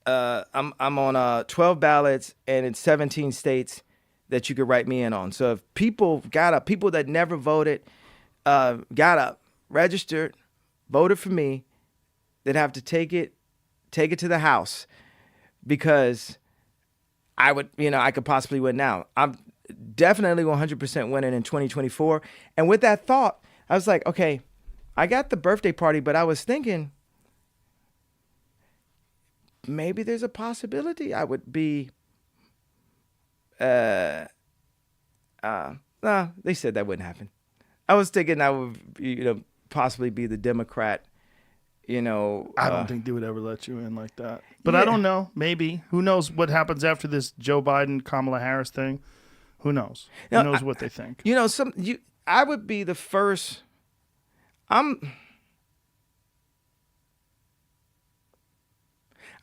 I'm on 12 ballots and in 17 states that you could write me in on. So if people that never voted, got up, registered, voted for me, they'd have to take it to the House, because I could possibly win now. I'm definitely 100% winning in 2024. And with that thought, I was like, okay, I got the birthday party, but I was thinking maybe there's a possibility I would be. They said that wouldn't happen. I was thinking I would, possibly be the Democrat. I don't think they would ever let you in like that. But I don't know. Maybe. Who knows what happens after this Joe Biden, Kamala Harris thing? Who knows? Who knows what they think? I would be the first. I'm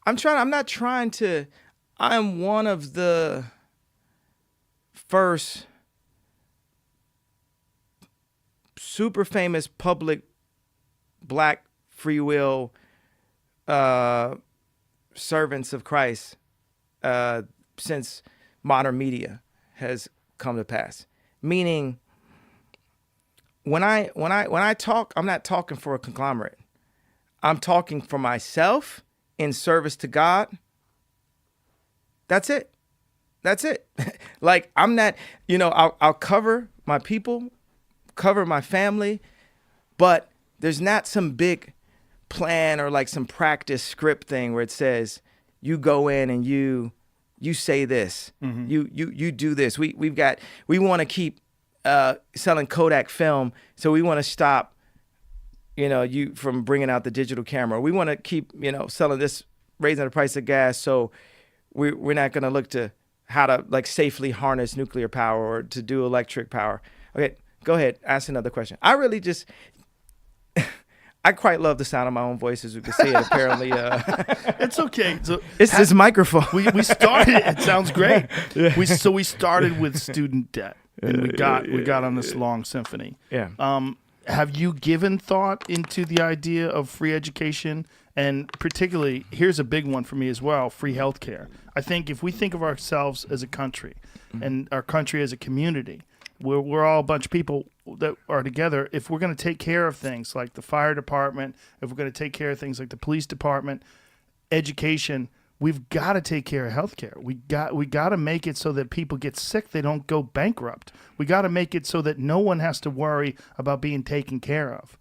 not trying to. I'm one of the first super famous public black free will servants of Christ since modern media has come to pass. Meaning, when I talk, I'm not talking for a conglomerate. I'm talking for myself in service to God. That's it. Like, I'm not, I'll cover my people, cover my family, but there's not some big plan or like some practice script thing where it says you go in and you say this, you do this. We want to keep selling Kodak film, so we want to stop you from bringing out the digital camera. We want to keep selling this, raising the price of gas, so we're not going to look to how to like safely harness nuclear power or to do electric power. Okay, go ahead, ask another question. I really just I quite love the sound of my own voice, as you can see it. Apparently, it's okay. So it's this microphone. we started. It sounds great. Yeah. We started with student debt, and we got on this long symphony. Yeah. Have you given thought into the idea of free education, and particularly, here's a big one for me as well: free healthcare. I think if we think of ourselves as a country and our country as a community, We're all a bunch of people that are together. If we're going to take care of things like the fire department, if we're going to take care of things like the police department, education, we've got to take care of healthcare. We got to make it so that people get sick, they don't go bankrupt. We got to make it so that no one has to worry about being taken care of.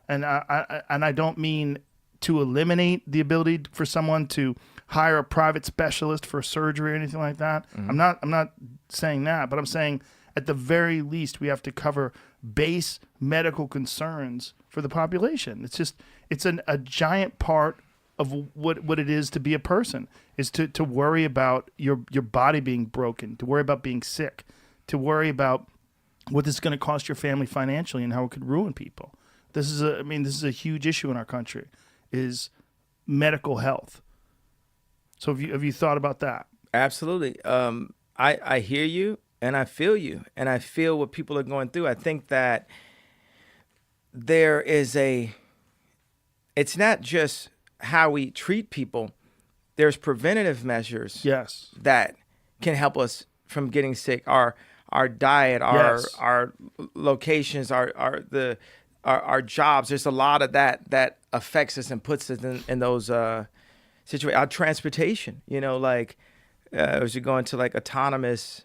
And I don't mean to eliminate the ability for someone to hire a private specialist for surgery or anything like that. I'm not saying that, but I'm saying at the very least we have to cover base medical concerns for the population. It's a giant part of what it is to be a person, is to worry about your body being broken, to worry about being sick, to worry about what this is going to cost your family financially and how it could ruin people. This is a huge issue in our country, is medical health. So have you thought about that? Absolutely. I hear you and I feel you and I feel what people are going through. I think that it's not just how we treat people. There's preventative measures Yes. that can help us from getting sick. Our diet, Yes. our locations, our jobs. There's a lot of that affects us and puts us in those situations. Our transportation, as you go into like autonomous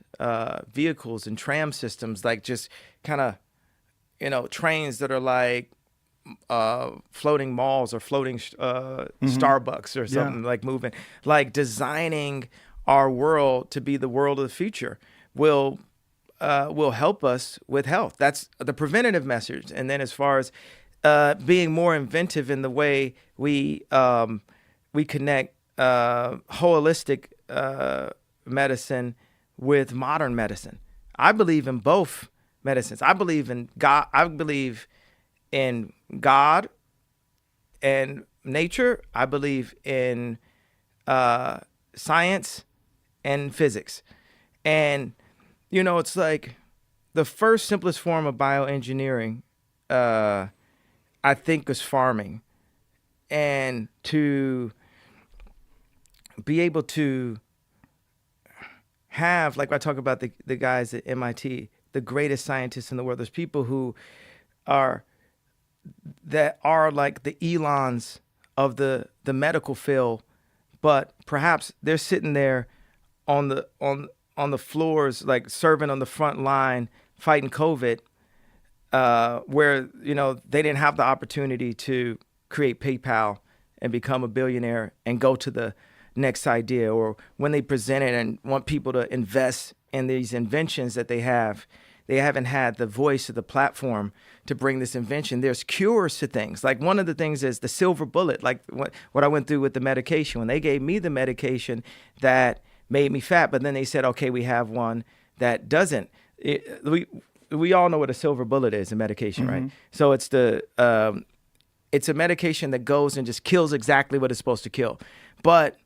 vehicles and tram systems, like just kind of, trains that are like floating malls or floating Starbucks or something, like moving, like designing our world to be the world of the future will help us with health. That's the preventative measures. And then as far as being more inventive in the way we connect holistic medicine with modern medicine. I believe in both medicines. I believe in God. I believe in God and nature. I believe in science and physics. And, it's like the first simplest form of bioengineering, I think, is farming. And to be able to have, like I talk about the guys at MIT, the greatest scientists in the world. There's people who are like the Elons of the medical field, but perhaps they're sitting there on the floors, like serving on the front line, fighting COVID, where they didn't have the opportunity to create PayPal and become a billionaire and go to the next idea, or when they present it and want people to invest in these inventions that they haven't had the voice of the platform to bring this invention. There's cures to things. Like one of the things is the silver bullet, like what I went through with the medication. When they gave me the medication that made me fat, but then they said, okay, we have one that doesn't. We all know what a silver bullet is in medication, right? So it's it's a medication that goes and just kills exactly what it's supposed to kill. But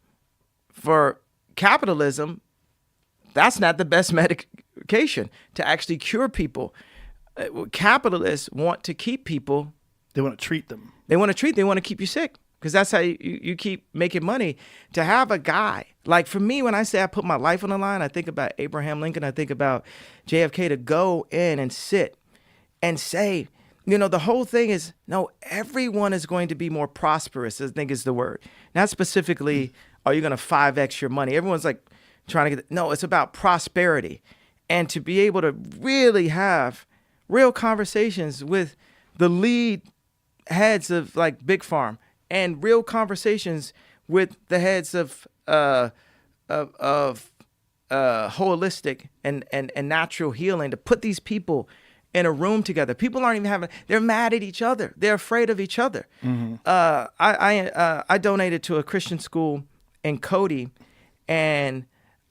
for capitalism, that's not the best medication to actually cure people. Capitalists want to keep people. They want to treat them. They want to keep you sick, because that's how you keep making money. To have a guy, like for me, when I say I put my life on the line, I think about Abraham Lincoln, I think about JFK, to go in and sit and say, the whole thing is, no, everyone is going to be more prosperous, I think is the word. Not specifically, are you going to 5X your money? Everyone's like trying to no, it's about prosperity. And to be able to really have real conversations with the lead heads of like Big Farm, and real conversations with the heads of holistic and natural healing, to put these people in a room together. People aren't even they're mad at each other. They're afraid of each other. I donated to a Christian school in Cody, and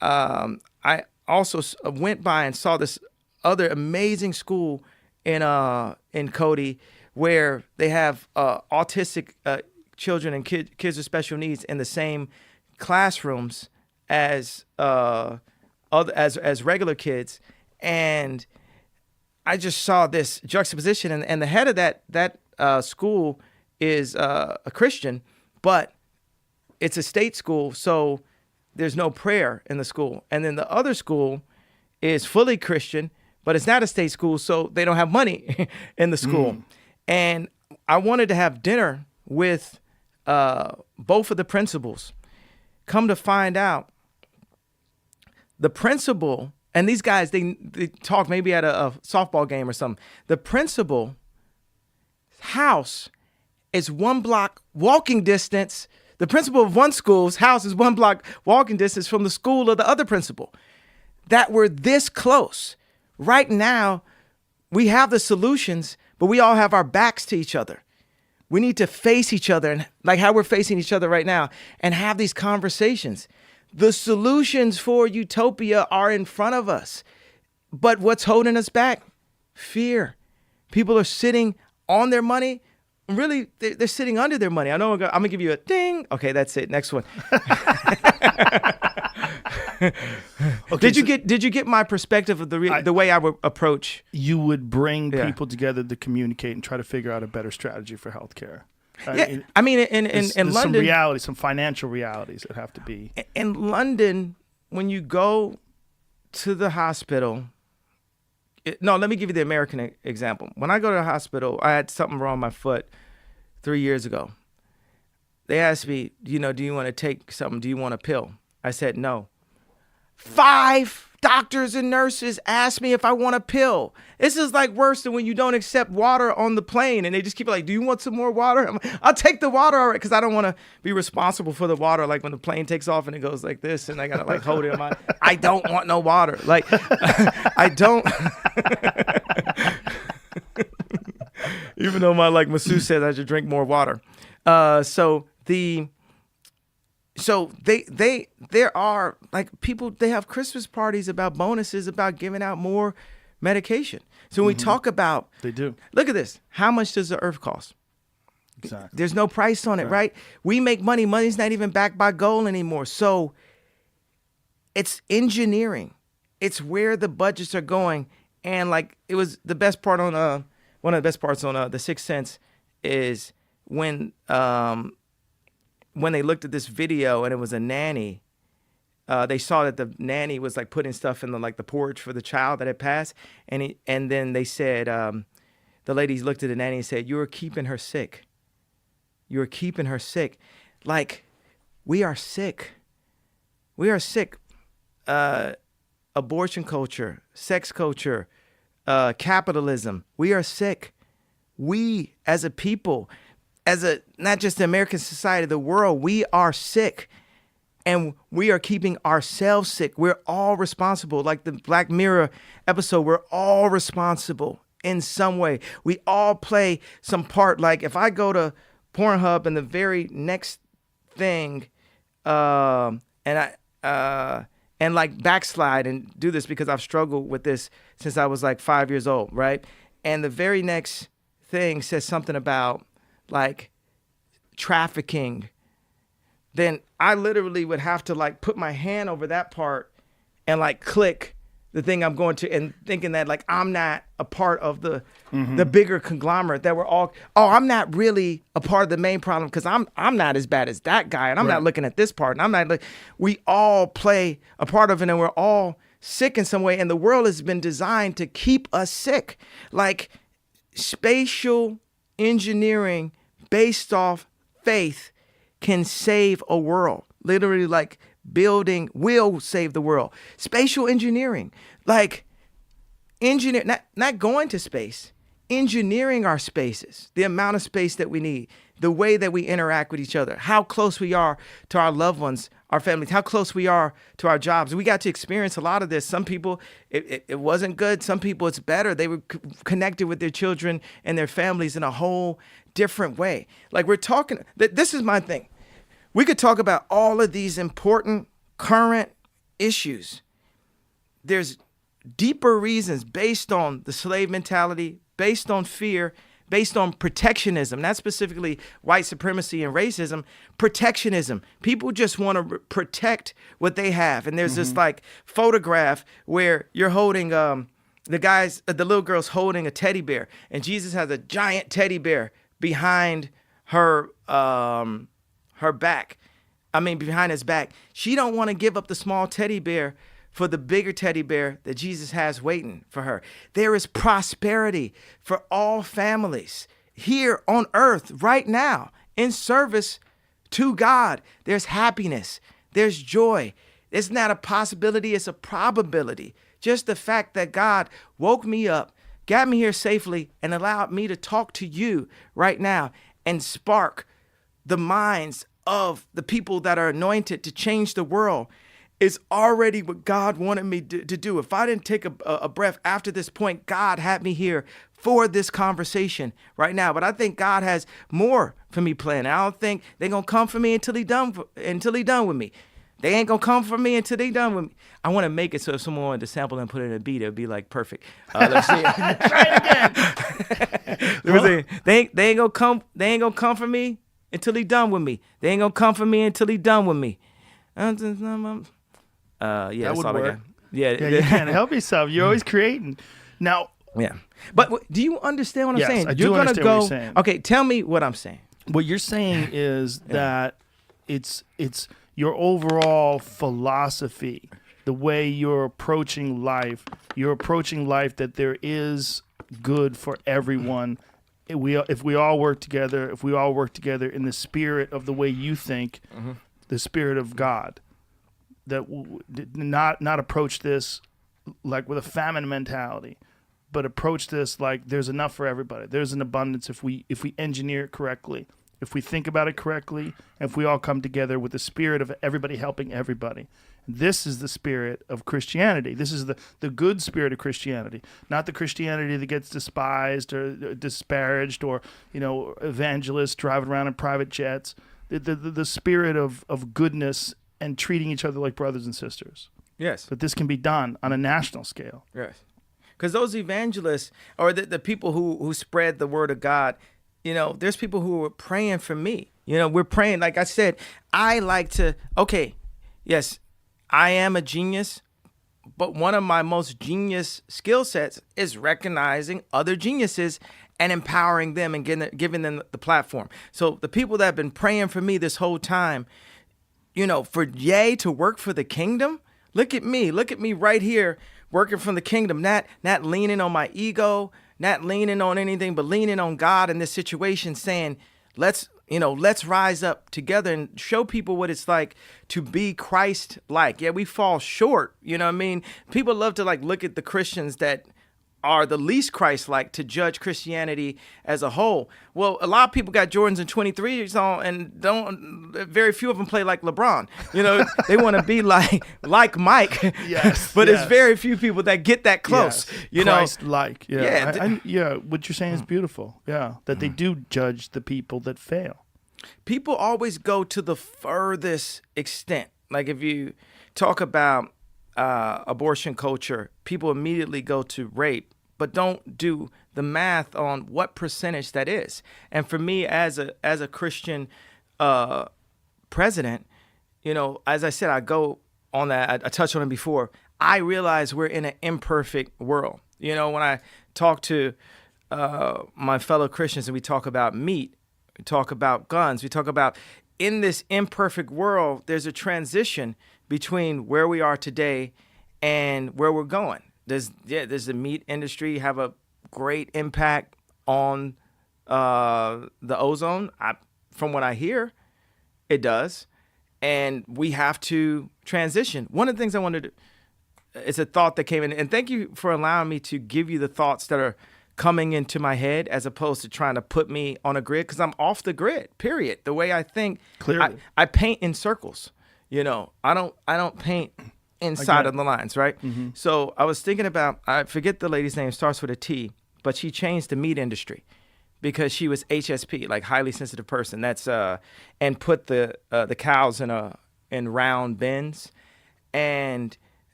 I also went by and saw this other amazing school in Cody, where they have autistic children and kids with special needs in the same classrooms as regular kids. And I just saw this juxtaposition, and the head of that school is a Christian, but it's a state school, so there's no prayer in the school. And then the other school is fully Christian, but it's not a state school, so they don't have money in the school. And I wanted to have dinner with both of the principals. Come to find out, the principal, and these guys, they talk maybe at a softball game or something. The principal's house is 1 block walking distance. The principal of one school's house is 1 block walking distance from the school of the other principal. That we're this close. Right now, we have the solutions, but we all have our backs to each other. We need to face each other, and like how we're facing each other right now, and have these conversations. The solutions for utopia are in front of us. But what's holding us back? Fear. People are sitting on their money. Really, they're sitting under their money. I know I'm going to give you a ding. Okay, that's it. Next one. Okay, Did you get my perspective of the way I would approach? You would bring people together to communicate and try to figure out a better strategy for healthcare. Yeah, I mean, in there's London, some realities, some financial realities that have to be. In London, when you go to the hospital, let me give you the American example. When I go to the hospital, I had something wrong with my foot 3 years ago. They asked me, do you want to take something? Do you want a pill? I said no. 5 doctors and nurses asked me if I want a pill. This is like worse than when you don't accept water on the plane and they just keep like, do you want some more water? I'll take the water, all right, because I don't want to be responsible for the water. Like when the plane takes off and it goes like this and I got to like hold it in my, I don't want no water. Like I don't. Even though my masseuse says I should drink more water. There are like people, they have Christmas parties about bonuses, about giving out more medication. So when we talk about, they do. Look at this. How much does the earth cost? Exactly. There's no price on it, right? We make money. Money's not even backed by gold anymore. So it's engineering. It's where the budgets are going. And like it was the best part on one of the best parts on The Sixth Sense is when they looked at this video and it was a nanny, they saw that the nanny was like putting stuff in the porch for the child that had passed, and then they said, the ladies looked at the nanny and said, "You are keeping her sick. You are keeping her sick." Like, we are sick. We are sick. Abortion culture, sex culture, capitalism. We are sick. We as a people, not just the American society, the world, we are sick. And we are keeping ourselves sick. We're all responsible. Like the Black Mirror episode, we're all responsible in some way. We all play some part. Like if I go to Pornhub and the very next thing, and backslide and do this because I've struggled with this since I was like 5 years old, right? And the very next thing says something about like trafficking, then I literally would have to like put my hand over that part and like click the thing I'm going to, and thinking that like I'm not a part of the bigger conglomerate, that we're all, I'm not really a part of the main problem because I'm not as bad as that guy, and I'm not looking at this part, and I'm not like, we all play a part of it, and we're all sick in some way, and the world has been designed to keep us sick. Like spatial engineering based off faith can save a world. Literally, like building will save the world. Spatial engineering, like not going to space, engineering our spaces, the amount of space that we need, the way that we interact with each other, how close we are to our loved ones, our families, how close we are to our jobs. We got to experience a lot of this. Some people, it wasn't good. Some people, it's better. They were connected with their children and their families in a whole different way. Like we're talking, this is my thing. We could talk about all of these important current issues. There's deeper reasons based on the slave mentality, based on fear, based on protectionism, not specifically white supremacy and racism, protectionism. People just want to protect what they have. And there's this like photograph where you're holding, the little girl's holding a teddy bear, and Jesus has a giant teddy bear behind her back. Behind his back. She don't want to give up the small teddy bear for the bigger teddy bear that Jesus has waiting for her. There is prosperity for all families here on earth right now in service to God. There's happiness. There's joy. It's not a possibility. It's a probability. Just the fact that God woke me up, got me here safely, and allowed me to talk to you right now and spark the minds of the people that are anointed to change the world is already what God wanted me to do. If I didn't take a breath after this point, God had me here for this conversation right now. But I think God has more for me planned. I don't think they're going to come for me until he done with me. They ain't going to come for me until they done with me. I want to make it so if someone wanted to sample and put it in a beat, it would be like perfect. Let's see. Try it again. Let me see. They ain't gonna come for me until he done with me. They ain't gonna come for me until he done with me. Yeah, that that's would all I work. got. Yeah, You can't help yourself. You're always creating. Now, yeah. But do you understand what I'm Yes, saying? I do understand what you're saying. Okay, tell me what I'm saying. what you're saying is that it's your overall philosophy, the way you're approaching life. You're approaching life that there is good for everyone. If we all work together in the spirit of the way you think, the spirit of God, that not approach this like with a famine mentality, but approach this like there's enough for everybody. There's an abundance if we engineer it correctly, if we think about it correctly, and if we all come together with the spirit of everybody helping everybody. This is the spirit of Christianity. This is the good spirit of Christianity, not the Christianity that gets despised or disparaged, or evangelists driving around in private jets. The spirit of goodness and treating each other like brothers and sisters. Yes. But this can be done on a national scale. Yes. Because those evangelists or the people who spread the word of God, there's people who are praying for me. We're praying. Like I said, I like to, yes, I am a genius, but one of my most genius skill sets is recognizing other geniuses and empowering them and giving them the platform. So the people that have been praying for me this whole time, for Ye to work for the kingdom, look at me right here working from the kingdom, not leaning on my ego, not leaning on anything, but leaning on God in this situation, saying, let's rise up together and show people what it's like to be Christ-like. Yeah, we fall short. You know what I mean? People love to look at the Christians that are the least Christ-like to judge Christianity as a whole. Well, a lot of people got Jordans and 23s on and very few of them play like LeBron. They want to be like Mike. Yes. But it's very few people that get that close. Yes. Christ-like. Yeah. Yeah. What you're saying is beautiful. Yeah. That they do judge the people that fail. People always go to the furthest extent. Like if you talk about abortion culture, people immediately go to rape, but don't do the math on what percentage that is. And for me, as a Christian president, as I said, I go on that. I touched on it before. I realize we're in an imperfect world. When I talk to my fellow Christians and we talk about meat, we talk about guns, we talk about in this imperfect world, there's a transition between where we are today and where we're going. Does the meat industry have a great impact on the ozone? From what I hear, it does. And we have to transition. One of the things I wanted to, it's a thought that came in, and thank you for allowing me to give you the thoughts that are coming into my head as opposed to trying to put me on a grid, because I'm off the grid, period. The way I think, clearly, I paint in circles. I don't paint inside of the lines, right? Mm-hmm. So I was thinking about, I forget the lady's name, starts with a T, but she changed the meat industry because she was HSP, like highly sensitive person. That's and put the cows in round bins, and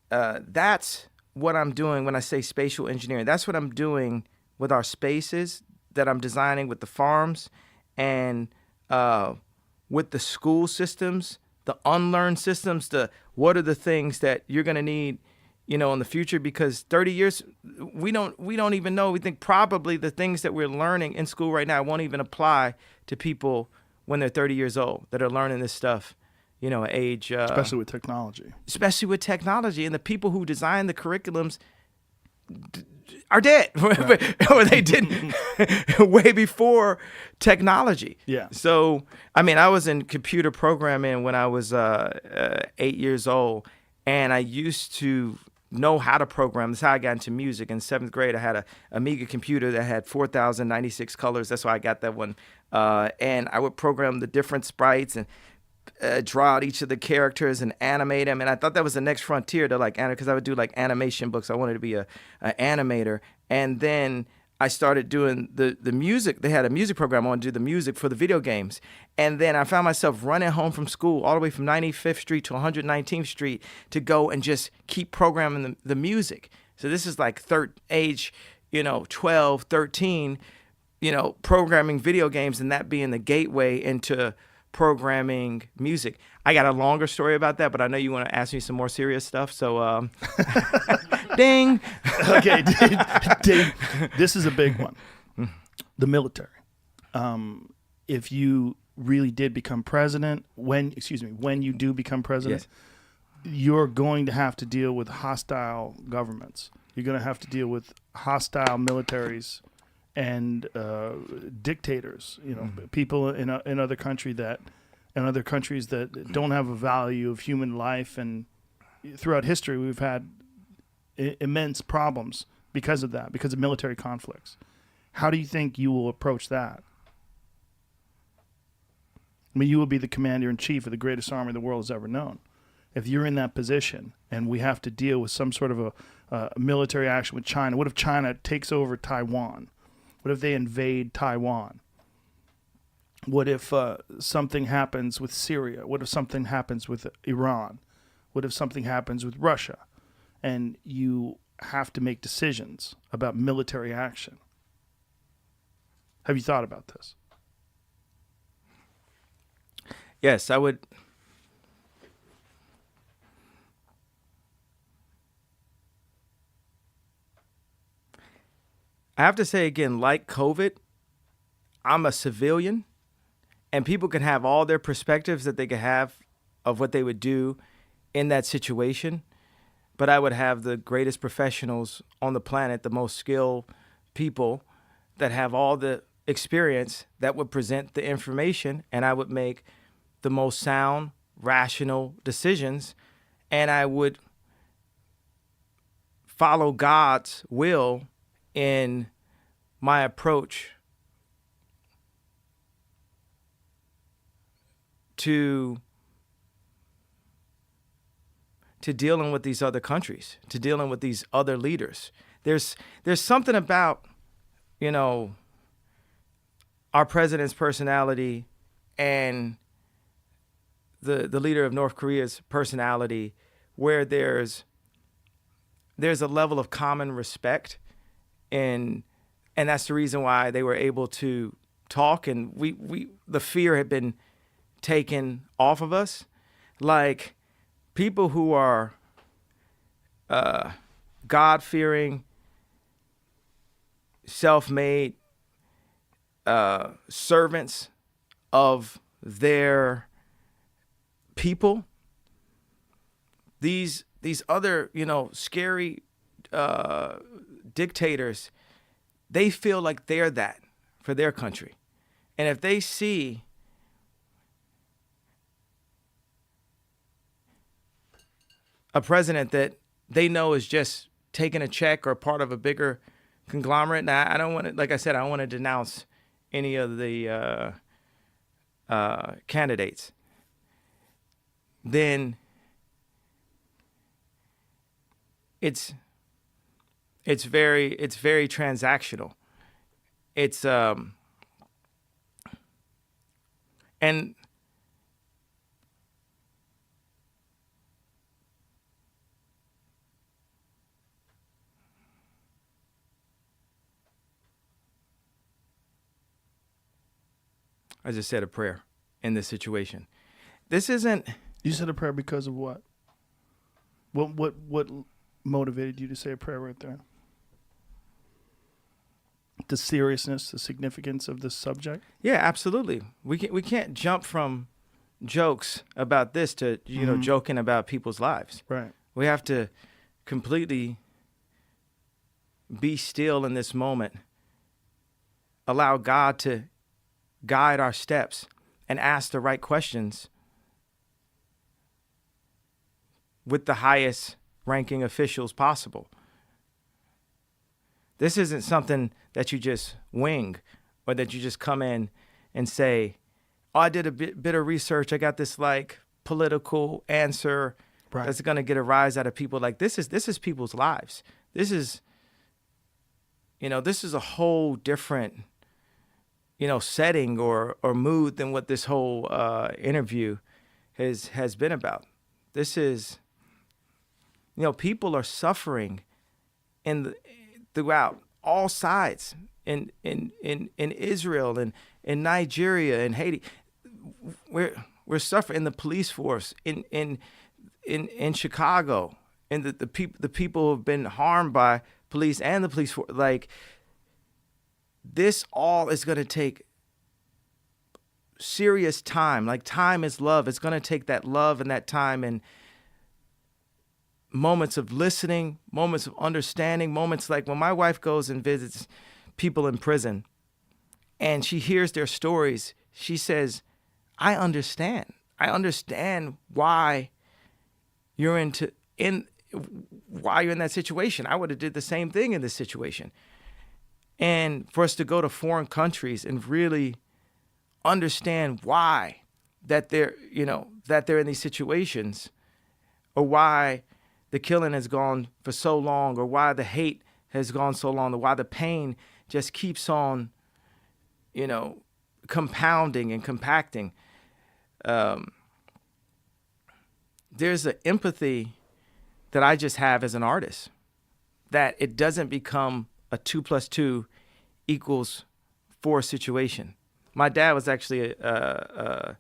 that's what I'm doing when I say spatial engineering. That's what I'm doing with our spaces that I'm designing with the farms and with the school systems, the unlearned systems, what are the things that you're going to need, in the future, because 30 years, we don't even know. We think probably the things that we're learning in school right now won't even apply to people when they're 30 years old that are learning this stuff, age. Especially with technology. Especially with technology, and the people who design the curriculums are dead, or they didn't way before technology. Yeah. So, I mean, I was in computer programming when I was 8 years old, and I used to know how to program. That's how I got into music. In 7th grade, I had a Amiga computer that had 4,096 colors. That's why I got that one. And I would program the different sprites and draw out each of the characters and animate them. And I thought that was the next frontier to because I would do animation books. I wanted to be an animator. And then I started doing the music. They had a music program. I wanted to do the music for the video games. And then I found myself running home from school all the way from 95th Street to 119th Street to go and just keep programming the music. So this is age, 12, 13, programming video games, and that being the gateway into programming music. I got a longer story about that, but I know you want to ask me some more serious stuff. So, ding. Okay, ding. This is a big one. The military. If you really did become president, when you do become president, yes, you're going to have to deal with hostile governments. You're going to have to deal with hostile militaries and dictators, people in other countries that don't have a value of human life, and throughout history we've had immense problems because of that, because of military conflicts. How do you think you will approach that? I mean, you will be the commander in chief of the greatest army the world has ever known. If you're in that position and we have to deal with some sort of a military action with China, what if China takes over Taiwan? What if they invade Taiwan? What if something happens with Syria? What if something happens with Iran? What if something happens with Russia? And you have to make decisions about military action. Have you thought about this? Yes, I would. I have to say again, like COVID, I'm a civilian, and people can have all their perspectives that they could have of what they would do in that situation. But I would have the greatest professionals on the planet, the most skilled people that have all the experience that would present the information, and I would make the most sound, rational decisions, and I would follow God's will in my approach to dealing with these other countries, to dealing with these other leaders. There's something about, our president's personality and the leader of North Korea's personality, where there's a level of common respect, and that's the reason why they were able to talk, and we the fear had been taken off of us. Like, people who are God-fearing, self-made servants of their people. These other, scary dictators, they feel like they're that for their country. And if they see a president that they know is just taking a check or part of a bigger conglomerate, now I don't want to, like I said, I don't want to denounce any of the candidates, then it's very transactional. It's and I just said a prayer in this situation. This isn't. You said a prayer because of what? What motivated you to say a prayer right there? The seriousness, the significance of this subject? Yeah, absolutely. We can't jump from jokes about this to, joking about people's lives. Right. We have to completely be still in this moment, allow God to guide our steps and ask the right questions with the highest ranking officials possible. This isn't something that you just wing or that you just come in and say, oh, I did a bit of research. I got this like political answer that's going to get a rise out of people. Like this is people's lives. This is a whole different, setting or mood than what this whole interview has been about. This is, people are suffering throughout all sides in Israel and in Nigeria and Haiti. We're suffering in the police force in Chicago, and the people who have been harmed by police and the police force. Like this all is going to take serious time. Like time is love. It's going to take that love and that time and moments of listening, moments of understanding, moments like when my wife goes and visits people in prison and she hears their stories, she says, I understand why you're in that situation. I would have did the same thing in this situation. And for us to go to foreign countries and really understand why that they're in these situations, or why the killing has gone for so long, or why the hate has gone so long, or why the pain just keeps on, compounding and compacting. There's an empathy that I just have as an artist, that it doesn't become a 2 + 2 = 4 situation. My dad was actually a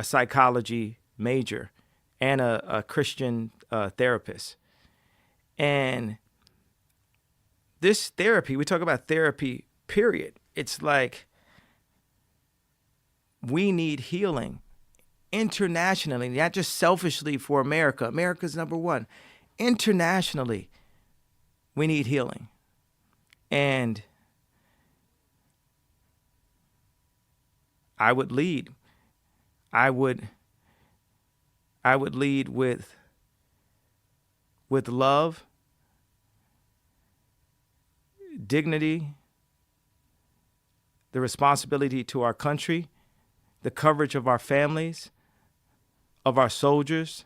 psychology major and a Christian therapist. And this therapy, we talk about therapy, period. It's like we need healing internationally, not just selfishly for America. America's number one. Internationally, we need healing. And I would lead. I would lead with love, dignity, the responsibility to our country, the coverage of our families, of our soldiers,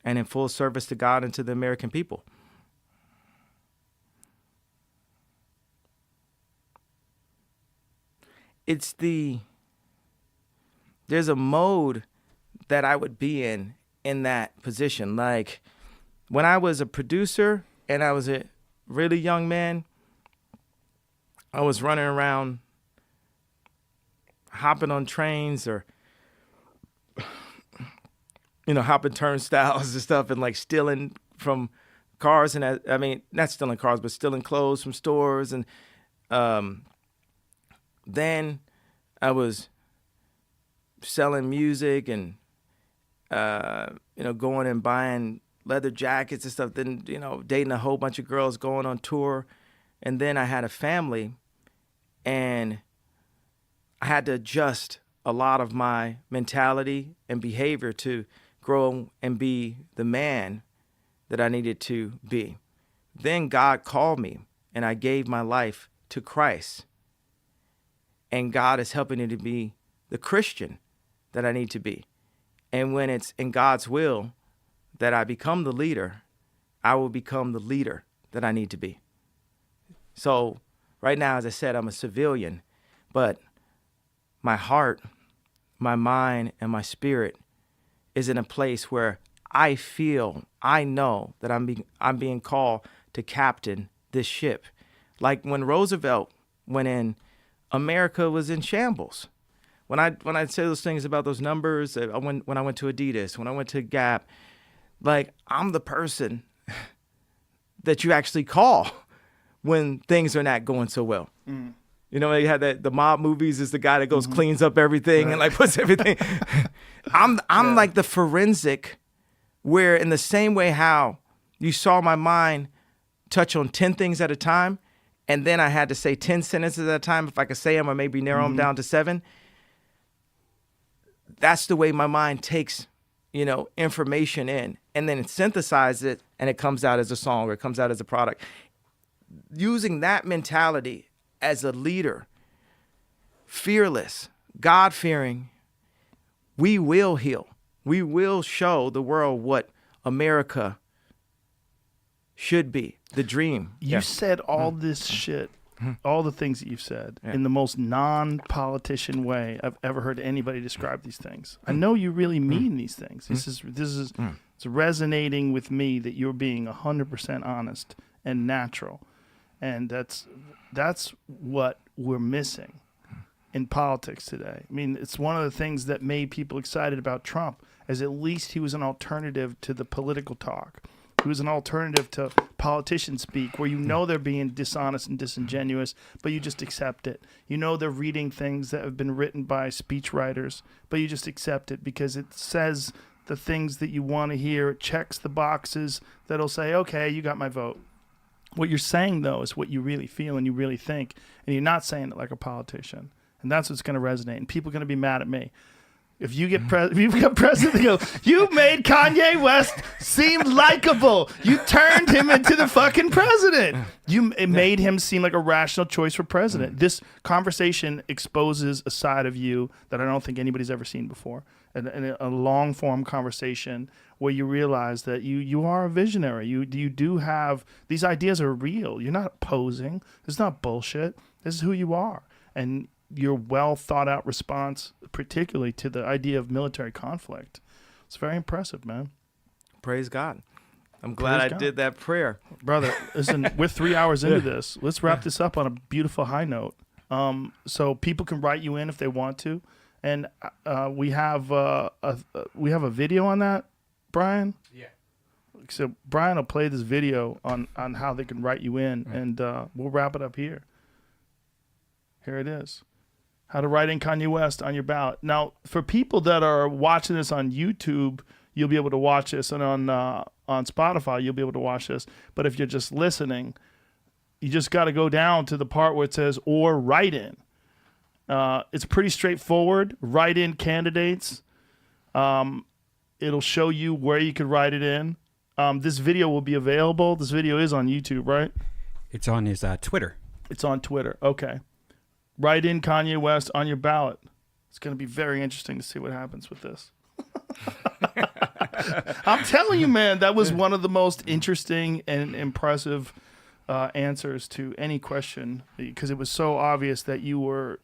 and in full service to God and to the American people. There's a mode that I would be in that position. Like when I was a producer and I was a really young man, I was running around hopping on trains or, hopping turnstiles and stuff and like stealing from cars. And I mean, not stealing cars, but stealing clothes from stores. And then I was selling music and, going and buying leather jackets and stuff. Then, dating a whole bunch of girls, going on tour. And then I had a family and I had to adjust a lot of my mentality and behavior to grow and be the man that I needed to be. Then God called me and I gave my life to Christ. And God is helping me to be the Christian that I need to be. And when it's in God's will that I become the leader, I will become the leader that I need to be. So right now, as I said, I'm a civilian, but my heart, my mind, and my spirit is in a place where I know that I'm being called to captain this ship. Like when Roosevelt went in, America was in shambles. When I say those things about those numbers, when I went to Adidas, when I went to Gap, like I'm the person that you actually call when things are not going so well. You know, you had the mob movies is the guy that goes cleans up everything and like puts everything. I'm like the forensic, where in the same way how you saw my mind touch on 10 things at a time, and then I had to say 10 sentences at a time if I could say them, or maybe narrow them down to 7. That's the way my mind takes, you know, information in, and then it synthesizes it, and it comes out as a song or it comes out as a product. Using that mentality as a leader, fearless, God-fearing, we will heal. We will show the world what America should be, the dream. You said all this shit, all the things that you've said in the most non-politician way I've ever heard anybody describe these things. I know you really mean these things. This is it's resonating with me that you're being 100% honest and natural. And that's what we're missing in politics today. I mean, it's one of the things that made people excited about Trump, as at least he was an alternative to the political talk. He was an alternative to politicians speak, where you know they're being dishonest and disingenuous, but you just accept it. You know they're reading things that have been written by speechwriters, but you just accept it because it says the things that you want to hear. It checks the boxes that'll say, okay, you got my vote. What you're saying, though, is what you really feel and you really think, and you're not saying it like a politician. And that's what's going to resonate, and people are going to be mad at me. If you get if you become president, they go, you made Kanye West seem likable. You turned him into the fucking president. It made him seem like a rational choice for president. This conversation exposes a side of you that I don't think anybody's ever seen before. And a long-form conversation where you realize that you are a visionary. You do have, these ideas are real. You're not posing. It's not bullshit. This is who you are. And your well-thought-out response, particularly to the idea of military conflict, it's very impressive, man. Praise God. I'm glad I did that prayer. Brother, listen, we're 3 hours into this. Let's wrap this up on a beautiful high note. So people can write you in if they want to. And we have a video on that, Brian? Yeah. So Brian will play this video on how they can write you in, and we'll wrap it up here. Here it is. How to write in Kanye West on your ballot. Now, for people that are watching this on YouTube, you'll be able to watch this, and on Spotify, you'll be able to watch this. But if you're just listening, you just got to go down to the part where it says, or write in. It's pretty straightforward. Write in candidates. It'll show you where you could write it in. This video will be available. This video is on YouTube, right? It's on his Twitter. It's on Twitter. Okay. Write in Kanye West on your ballot. It's going to be very interesting to see what happens with this. I'm telling you, man, that was one of the most interesting and impressive answers to any question, because it was so obvious that you were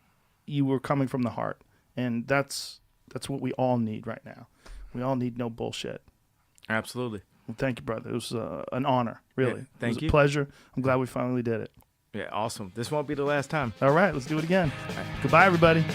coming from the heart, and that's what we all need right now. We all need no bullshit. Absolutely. Well, thank you, brother. It was an honor, really. Yeah, thank you. It was a pleasure. I'm glad we finally did it. Yeah, awesome. This won't be the last time. All right, let's do it again. Goodbye, everybody.